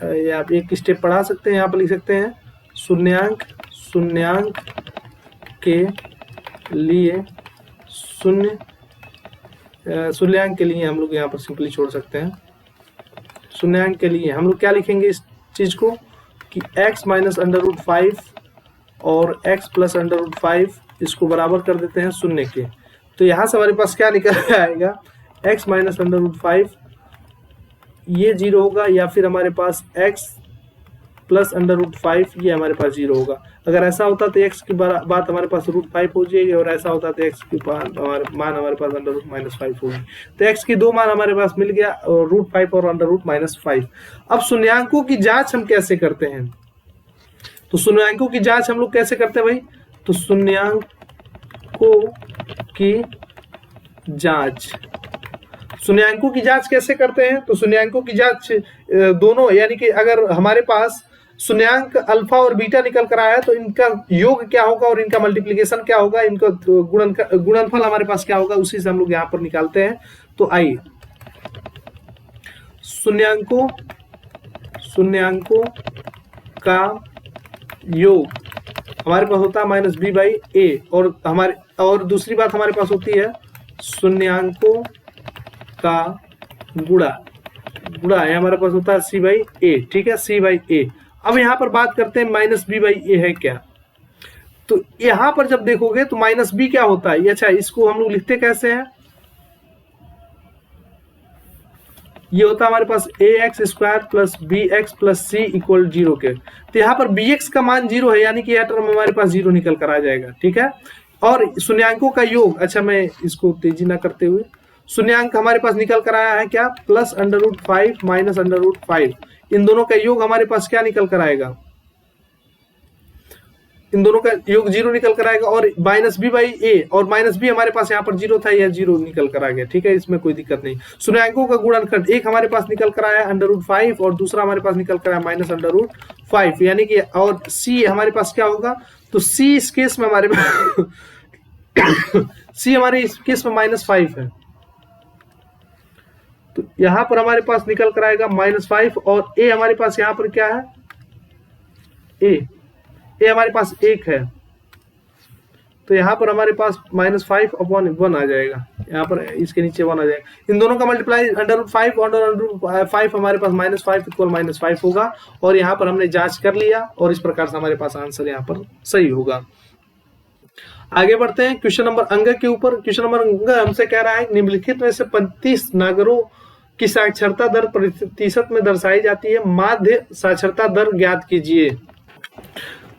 ये आप एक स्टेप बढ़ा सकते हैं, यहाँ पर लिख सकते हैं शून्यांक के लिए शून्यांक के लिए हम लोग यहाँ पर सिंपली छोड़ सकते हैं। शून्यांक के लिए हम लोग क्या लिखेंगे इस चीज को, कि x माइनस √5 और x प्लस √5 इसको बराबर कर देते हैं शून्य के। तो यहाँ से हमारे पास क्या निकल आएगा, x माइनस √5 ये 0 होगा, या फिर हमारे पास x प्लस √5 ये हमारे पास 0 होगा। अगर ऐसा होता तो x की बात हमारे पास √5 हो जाएगी, और ऐसा होता तो x की मान हमारे पास √-5 होगी। तो x की 2 मान हमारे पास मिल गया, और √5 और √-5। अब शून्यांकों की जांच हम कैसे करते हैं, तो शून्यांकों की जांच हम लोग कैसे करते हैं भाई, तो शून्यांकों की जांच कैसे करते हैं, तो शून्यांकों की जांच दोनों, यानी कि अगर हमारे पास शून्यांक अल्फा और बीटा निकल कर आया है तो इनका योग क्या होगा और इनका मल्टीप्लिकेशन क्या होगा, इनका गुणनफल हमारे पास क्या होगा, उसी से हम लोग यहाँ पर निकालते हैं। तो आइए, शून्यांकों का योग हमारे पास होता है -b/a, और दूसरी बात हमारे पास होती है शून्यांकों का गुणा हमारे पास होता है c/a। ठीक है, c/a। अब यहाँ पर बात करते हैं -b/a है क्या, तो यहाँ पर जब देखोगे तो -b क्या होता है, अच्छा इसको हम लोग लिखते कैसे हैं, ये होता है हमारे पास ax² plus bx plus c equal 0 के। तो यहाँ पर bx का मान 0 है, यानी कि यह टर्म हमारे पास 0 निकल कर आ जाएगा। ठीक है, और शून्यांकों का योग, अच्छा मैं इसको तेजी ना करते हुए, शून्यांक हमारे पास निकल कर आया है क्या, प्लस √5 माइनस √5, इन दोनों का योग हमारे पास क्या निकल कर आएगा, इन दोनों का योग 0 निकल कर आएगा, और -b/a, और -b हमारे पास यहाँ पर 0 था, यह 0 निकल कर आ गया। ठीक है, इसमें कोई दिक्कत नहीं। शून्यांकों का गुणनखंड एक हमारे पास निकल कर आया √5 और दूसरा हमारे पास निकल कर आया -√5, यानी कि, और c हमारे पास क्या होगा, तो c इस केस में हमारे पास सी हमारी इस केस में -5 है, तो यहां पर हमारे पास निकल कर आएगा -5, और ए हमारे पास यहां पर क्या है, ए हमारे पास 1 है, तो यहाँ पर हमारे पास -5/1 आ जाएगा, यहाँ पर इसके नीचे 1 आ जाएगा। इन दोनों का मल्टीप्लाई √5 √5 हमारे पास -5 = -5 होगा, और यहाँ पर हमने जांच कर लिया, और इस प्रकार से हमारे पास आंसर यहाँ पर सही होगा। आगे बढ़ते हैं क्वेश्चन नंबर अंग के ऊपर। क्वेश्चन नंबर अंग हमसे कह रहा है निम्नलिखित में से 35 नागरों की साक्षरता दर प्रतिशत में दर्शाई जाती है, माध्य साक्षरता दर ज्ञात कीजिए।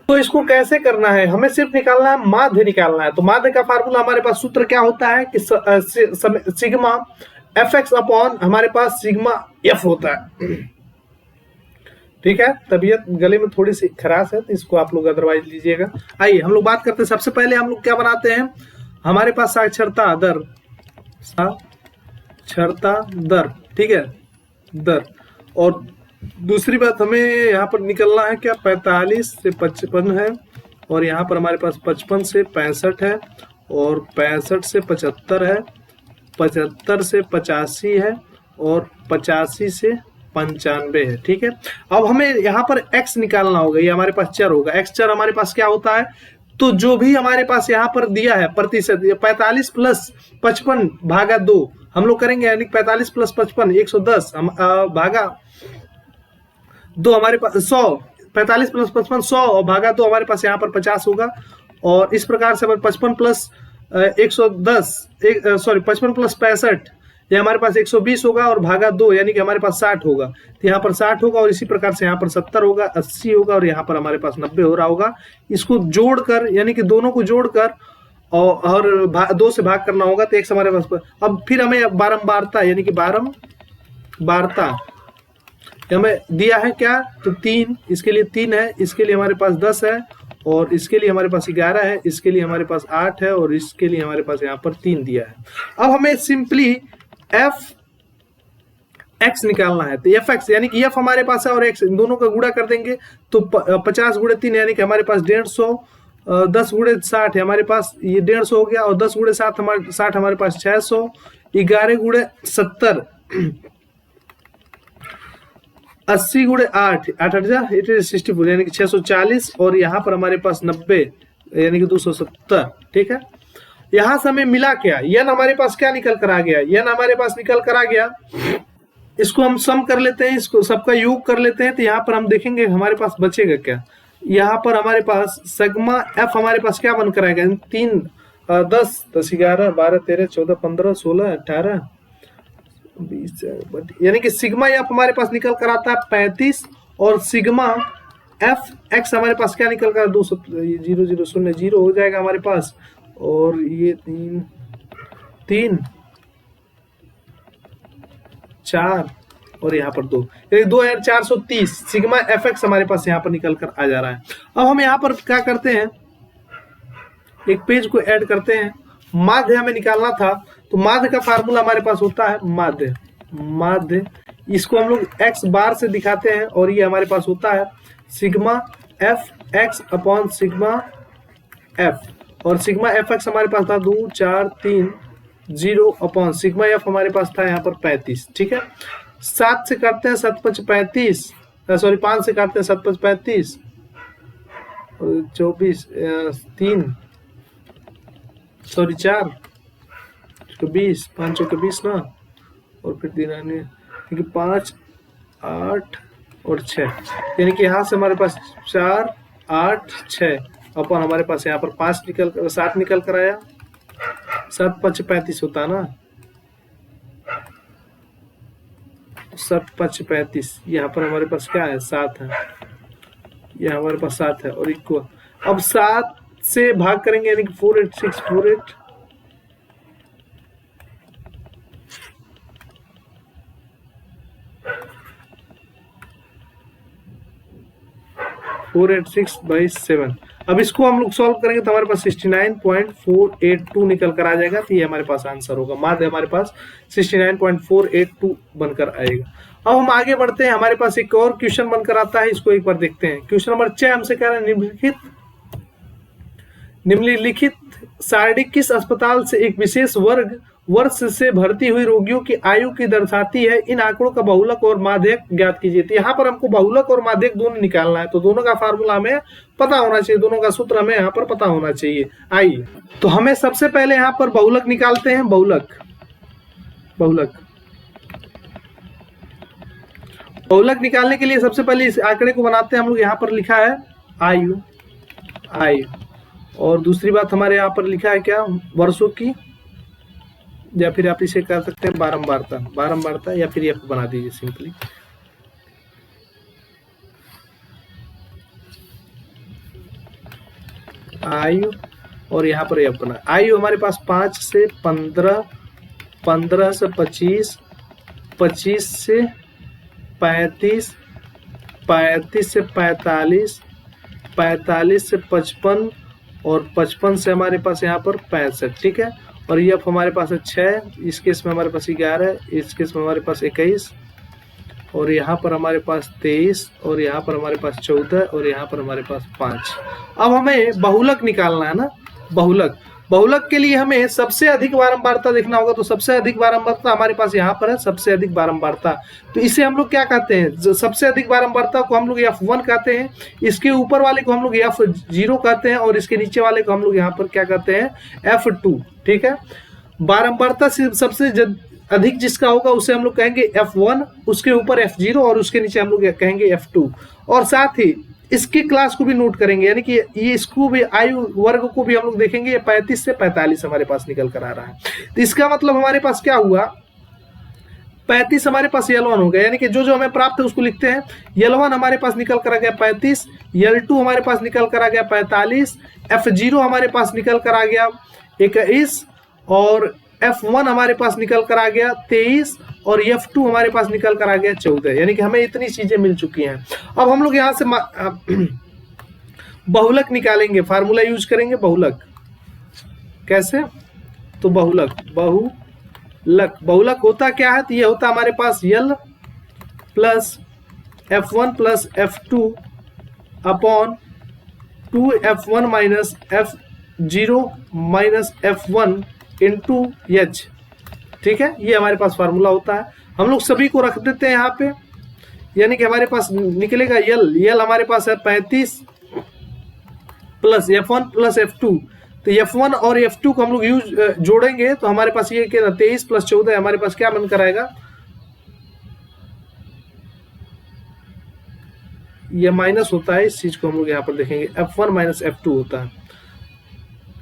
तो इसको कैसे करना है, हमें सिर्फ निकालना है, माध्य निकालना है। तो माध्य का फार्मूला हमारे पास सूत्र क्या होता है कि सिग्मा fx अपॉन हमारे पास सिग्मा f होता है। ठीक है, तबीयत गले में थोड़ी सी खराश है, तो इसको आप लोग अदरवाइज लीजिएगा। आइए हम लोग बात करते हैं। सबसे पहले हम लोग क्या बनाते हैं, हमारे पास साक्षरता दर, ठीक है, दर। और दूसरी बात हमें यहाँ पर निकलना है क्या, 45 से 55 है, और यहाँ पर हमारे पास 55 से 65 है, और 65 से 75 है, 75 से 85 है, और 85 से 95 है। ठीक है, अब हमें यहाँ पर x निकालना होगा, ये हमारे पास चर होगा। x चर हमारे पास क्या होता है, तो जो भी हमारे पास यहाँ पर दिया है प्रतिशत, 45 + 55 भागा 2 हम लोग करेंगे, यानी 45 + 55 110 भागा 2 हमारे पास 100, 45 + 55 100 और भागा 2 हमारे पास यहाँ पर 50 होगा। और इस प्रकार से 55 + 110 55 + 65 ये हमारे पास 120 होगा, और भागा 2 यानी कि हमारे पास 60 होगा। तो यहाँ पर 60 होगा, और इसी प्रकार से यहाँ पर 70 होगा, 80 होगा, और यहाँ पर हमारे पास 90 हो रहा होगा। इसको जोड़कर, यानी कि दोनों को जोड़कर और 2 से भाग करना होगा, तो x हमारे पास। अब फिर हमें बारंबारता, यानी कि बारंबारता हमें दिया है क्या, तो 3, इसके लिए 3 है, इसके लिए हमारे पास 10 है, और इसके लिए हमारे पास 11 है, इसके लिए हमारे पास 8 है, और इसके लिए हमारे पास यहाँ पर 3 दिया है। अब हमें सिंपली f(x) निकालना है। तो f(x) यानी कि f हमारे पास है और x, इन दोनों का गुणा कर देंगे, तो 50 × 3 यानी कि हमारे पास 150, 10 × 60 है हमारे पास, ये 150 हो गया, और 10 × 60 हमारे पास 600, 11 × 70 80 × 8 64 यानी कि 640, और यहाँ पर हमारे पास 90 यानी कि 270। ठीक है, यहाँ से हमें मिला क्या, यन हमारे पास क्या निकल कर आ गया, यन हमारे पास निकल कर आ गया। इसको हम सम कर लेते हैं, इसको सबका योग कर लेते हैं, तो यहाँ पर हम देखेंगे हमारे पास बचेगा क्या। यहाँ पर हमारे पास सिग्मा f हमारे पास क्या बनकर आएगा, 3 10 10 11 12 13 14 15 16 18 20 यानी कि सिग्मा f हमारे पास निकल कर आता है 35, और सिग्मा f(x) हमारे पास क्या निकल कर 200 0 0 0 0 हो जाएगा हमारे पास, और ये 3 4 और यहाँ पर 2 यानी 2430 सिग्मा fx हमारे पास यहाँ पर निकल कर आ जा रहा है। अब हम यहाँ पर क्या करते हैं, एक पेज को ऐड करते हैं। माध्य हमें निकालना था, तो माध्य का फार्मूला हमारे पास होता है माध्य, इसको हम लोग x बार से दिखाते हैं, और ये हमारे पास होता है sigma fx upon sigma f, और सिग्मा fx हमारे पास था 2 4 3 0 अपॉन सिग्मा f हमारे पास था यहाँ पर 35। ठीक है, 7 से करते हैं 7 5 35, सॉरी 5 से करते हैं 7 5 35, 24 3 सॉरी 4 20 5 20 ना, और फिर 3 5 8 और 6, यानी कि यहाँ से हमारे पास 4 8 6 अपन हमारे पास यहाँ पर 7 निकल कर आया। 7 5 35 होता है ना, 7 5 35, यहाँ पर हमारे पास क्या है 7 है, यहाँ हमारे पास 7 है, और इक्वल। अब 7 से भाग करेंगे, यानी कि 4 8 6 4 8 486/7। अब इसको हम लोग सॉल्व करेंगे तो हमारे पास 69.482 निकल कर आ जाएगा। तो ये हमारे पास आंसर होगा, माध्य हमारे पास 69.482 बनकर आएगा। अब हम आगे बढ़ते हैं, हमारे पास एक और क्वेश्चन बनकर आता है, इसको एक बार देखते हैं। क्वेश्चन नंबर 6 हमसे कह रहा है निम्नलिखित सारणी किस अस्पताल से एक विशेष वर्ष से भर्ती हुई रोगियों की आयु की दर्शाती है? इन आंकड़ों का बहुलक और माध्यक ज्ञात कीजिए। तो यहाँ पर हमको बहुलक और माध्यक दोनों निकालना है, तो दोनों का फार्मूला हमें पता होना चाहिए, दोनों का सूत्र हमें यहाँ पर पता होना चाहिए। आइए तो हमें सबसे पहले यहाँ पर बहुलक निकालते हैं। बहुलक निकालने के लिए सबसे पहले इस आंकड़े को बनाते हैं हम लोग। यहाँ पर लिखा है आयु, और दूसरी बात हमारे यहाँ पर लिखा है क्या? वर्षों की, या फिर आप इसे कर सकते हैं बारंबारता, या फिर एफ बना दीजिए सिंपली। आयु और यहाँ पर एफ बना। आयु हमारे पास 5 से 15, 15 से 25, 25 से 35, 35 से 45, 45 से 55 और 55 से हमारे पास यहाँ पर 65, ठीक है। और ये हमारे पास है 6, इस केस में हमारे पास 11, इस केस में हमारे पास 21, और यहाँ पर हमारे पास 23, और यहाँ पर हमारे पास 14, और यहाँ पर हमारे पास 5। अब हमें बहुलक निकालना है ना। बहुलक के लिए हमें सबसे अधिक बारंबारता देखना होगा। तो सबसे अधिक बारंबारता हमारे पास यहाँ पर है, सबसे अधिक बारंबारता। तो इसे हम लोग क्या कहते हैं? सबसे अधिक बारंबारता को हम लोग F1 कहते हैं, इसके ऊपर वाले को हम लोग F0 कहते हैं, और इसके नीचे वाले को हम लोग यहाँ पर क्या कहते हैं? F2, ठीक है। बारंबारता से सबसे अधिक जिसका होगा उसे हम लोग कहेंगे F1, उसके ऊपर F0 और उसके नीचे हम लोग कहेंगे F2। और साथ ही इसके क्लास को भी नोट करेंगे, यानी कि ये इसको भी आयु वर्ग को भी हम लोग देखेंगे। ये 35 से 45 हमारे पास निकल कर आ रहा है। तो इसका मतलब हमारे पास क्या हुआ? 35 हमारे पास L1 हो गया, यानी कि जो हमें प्राप्त है उसको लिखते हैं। L1 हमारे पास निकल कर आ गया 35, L2 हमारे पास निकल कर आ गया 45, F0 हमारे पास निकल कर आ गया 21, और F1 हमारे पास निकल कर आ गया 23, और F2 हमारे पास निकल कर आ गया 14। यानी कि हमें इतनी चीजें मिल चुकी हैं। अब हम लोग यहाँ से बहुलक निकालेंगे, फार्मूला यूज करेंगे बहुलक। कैसे? तो बहुलक होता क्या है? तो ये होता हमारे पास L plus F1 plus F2 upon 2F1 minus F0 minus F1 into H, ठीक है। ये हमारे पास फार्मूला होता है। हम लोग सभी को रख देते हैं यहाँ पे, यानी कि हमारे पास निकलेगा L हमारे पास है 35 प्लस F1 प्लस F2। तो F1 और F2 को हम लोग जोड़ेंगे तो हमारे पास ये क्या? 23 प्लस 14 हमारे पास क्या बन कर आएगा? ये माइनस होता है, इस चीज को हम लोग यहाँ पर देखेंगे। F1 माइनस F2 होता है।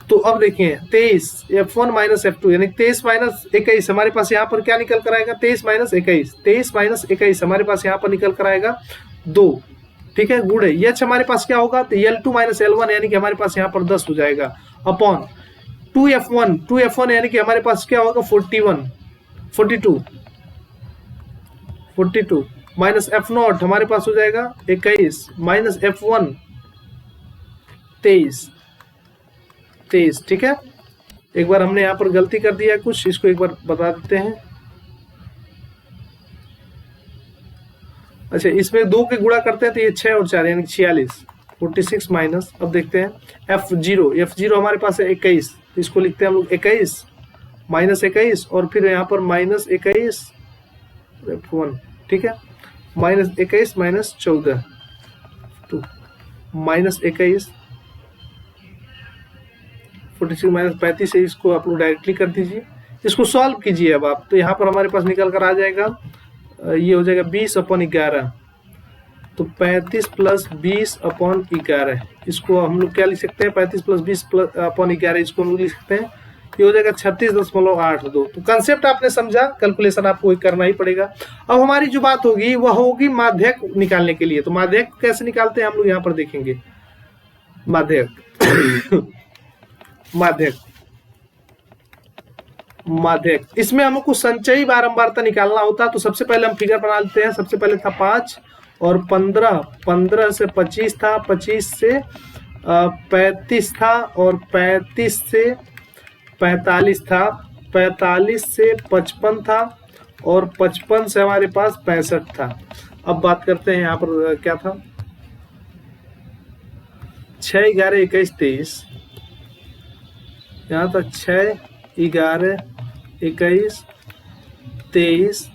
तो अब देखें 23 F1 माइनस F2 यानी 23 माइनस 21 हमारे पास यहाँ पर क्या निकल कर आएगा? 23 माइनस 21 हमारे पास यहाँ पर निकल कर आएगा 2, ठीक है। गुण है H हमारे पास क्या होगा? तो L2 माइनस L1 यानी कि हमारे पास यहाँ पर 10 हो जाएगा, अपॉन 2F1 यानी कि हमारे पास क्या होगा? 42 माइनस F0 हमारे पास हो जाएगा 21, माइनस F1 23, ठीक है। एक बार हमने यहाँ पर गलती कर दिया कुछ, इसको एक बार बता देते हैं। अच्छा, इसमें 2 के गुणा करते हैं तो ये 6 और 4 यानी 46, 46 माइनस, अब देखते हैं F0 हमारे पास है 21, इसको लिखते हैं हम लोग 21 माइनस 21, और फिर यहाँ पर माइनस 21 F1, ठीक है। माइनस 21 माइनस 14 2 माइनस 21 46 माइनस 35 है, इसको आप लोग डायरेक्टली कर दीजिए। इसको सॉल्व कीजिए अब आप, तो यहाँ पर हमारे पास निकल कर आ जाएगा, ये हो जाएगा 20/11। तो 35 प्लस 20/11, इसको हम लोग क्या लिख सकते हैं? 35 प्लस 20/11, इसको हम लोग लिख सकते हैं, ये हो जाएगा 36.82। तो कंसेप्ट आपने समझा, कैलकुलेशन आपको करना ही पड़ेगा। अब हमारी जो बात होगी वह होगी माध्यक निकालने के लिए। तो माध्यक कैसे निकालते हैं हम लोग यहाँ पर देखेंगे। माध्यक इसमें हमको संचयी बारंबारता निकालना होता है। तो सबसे पहले हम फिगर बना लेते हैं। सबसे पहले था 5 और 15 से 25 था, 25 से 35 था, और 35 से 45 था, 45 से 55 था, और 55 से हमारे पास 65 था। अब बात करते हैं यहाँ पर क्या था? 6, 11, 21, 23, यहाँ तक 6, 11, 21, 23,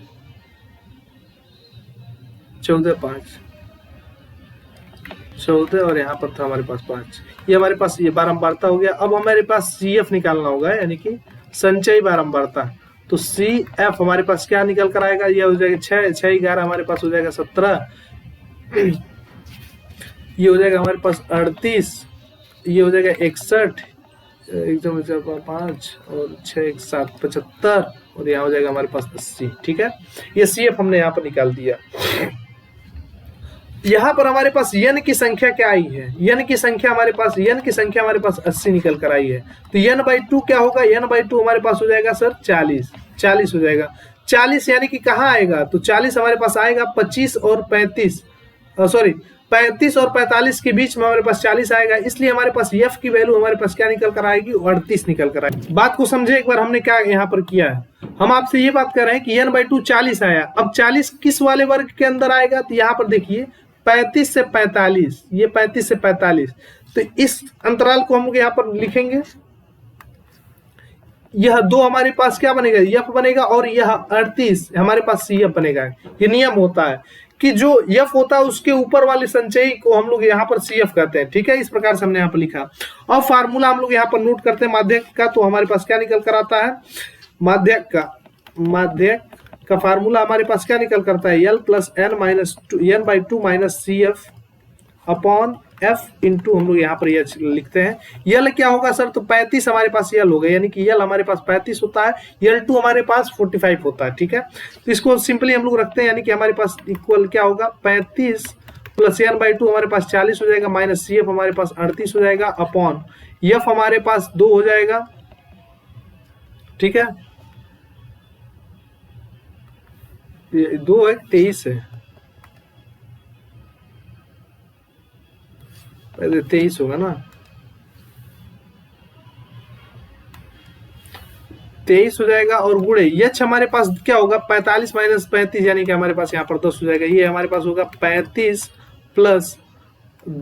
14, 5, 14 और यहाँ पर था हमारे पास 5। ये हमारे पास ये बारंबारता हो गया। अब हमारे पास CF निकालना होगा, यानी कि संचयी बारंबारता। तो CF हमारे पास क्या निकल कर आएगा, ये हो जाएगा 6, 6, 11 हमारे पास हो जाएगा 17, ये हो जाएगा हमारे पास 38, ये हो जाएगा 61, एकदम 5 और 6, 1, 7, 75 और यहाँ हो जाएगा हमारे पास 80। ठीक है, ये CF हमने यहाँ पर निकाल दिया। यहाँ पर हमारे पास n की संख्या क्या आई है, n की संख्या हमारे पास 80 निकल कर आई है। तो n/2 क्या होगा, n/2 हमारे पास हो जाएगा सर 40 हो जाएगा। 40 यानी कि कहाँ आएगा, तो 40 हमारे पास आएगा 25 और 35, सॉरी 35 और 45 के बीच में हमारे पास 40 आएगा। इसलिए हमारे पास f की वैल्यू हमारे पास क्या निकल कर आएगी, 38 निकल कर आएगी। बात को समझे एक बार, हमने क्या यहाँ पर किया है, हम आपसे ये बात कर रहे हैं कि n/2 40 आया। अब 40 किस वाले वर्ग के अंदर आएगा, तो यहाँ पर देखिए 35 से 45, ये 35 से 45, तो इस अंतराल को हम लोग यहाँ पर लिखेंगे। यह 2 हमारे पास क्या बनेगा, f बनेगा, और यह 38 हमारे पास CF बनेगा। ये नियम होता है कि जो f होता है उसके ऊपर वाले संचयी को हम लोग यहाँ पर CF कहते हैं। ठीक है, इस प्रकार से हमने यहाँ पर लिखा। अब फार्मूला हम लोग यहाँ पर नोट करते हैं माध्यक का। तो हमारे पास क्या निकल कर आता है, माध्यक का फार्मूला हमारे पास क्या निकल करता है, L + n/2 - CF upon F into हम लोग यहाँ पर यह लिखते हैं। L क्या होगा सर, तो 35 हमारे पास L हो गया, यानी कि L हमारे पास 35 होता है, L2 हमारे पास 45 होता है। ठीक है, तो इसको सिंपली हम लोग रखते हैं, यानी कि हमारे पास इक्वल क्या होगा, 35 + n/2 हमारे पास 40 हो जाएगा, माइनस CF हमारे पास 38 हो जाएगा, अपॉन F हमारे पास 2 हो जाएगा। ठीक है, 2 है 23 है, 23 होगा ना, 23 हो जाएगा। और गुणे यच हमारे पास क्या होगा, 45 - 35 यानी कि हमारे पास यहाँ पर 10 हो जाएगा। ये हमारे पास होगा 35 +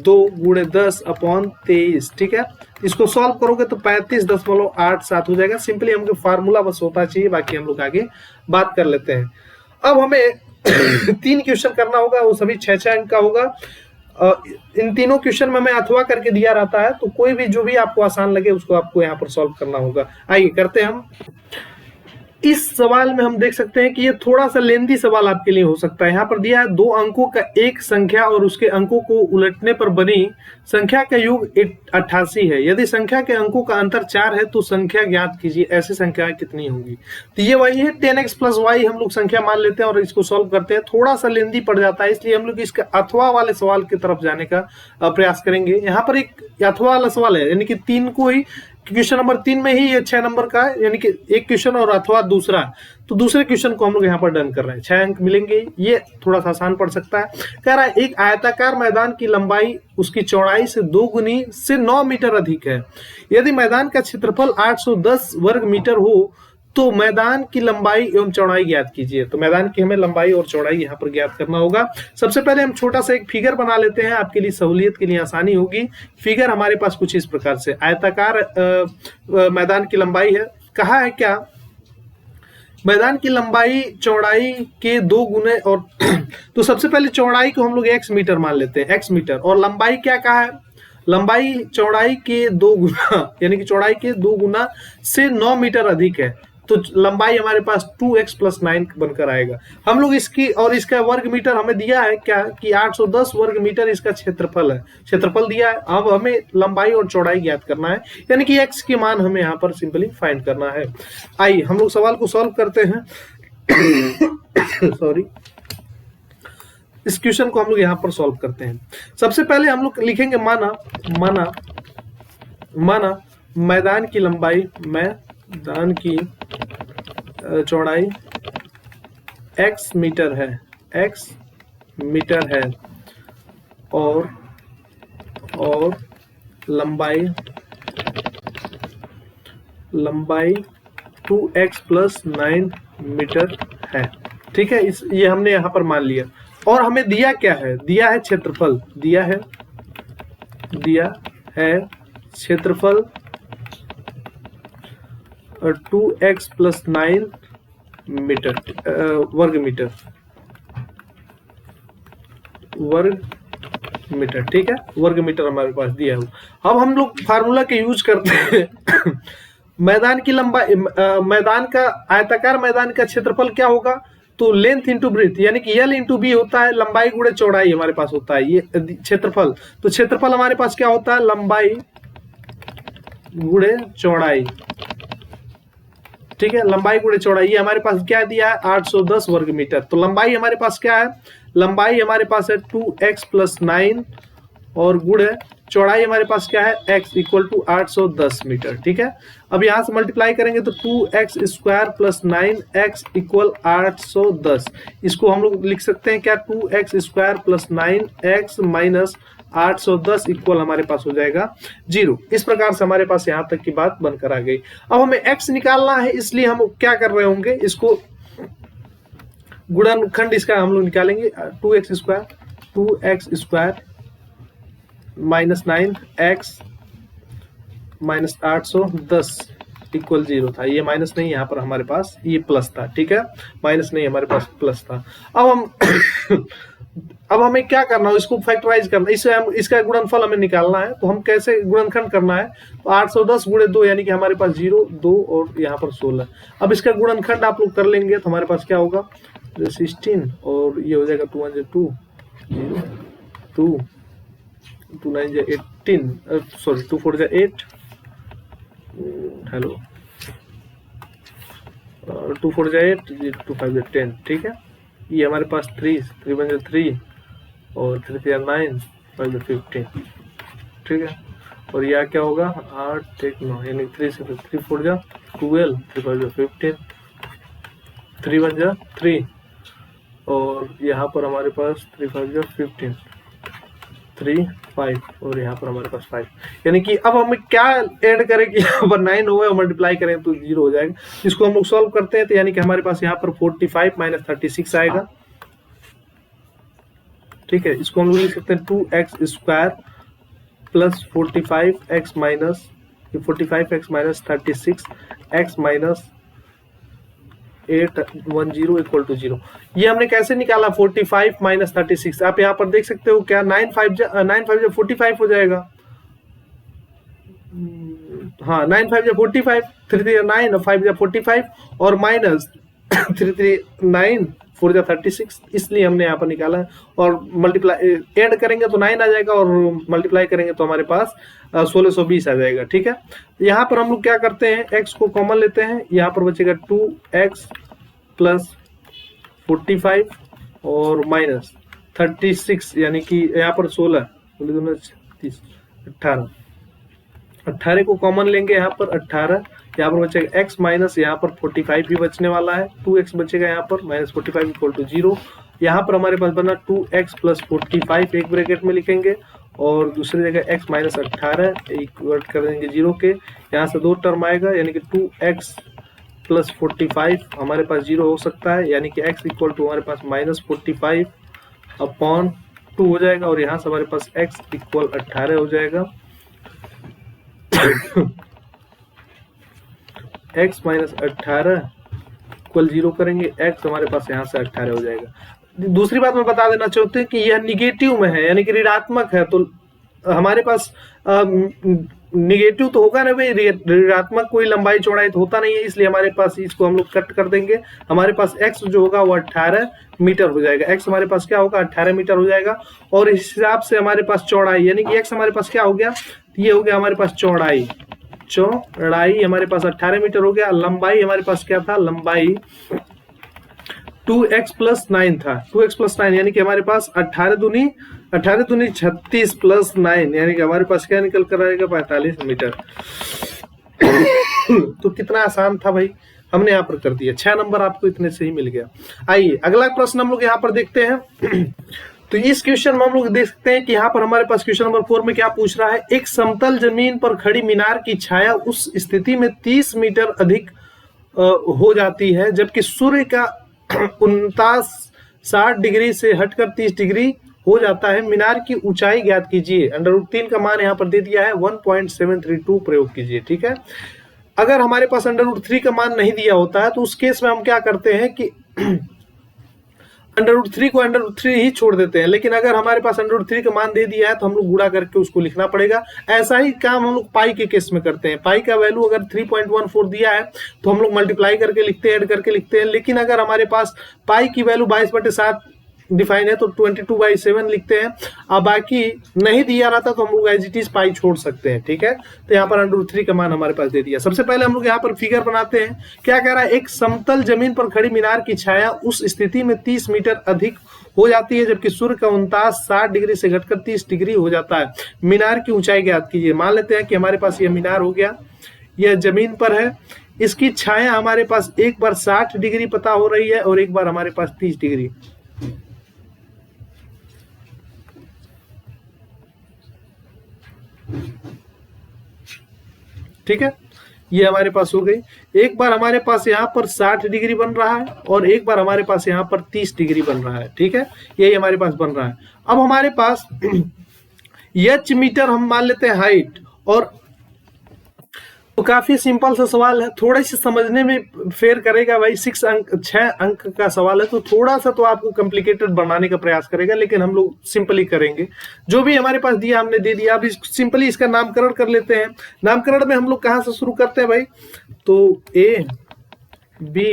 2 × 10 अपॉन 23। ठीक है, इसको सॉल्व करोगे तो 35.87 हो जाएगा। सिंपली हमको फार्मूला बस होता चाहिए, बाकी हम लोग आगे बात कर लेते हैं। अब हमें 3 क्वेश्चन करना होगा, वो सभी 6 अंक का होगा। इन तीनों क्वेश्चन में मैं अथवा करके दिया रहता है, तो कोई भी जो भी आपको आसान लगे उसको आपको यहाँ पर सॉल्व करना होगा। आइए करते हैं हम। इस सवाल में हम देख सकते हैं कि ये थोड़ा सा लेंदी सवाल आपके लिए हो सकता है। यहाँ पर दिया है 2 अंकों का एक संख्या और उसके अंकों को उलटने पर बनी संख्या का योग 88 है। यदि संख्या के अंकों का अंतर 4 है तो संख्या ज्ञात कीजिए, ऐसी संख्याएं कितनी होंगी। तो ये वही है 10x + y हम लोग संख्या मान लेते हैं और इसको सॉल्व करते हैं। थोड़ा सा लेंदी पड़ जाता है, इसलिए हम लोग इसका अथवा वाले सवाल की तरफ जाने का प्रयास करेंगे। यहाँ पर एक अथवा वाला सवाल है, यानी कि 3 को ही क्वेश्चन नंबर 3 में ही ये 6 नंबर का है, यानी कि एक क्वेश्चन और अथवा दूसरा, तो दूसरे क्वेश्चन को हम लोग यहाँ पर डन कर रहे हैं। 6 अंक मिलेंगे, ये थोड़ा सा आसान पड़ सकता है। कह रहा है एक आयताकार मैदान की लंबाई उसकी चौड़ाई से 2 गुनी से 9 मीटर अधिक है। यदि मैदान का क्षेत्रफल 810 वर्ग मीटर हो तो मैदान की लंबाई एवं चौड़ाई ज्ञात कीजिए। तो मैदान की हमें लंबाई और चौड़ाई यहाँ पर ज्ञात करना होगा। सबसे पहले हम छोटा सा एक फिगर बना लेते हैं, आपके लिए सहूलियत के लिए आसानी होगी। फिगर हमारे पास कुछ इस प्रकार से आयताकार मैदान की लंबाई है। कहा है क्या, मैदान की लंबाई चौड़ाई के 2 गुने, और तो सबसे पहले चौड़ाई को हम लोग x मीटर मान लेते हैं, x मीटर, और लंबाई क्या कहा है, लंबाई चौड़ाई के 2 गुना, यानी कि चौड़ाई के 2 गुना से 9 मीटर अधिक है। तो लंबाई हमारे पास 2x + 9 बनकर आएगा। हम लोग इसकी और इसका वर्ग मीटर हमें दिया है क्या कि 810 वर्ग मीटर इसका क्षेत्रफल है, क्षेत्रफल दिया है। अब हमें लंबाई और चौड़ाई ज्ञात करना है, यानी कि x की मान हमें यहाँ पर सिंपली फाइंड करना है। आइए हम लोग सवाल को सॉल्व करते हैं। सॉरी, इस क्वेश्चन को हम लोग यहाँ पर सॉल्व करते हैं। सबसे पहले हम लोग लिखेंगे माना मैदान की लंबाई, मैदान की चौड़ाई x मीटर है, और लंबाई 2x + 9 मीटर है। ठीक है, ये हमने यहाँ पर मान लिया। और हमें दिया क्या है, दिया है क्षेत्रफल, दिया है क्षेत्रफल 2x प्लस 9 मीटर वर्ग मीटर, ठीक है, वर्ग मीटर हमारे पास दिया है। अब हम लोग फार्मूला के यूज करते हैं मैदान की लंबाई, मैदान का आयताकार मैदान का क्षेत्रफल क्या होगा, तो लेंथ इंटू ब्रेथ, यानी कि एल इंटू बी होता है, लंबाई गुणे चौड़ाई हमारे पास होता है ये क्षेत्रफल। तो क्षेत्रफल हमारे पास क्या होता है, लंबाई गुणे चौड़ाई, ठीक है, लंबाई गुणे चौड़ाई। ये हमारे पास क्या दिया है, 810 वर्ग मीटर। तो लंबाई हमारे पास क्या है, लंबाई हमारे पास है 2x प्लस 9 और गुणे चौड़ाई हमारे पास क्या है, x इक्वल टू 810 मीटर, ठीक है। अब यहां से मल्टीप्लाई करेंगे तो 2x square plus 9x equal 810। इसको हम लोग लिख सकते हैं क्या, 2x square plus 9x minus 810 equal हमारे पास हो जाएगा 0। इस प्रकार से हमारे पास यहाँ तक की बात बनकर आ गई। अब हमें x निकालना है, इसलिए हम क्या कर रहे होंगे, इसको गुणनखंड इसका हम लोग निकालेंगे। 2x square minus 9x minus 810 equal 0 था। ये माइनस नहीं, यहाँ पर हमारे पास ये प्लस था, ठीक है, माइनस नहीं हमारे पास प्लस था। अब हमें क्या करना है, इसको फैक्टराइज करना, इससे हम इसका गुणनफल हमें निकालना है। तो हम कैसे गुणनखंड करना है, तो 810 गुणे 2 यानी कि हमारे पास 0 2 और यहाँ पर 16। अब इसका गुणनखंड आप लोग कर लेंगे तो हमारे पास क्या होगा, 16 और ये हो जाएगा 2 1 2 0 2 2 9 18 सॉरी 2 4 8 हेलो 2 4 8 2 5 10, ठीक है। ये हमारे पास 3 3 1 3 और 3 3 9 5 15, ठीक है। और यह क्या होगा 8 1 9 यानी 3 से 3 4 जा 12 3 5 15 3 1 जा 3 और यहाँ पर हमारे पास 3 5 जा 15 3 5 और यहाँ पर हमारे पास 5, यानी कि अब हमें क्या ऐड करें कि यहाँ पर 9 होगा और मल्टीप्लाई करें तो 0 हो जाएगा। इसको हम लोग सॉल्व करते हैं तो यानी कि हमारे पास यहाँ पर 45 माइनस 36 आएगा, ठीक है। इसको हम लोग लिख सकते हैं 2x square plus 45x minus 45x minus 36x minus 810 equal to 0। ये हमने कैसे निकाला, 45 माइनस 36, आप यहाँ पर देख सकते हो क्या 9 5 जा 45 हो जाएगा, हाँ 9 5 जा 45 3 3 9 और 5 जा 45 और माइनस 3 3 9 4 जा 36, इसलिए हमने यहाँ पर निकाला है। और मल्टीप्लाई ऐड करेंगे तो 9 आ जाएगा और मल्टीप्लाई करेंगे तो हमारे पास 1620 आ जाएगा, ठीक है। यहाँ पर हम लोग क्या करते हैं, x को कॉमन लेते हैं, यहाँ पर बचेगा 2x प्लस 45 और माइनस 36 यानी कि यहाँ पर 16 18 को कॉमन लेंगे, यहाँ पर 18 यहाँ पर बचेगा x माइनस यहाँ पर 45 भी बचने वाला है, 2x बचेगा यहाँ पर माइनस 45 इक्वल टू 0। यहाँ पर हमारे पास बना 2x प्लस 45 एक ब्रैकेट में लिखेंगे और दूसरी जगह x माइनस 18 इक्वल कर देंगे 0 के, यहाँ से 2 टर्म आएगा यानी कि 2x प्लस 45 हमारे पास 0 हो सकता है, यानी कि x इक्वल टू हमारे पास माइनस 45 अपॉन 2 हो जाएगा और यहाँ से हमारे पास x इक्वल 18 हो जाएगा। x माइनस 18 इक्वल 0 करेंगे, x हमारे पास यहाँ से 18 हो जाएगा। दूसरी बात मैं बता देना चाहते हैं कि यह निगेटिव में है यानी कि ऋणात्मक है, तो हमारे पास निगेटिव तो होगा ना भाई, ऋणात्मक कोई लंबाई चौड़ाई तो होता नहीं है, इसलिए हमारे पास इसको हम लोग कट कर देंगे। हमारे पास x जो होगा वो 18 मीटर हो जाएगा, x हमारे पास क्या होगा 18 मीटर हो जाएगा। और इस हिसाब से हमारे पास चौड़ाई यानी कि x हमारे पास क्या हो गया, ये हो गया हमारे पास चौड़ाई हमारे पास 18 मीटर हो गया। लंबाई हमारे पास क्या था, लंबाई 2x प्लस 9 था, 2x प्लस 9 यानी कि हमारे पास 18 दूनी 36 प्लस 9 यानी कि हमारे पास क्या निकल कर आएगा 45 मीटर। तो कितना आसान था भाई, हमने यहाँ पर कर दिया, 6 नंबर आपको इतने से ही मिल गया। आइए अगला प्रश्न हम लोग यहाँ पर देखते हैं। तो इस क्वेश्चन में हम लोग देख सकते हैं कि यहाँ पर हमारे पास क्वेश्चन नंबर 4 में क्या पूछ रहा है, एक समतल जमीन पर खड़ी मीनार की छाया उस स्थिति में 30 मीटर अधिक हो जाती है जबकि सूर्य का 59-60 डिग्री से हटकर 30 डिग्री हो जाता है। मीनार की ऊंचाई ज्ञात कीजिए। √3 का मान यहाँ पर दे दिया है 1.732 प्रयोग कीजिए, ठीक है। अगर हमारे पास √3 का मान नहीं दिया होता है तो उस केस में हम क्या करते हैं कि √3 को √3 ही छोड़ देते हैं। लेकिन अगर हमारे पास √3 का मान दे दिया है तो हम लोग गुणा करके उसको लिखना पड़ेगा। ऐसा ही काम हम लोग पाई के केस में करते हैं। पाई का वैल्यू अगर 3.14 दिया है तो हम लोग मल्टीप्लाई करके लिखते हैं, ऐड करके लिखते हैं। लेकिन अगर हमारे पास पाई की वैल्यू 22/7 डिफाइन है तो 22/7 लिखते हैं। अब बाकी नहीं दिया रहता तो हम लोग एज इट इज पाई छोड़ सकते हैं, ठीक है। तो यहाँ पर √3 का मान हमारे पास दे दिया। सबसे पहले हम लोग यहाँ पर फिगर बनाते हैं। क्या कह रहा है, एक समतल जमीन पर खड़ी मीनार की छाया उस स्थिति में 30 मीटर अधिक हो जाती है जबकि सूर्य का 49 60 डिग्री से घटकर 30 डिग्री हो जाता है। मीनार की ऊंचाई ज्ञात कीजिए। मान लेते हैं कि हमारे पास यह मीनार हो गया, यह जमीन पर है, इसकी छाया हमारे पास एक बार 60 डिग्री पता हो रही है और एक बार हमारे पास 30 डिग्री। ठीक है, ये हमारे पास हो गई। एक बार हमारे पास यहाँ पर 60 डिग्री बन रहा है और एक बार हमारे पास यहाँ पर 30 डिग्री बन रहा है, ठीक है, यही हमारे पास बन रहा है। अब हमारे पास h मीटर हम मान लेते हैं हाइट, और तो काफी सिंपल सा सवाल है, थोड़ा सा समझने में फेर करेगा भाई। 6 अंक का सवाल है तो थोड़ा सा तो आपको कॉम्प्लिकेटेड बनाने का प्रयास करेगा, लेकिन हम लोग सिंपली करेंगे। जो भी हमारे पास दिया हमने दे दिया। अब सिंपली इसका नामकरण कर लेते हैं। नामकरण में हम लोग कहाँ से शुरू करते हैं भाई, तो A B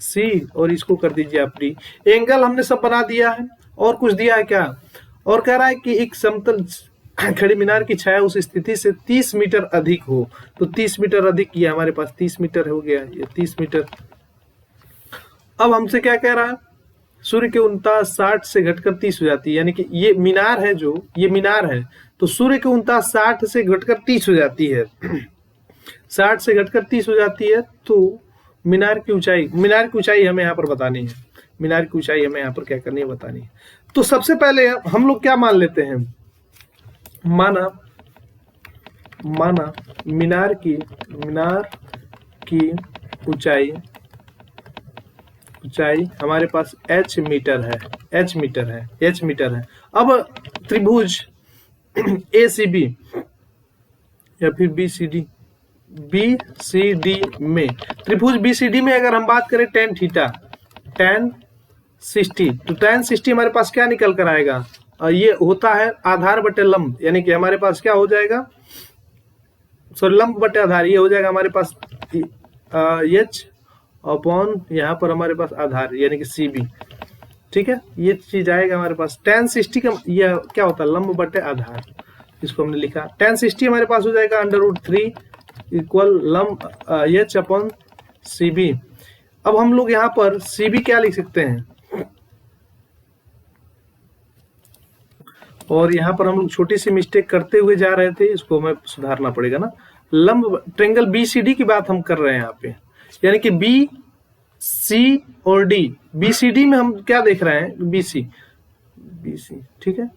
C और इसको कर दीजिए आप D। एंगल हमने सब बना दिया है। और कुछ दिया है क्या, और कह रहा है कि एक समतल खड़ी मीनार की छाया उस स्थिति से 30 मीटर अधिक हो। तो 30 मीटर अधिक किया हमारे पास, 30 मीटर हो गया, ये 30 मीटर। अब हमसे क्या कह रहा है, सूर्य के 49 60 से घटकर 30 हो जाती है, यानी कि ये मीनार है, जो ये मीनार है तो सूर्य के 49 60 से घटकर 30 हो जाती है। 60 से घटकर 30 हो जाती है। तो मीनार की ऊंचाई हमें यहाँ पर बतानी है। मीनार की ऊंचाई हमें यहाँ पर क्या करनी है, बतानी है। तो सबसे पहले हम लोग क्या मान लेते हैं, माना मीनार की ऊंचाई हमारे पास h मीटर है। अब त्रिभुज ACB या फिर BCD में, त्रिभुज BCD में अगर हम बात करें tan थीटा tan 60, तो tan 60 हमारे पास क्या निकल कर आएगा, ये होता है आधार बटे लंब, यानी कि हमारे पास क्या हो जाएगा, सॉरी लंब बटे आधार, ये हो जाएगा हमारे पास h अपॉन यहाँ पर हमारे पास आधार यानी कि CB, ठीक है। ये चीज आएगा हमारे पास। tan 60 का यह क्या होता है, लंब बटे आधार, इसको हमने लिखा। tan 60 हमारे पास हो जाएगा √3 इक्वल लंब h अपॉन CB। अब हम लोग यहाँ पर CB क्या लिख सकते हैं, और यहाँ पर हम लोग छोटी सी मिस्टेक करते हुए जा रहे थे, इसको हमें सुधारना पड़ेगा ना। लंब ट्रायंगल BCD की बात हम कर रहे हैं यहाँ पे, यानी कि B C और D। BCD में हम क्या देख रहे हैं, BC, ठीक है।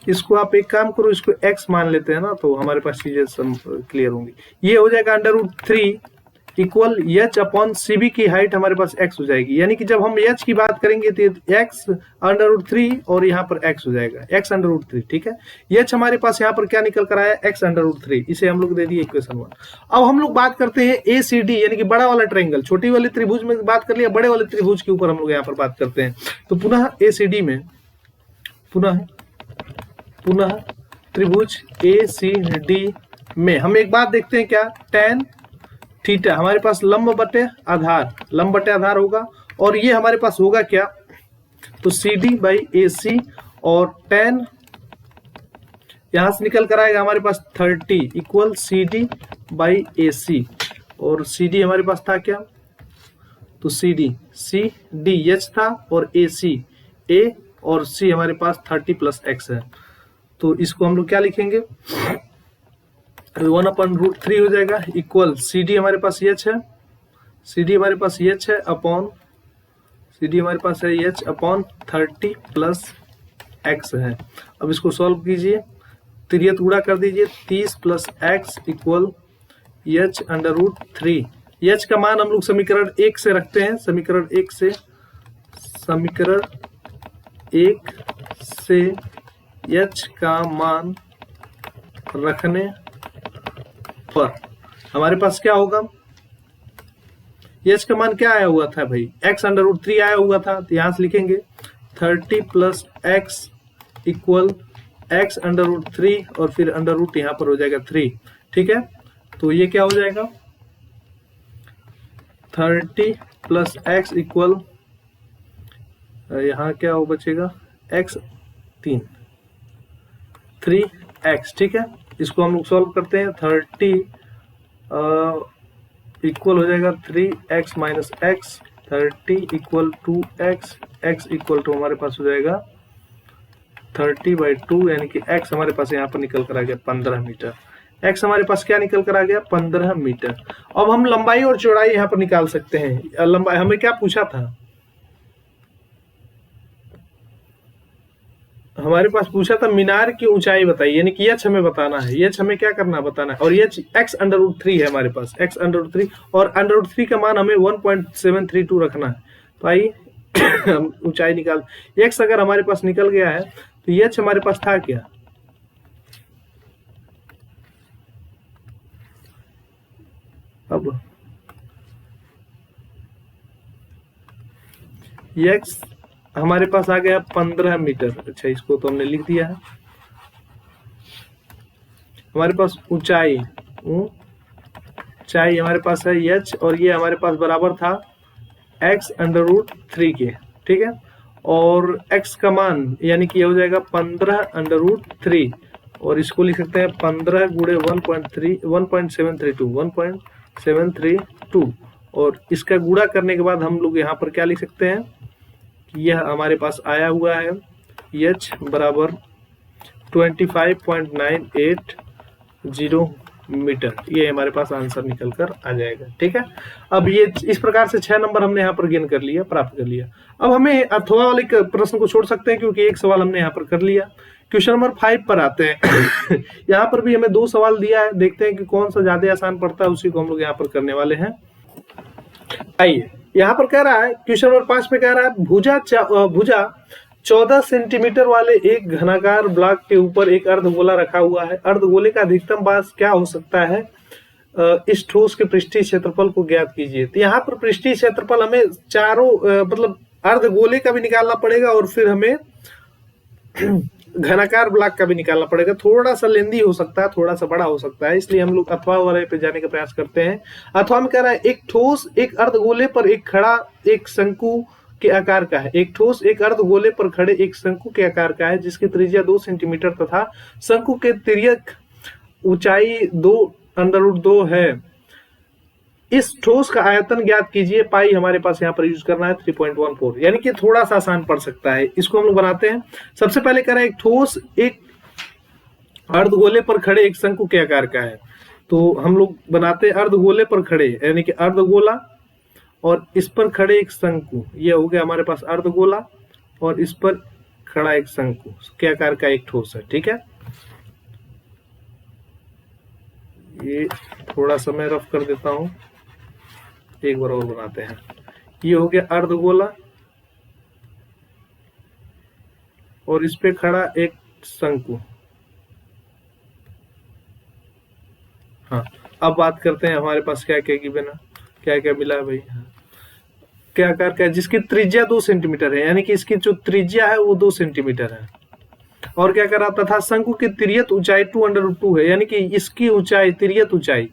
इसको आप एक काम करो, इसको x मान लेते हैं ना, तो हमारे पास चीजें सब क्लियर होंगी। ये हो जाएगा √3 इक्वल h अपॉन CB की हाइट हमारे पास x हो जाएगी, यानी कि जब हम h की बात करेंगे तो x √3 और यहाँ पर x हो जाएगा, x √3, ठीक है। h हमारे पास यहाँ पर क्या निकल कर आया, x √3, इसे हम लोग दे दिए इक्वेशन 1। अब हम लोग बात करते हैं ACD यानी कि बड़ा वाला ट्रायंगल। छोटी वाली त्रिभुज में बात कर लिया, बड़े वाले त्रिभुज के ऊपर हम लोग यहाँ पर बात करते हैं। तो पुनः ACD में पुनः त्रिभुज ACD में हम एक बात देखते हैं, क्या, tan थीटा हमारे पास लंब बटे आधार होगा, और ये हमारे पास होगा क्या, तो CD/AC, और tan यहां से निकल कर आएगा हमारे पास 30 इक्वल CD/AC, और CD हमारे पास था क्या, तो CD H था और AC A, और C हमारे पास 30 + x है। तो इसको हम लोग क्या लिखेंगे, 1/√3 हो जाएगा इक्वल CD हमारे पास H है, अपॉन CD हमारे पास है H अपॉन 30 + x है। अब इसको सॉल्व कीजिए, तिर्यक गुणा कर दीजिए, 30 + x इक्वल H √3। H का मान हम लोग समीकरण 1 से रखते हैं, समीकरण 1 से H का मान रखने पर हमारे पास क्या होगा, एच का मान क्या आया हुआ था भाई, x√3 आया हुआ था, तो यहां से लिखेंगे 30 प्लस एक्स इक्वल x√3 और फिर अंडर रूट यहाँ पर हो जाएगा 3, ठीक है। तो ये क्या हो जाएगा 30 प्लस एक्स इक्वल यहाँ क्या हो बचेगा x 3x, ठीक है। इसको हम लोग सॉल्व करते हैं, 30 इक्वल हो जाएगा 3x minus x, 30 equal 2x, x equal to हमारे पास हो जाएगा 30/2, यानी कि x हमारे पास यहाँ पर निकल कर आ गया 15 मीटर। x हमारे पास क्या निकल कर आ गया 15 मीटर। अब हम लंबाई और चौड़ाई यहाँ पर निकाल सकते हैं। लंबाई हमें क्या पूछा था, हमारे पास पूछा था मीनार की ऊंचाई बताइए, यानी कि एच हमें बताना है, एच हमें क्या करना बताना है, और एच x√3 है हमारे पास, x√3 और √3 का मान हमें 1.732 रखना है। तो आइए हम ऊंचाई निकाल, x अगर हमारे पास निकल गया है तो एच हमारे पास था क्या, अब x हमारे पास आ गया 15 मीटर। अच्छा, इसको तो हमने लिख दिया है। हमारे पास ऊंचाई हमारे पास है h, और ये हमारे पास बराबर था x√3 के, ठीक है। और x का मान यानी कि ये हो जाएगा 15√3, और इसको लिख सकते हैं 15 गुणे 1.732, और इसका गुणा करने के बाद हम लोग यहाँ पर क्या लिख सकते हैं, यह हमारे पास आया हुआ है h बराबर 25.980 मीटर। ये हमारे पास आंसर निकल कर आ जाएगा, ठीक है। अब ये इस प्रकार से 6 नंबर हमने यहाँ पर गेन कर लिया, प्राप्त कर लिया। अब हमें अथवा वाले प्रश्न को छोड़ सकते हैं क्योंकि एक सवाल हमने यहाँ पर कर लिया। क्वेश्चन नंबर 5 पर आते हैं। यहाँ पर भी हमें 2 सवाल दिया है, देखते हैं कि कौन सा ज्यादा आसान पड़ता है, उसी को हम लोग यहाँ पर करने वाले हैं। आइए, यहाँ पर कह रहा है क्वेश्चन नंबर 5 में कह रहा है भुजा 14 सेंटीमीटर वाले एक घनाकार ब्लॉक के ऊपर एक अर्धगोला रखा हुआ है। अर्धगोले का अधिकतम व्यास क्या हो सकता है, इस ठोस के पृष्ठीय क्षेत्रफल को ज्ञात कीजिए। तो यहाँ पर पृष्ठीय क्षेत्रफल हमें चारों मतलब अर्धगोले का भी निकालना पड़ेगा और फिर हमें घनाकार ब्लॉक का भी निकालना पड़ेगा। थोड़ा सा लेंदी हो सकता है, थोड़ा सा बड़ा हो सकता है, इसलिए हम लोग अथवा वाले पे जाने का प्रयास करते हैं। अथवा में कह रहा है एक ठोस एक अर्धगोले पर एक खड़ा एक शंकु के आकार का है। एक ठोस एक अर्धगोले पर खड़े एक शंकु के आकार का है जिसकी त्रिज्या 2 सेंटीमीटर तथा शंकु के तिर्यक ऊंचाई 2√2 है। इस ठोस का आयतन ज्ञात कीजिए। पाई हमारे पास यहाँ पर यूज करना है 3.14, यानी कि थोड़ा सा आसान पड़ सकता है। इसको हम लोग बनाते हैं। सबसे पहले कह रहा है एक ठोस एक अर्धगोले पर खड़े एक शंकु के आकार का है, तो हम लोग बनाते हैं अर्धगोले पर खड़े, यानी कि अर्धगोला और इस पर खड़े एक शंकु। ये हो गया हमारे पास अर्धगोला और इस पर खड़ा एक शंकु के आकार का एक ठोस है, ठीक है। ये थोड़ा सा मैं रफ कर देता हूं, एक बार और बनाते हैं। ये हो गया अर्धगोला और इस पे खड़ा एक शंकु। हाँ, अब बात करते हैं हमारे पास क्या क्या गिवन है, क्या क्या मिला है भाई। क्या आकार का है, जिसकी त्रिज्या 2 सेंटीमीटर है, यानी कि इसकी जो त्रिज्या है वो 2 सेंटीमीटर है। और क्या करा तथा शंकु की तिर्यक ऊंचाई 2√2 है, यानी कि इसकी ऊंचाई तिर्यक ऊंचाई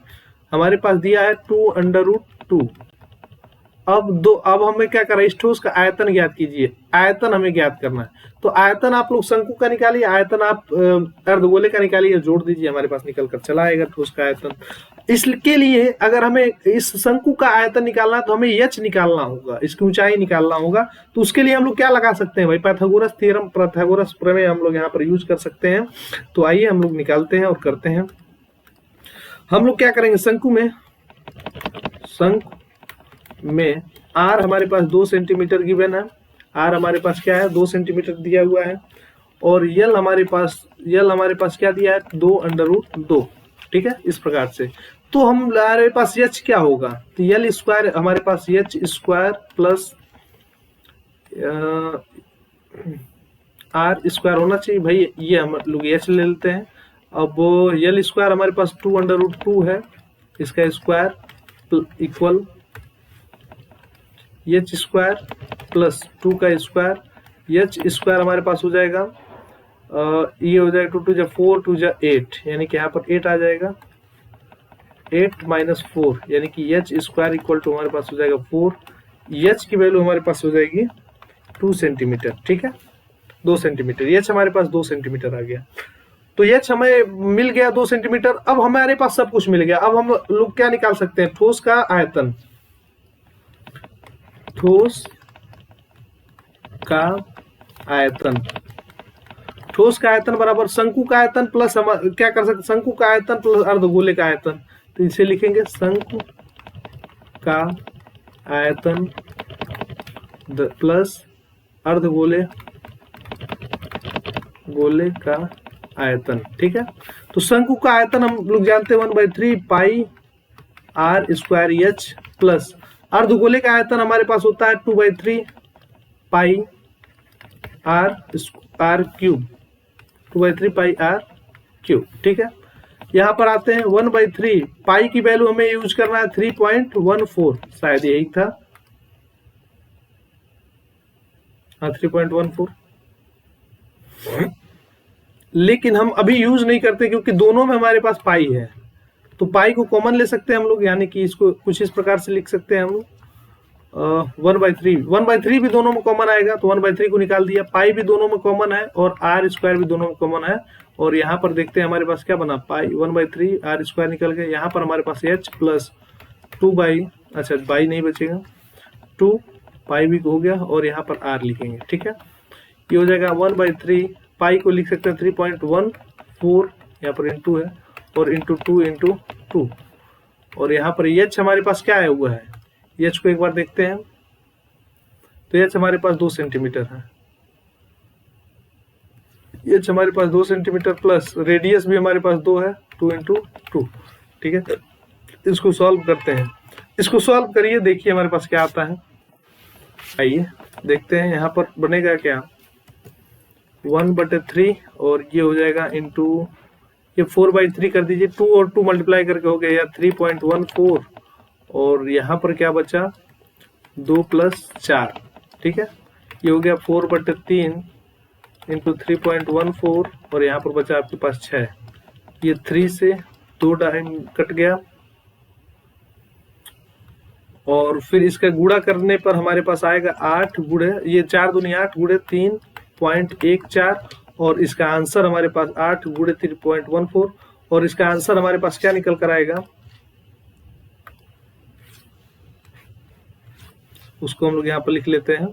हमारे पास दिया है 2√2। अब हमें क्या करा, इस ठोस का आयतन ज्ञात कीजिए। आयतन हमें ज्ञात करना है, तो आयतन आप लोग शंकु का निकालिए, आयतन आप अर्धगोले का निकालिए, जोड़ दीजिए, हमारे पास निकल कर चला आएगा ठोस का आयतन। इसके लिए अगर हमें इस शंकु का आयतन निकालना है तो हमें एच निकालना होगा, इसकी ऊंचाई निकालना होगा। तो उसके लिए हम लोग क्या लगा सकते हैं भाई, पाइथागोरस थ्योरम, पाइथागोरस प्रमेय हम लोग यहाँ पर यूज कर सकते हैं। तो आइए हम लोग निकालते हैं और करते हैं। हम लोग क्या करेंगे, शंकु में आर हमारे पास 2 सेंटीमीटर गिवन है। आर हमारे पास क्या है, 2 सेंटीमीटर दिया हुआ है। और यल हमारे पास क्या दिया है, 2√2, ठीक है। इस प्रकार से तो हमारे पास एच क्या होगा, तो यल स्क्वायर हमारे पास h square plus r square होना चाहिए भाई। ये हम लोग एच ले लेते हैं अब यल स्क्वायर हमारे पास 2√2 है, इसका square equal H square plus 2 का स्क्वायर। एच स्क्वायर हमारे पास हो जाएगा ये हो जाएगा 2 2 4 2 8, यानी कि यहाँ पर 8 आ जाएगा। 8 माइनस 4 यानी कि एच स्क्वायर इक्वल टू हमारे पास हो जाएगा 4। एच की वैल्यू हमारे पास हो जाएगी 2 सेंटीमीटर, ठीक है, 2 सेंटीमीटर। एच हमारे पास 2 सेंटीमीटर आ गया। तो एच हमें मिल गया 2 सेंटीमीटर। अब हमारे पास सब कुछ मिल गया। अब हम लोग क्या निकाल सकते हैं? ठोस का आयतन। ठोस का आयतन, ठोस का आयतन बराबर शंकु का आयतन प्लस हम क्या कर सकते? शंकु का आयतन प्लस अर्धगोले का आयतन। तो इसे लिखेंगे शंकु का आयतन प्लस अर्धगोले का आयतन, ठीक है। तो शंकु का आयतन हम लोग जानते हैं 1/3 pi r square h plus अर्धगोले का आयतन हमारे पास होता है 2/3 pi r cube, 2/3 pi r cube, ठीक है। यहाँ पर आते हैं 1/3 पाई की वैल्यू हमें यूज करना है 3.14, शायद यही था, हाँ 3.14। लेकिन हम अभी यूज नहीं करते क्योंकि दोनों में हमारे पास पाई है। तो पाई को कॉमन ले सकते हैं हम लोग, यानी कि इसको कुछ इस प्रकार से लिख सकते हैं हम लोग 1/3 भी दोनों में कॉमन आएगा, तो 1/3 को निकाल दिया। पाई भी दोनों में कॉमन है और आर स्क्वायर भी दोनों में कॉमन है। और यहाँ पर देखते हैं हमारे पास क्या बना, पाई 1/3 आर स्क्वायर निकल गया। यहाँ पर हमारे पास एच प्लस 2 बाई, अच्छा बाई नहीं बचेगा, 2 पाई भी हो गया और यहाँ पर आर लिखेंगे, ठीक है। ये हो जाएगा 1/3 पाई को लिख सकते हैं 3.14, यहाँ पर इंटू है और इंटू 2 और यहाँ पर एच हमारे पास क्या आया हुआ है, एच को एक बार देखते हैं। तो एच हमारे पास 2 सेंटीमीटर है, एच हमारे पास 2 सेंटीमीटर प्लस रेडियस भी हमारे पास 2 है, 2 × 2, ठीक है। इसको सॉल्व करते हैं, इसको सॉल्व करिए, देखिए हमारे पास क्या आता है। आइए देखते हैं यहाँ पर बनेगा क्या, 1/3 और ये हो जाएगा इंटू ये 4/3 कर दीजिए, 2 और 2 मल्टीप्लाई करके हो गया 3.14 और यहाँ पर क्या बचा 2 + 4, ठीक है। ये हो गया 4/3 इंटू 3.14 और यहाँ पर बचा आपके पास 6। ये 3 से 2 कट गया और फिर इसका गुणा करने पर हमारे पास आएगा 8 गुणे ये 4 दूनी 8 गुणे 3.14 और इसका आंसर हमारे पास 8 गुणे 3.14 और इसका आंसर हमारे पास क्या निकल कर आएगा, उसको हम लोग यहाँ पर लिख लेते हैं।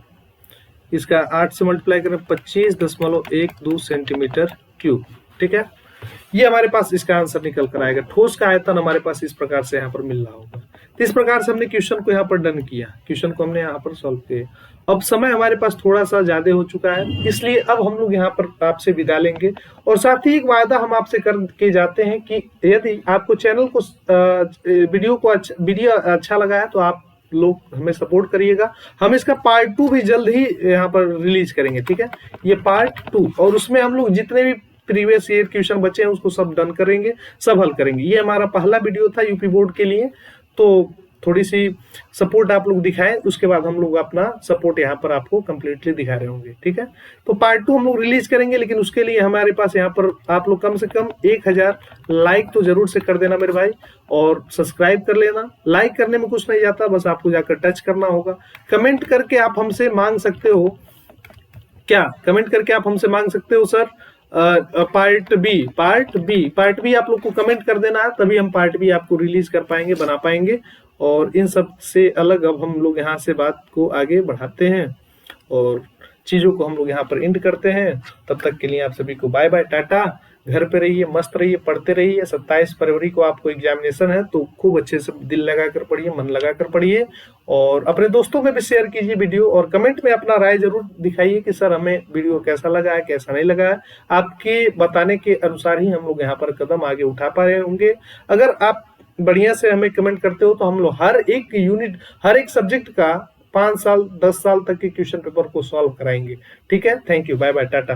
इसका 8 से मल्टीप्लाई करें 25.12 सेंटीमीटर क्यूब, ठीक है। ये हमारे पास इसका आंसर निकल कर आएगा। ठोस का आयतन हमारे पास इस प्रकार से यहाँ पर मिल रहा होगा। तो इस प्रकार से हमने क्वेश्चन को यहाँ पर डन किया, क्वेश्चन को हमने यहाँ पर सॉल्व किया। अब समय हमारे पास थोड़ा सा ज्यादा हो चुका है, इसलिए अब हम लोग यहाँ पर आपसे विदा लेंगे और साथ ही एक वायदा हम आपसे करके जाते हैं कि यदि आपको चैनल को वीडियो अच्छा लगा है तो आप लोग हमें सपोर्ट करिएगा। हम इसका पार्ट 2 भी जल्द ही यहाँ पर रिलीज करेंगे, ठीक है। ये पार्ट 2 और उसमें हम लोग जितने भी प्रीवियस ईयर क्वेश्चन बचे हैं उसको सब डन करेंगे, सब हल करेंगे। ये हमारा पहला वीडियो था यूपी बोर्ड के लिए, तो थोड़ी सी सपोर्ट आप लोग दिखाएं, उसके बाद हम लोग अपना सपोर्ट यहाँ पर आपको कंप्लीटली दिखा रहे होंगे, ठीक है। तो पार्ट 2 हम लोग रिलीज करेंगे, लेकिन उसके लिए हमारे पास यहाँ पर आप लोग कम से कम 1000 लाइक तो जरूर से कर देना मेरे भाई, और सब्सक्राइब कर लेना। लाइक करने में कुछ नहीं जाता, बस आपको जाकर टच करना होगा। कमेंट करके आप हमसे मांग सकते हो क्या, कमेंट करके आप हमसे मांग सकते हो सर पार्ट बी आप लोग को कमेंट कर देना है, तभी हम पार्ट बी आपको रिलीज कर पाएंगे, बना पाएंगे। और इन सब से अलग अब हम लोग यहाँ से बात को आगे बढ़ाते हैं और चीजों को हम लोग यहाँ पर एंड करते हैं। तब तक के लिए आप सभी को बाय बाय, टाटा। घर पे रहिए, मस्त रहिए, पढ़ते रहिए। 27 फरवरी को आपको एग्जामिनेशन है, तो खूब अच्छे से दिल लगा कर पढ़िए, मन लगा कर पढ़िए और अपने दोस्तों में भी शेयर कीजिए वीडियो और कमेंट में अपना राय जरूर दिखाइए कि सर हमें वीडियो कैसा लगा है, कैसा नहीं लगा है। आपके बताने के अनुसार ही हम लोग यहाँ पर कदम आगे उठा पा रहे होंगे। अगर आप बढ़िया से हमें कमेंट करते हो तो हम लोग हर एक यूनिट, हर एक सब्जेक्ट का 5 साल 10 साल तक के क्वेश्चन पेपर को सॉल्व कराएंगे, ठीक है। Thank you, bye bye, Tata.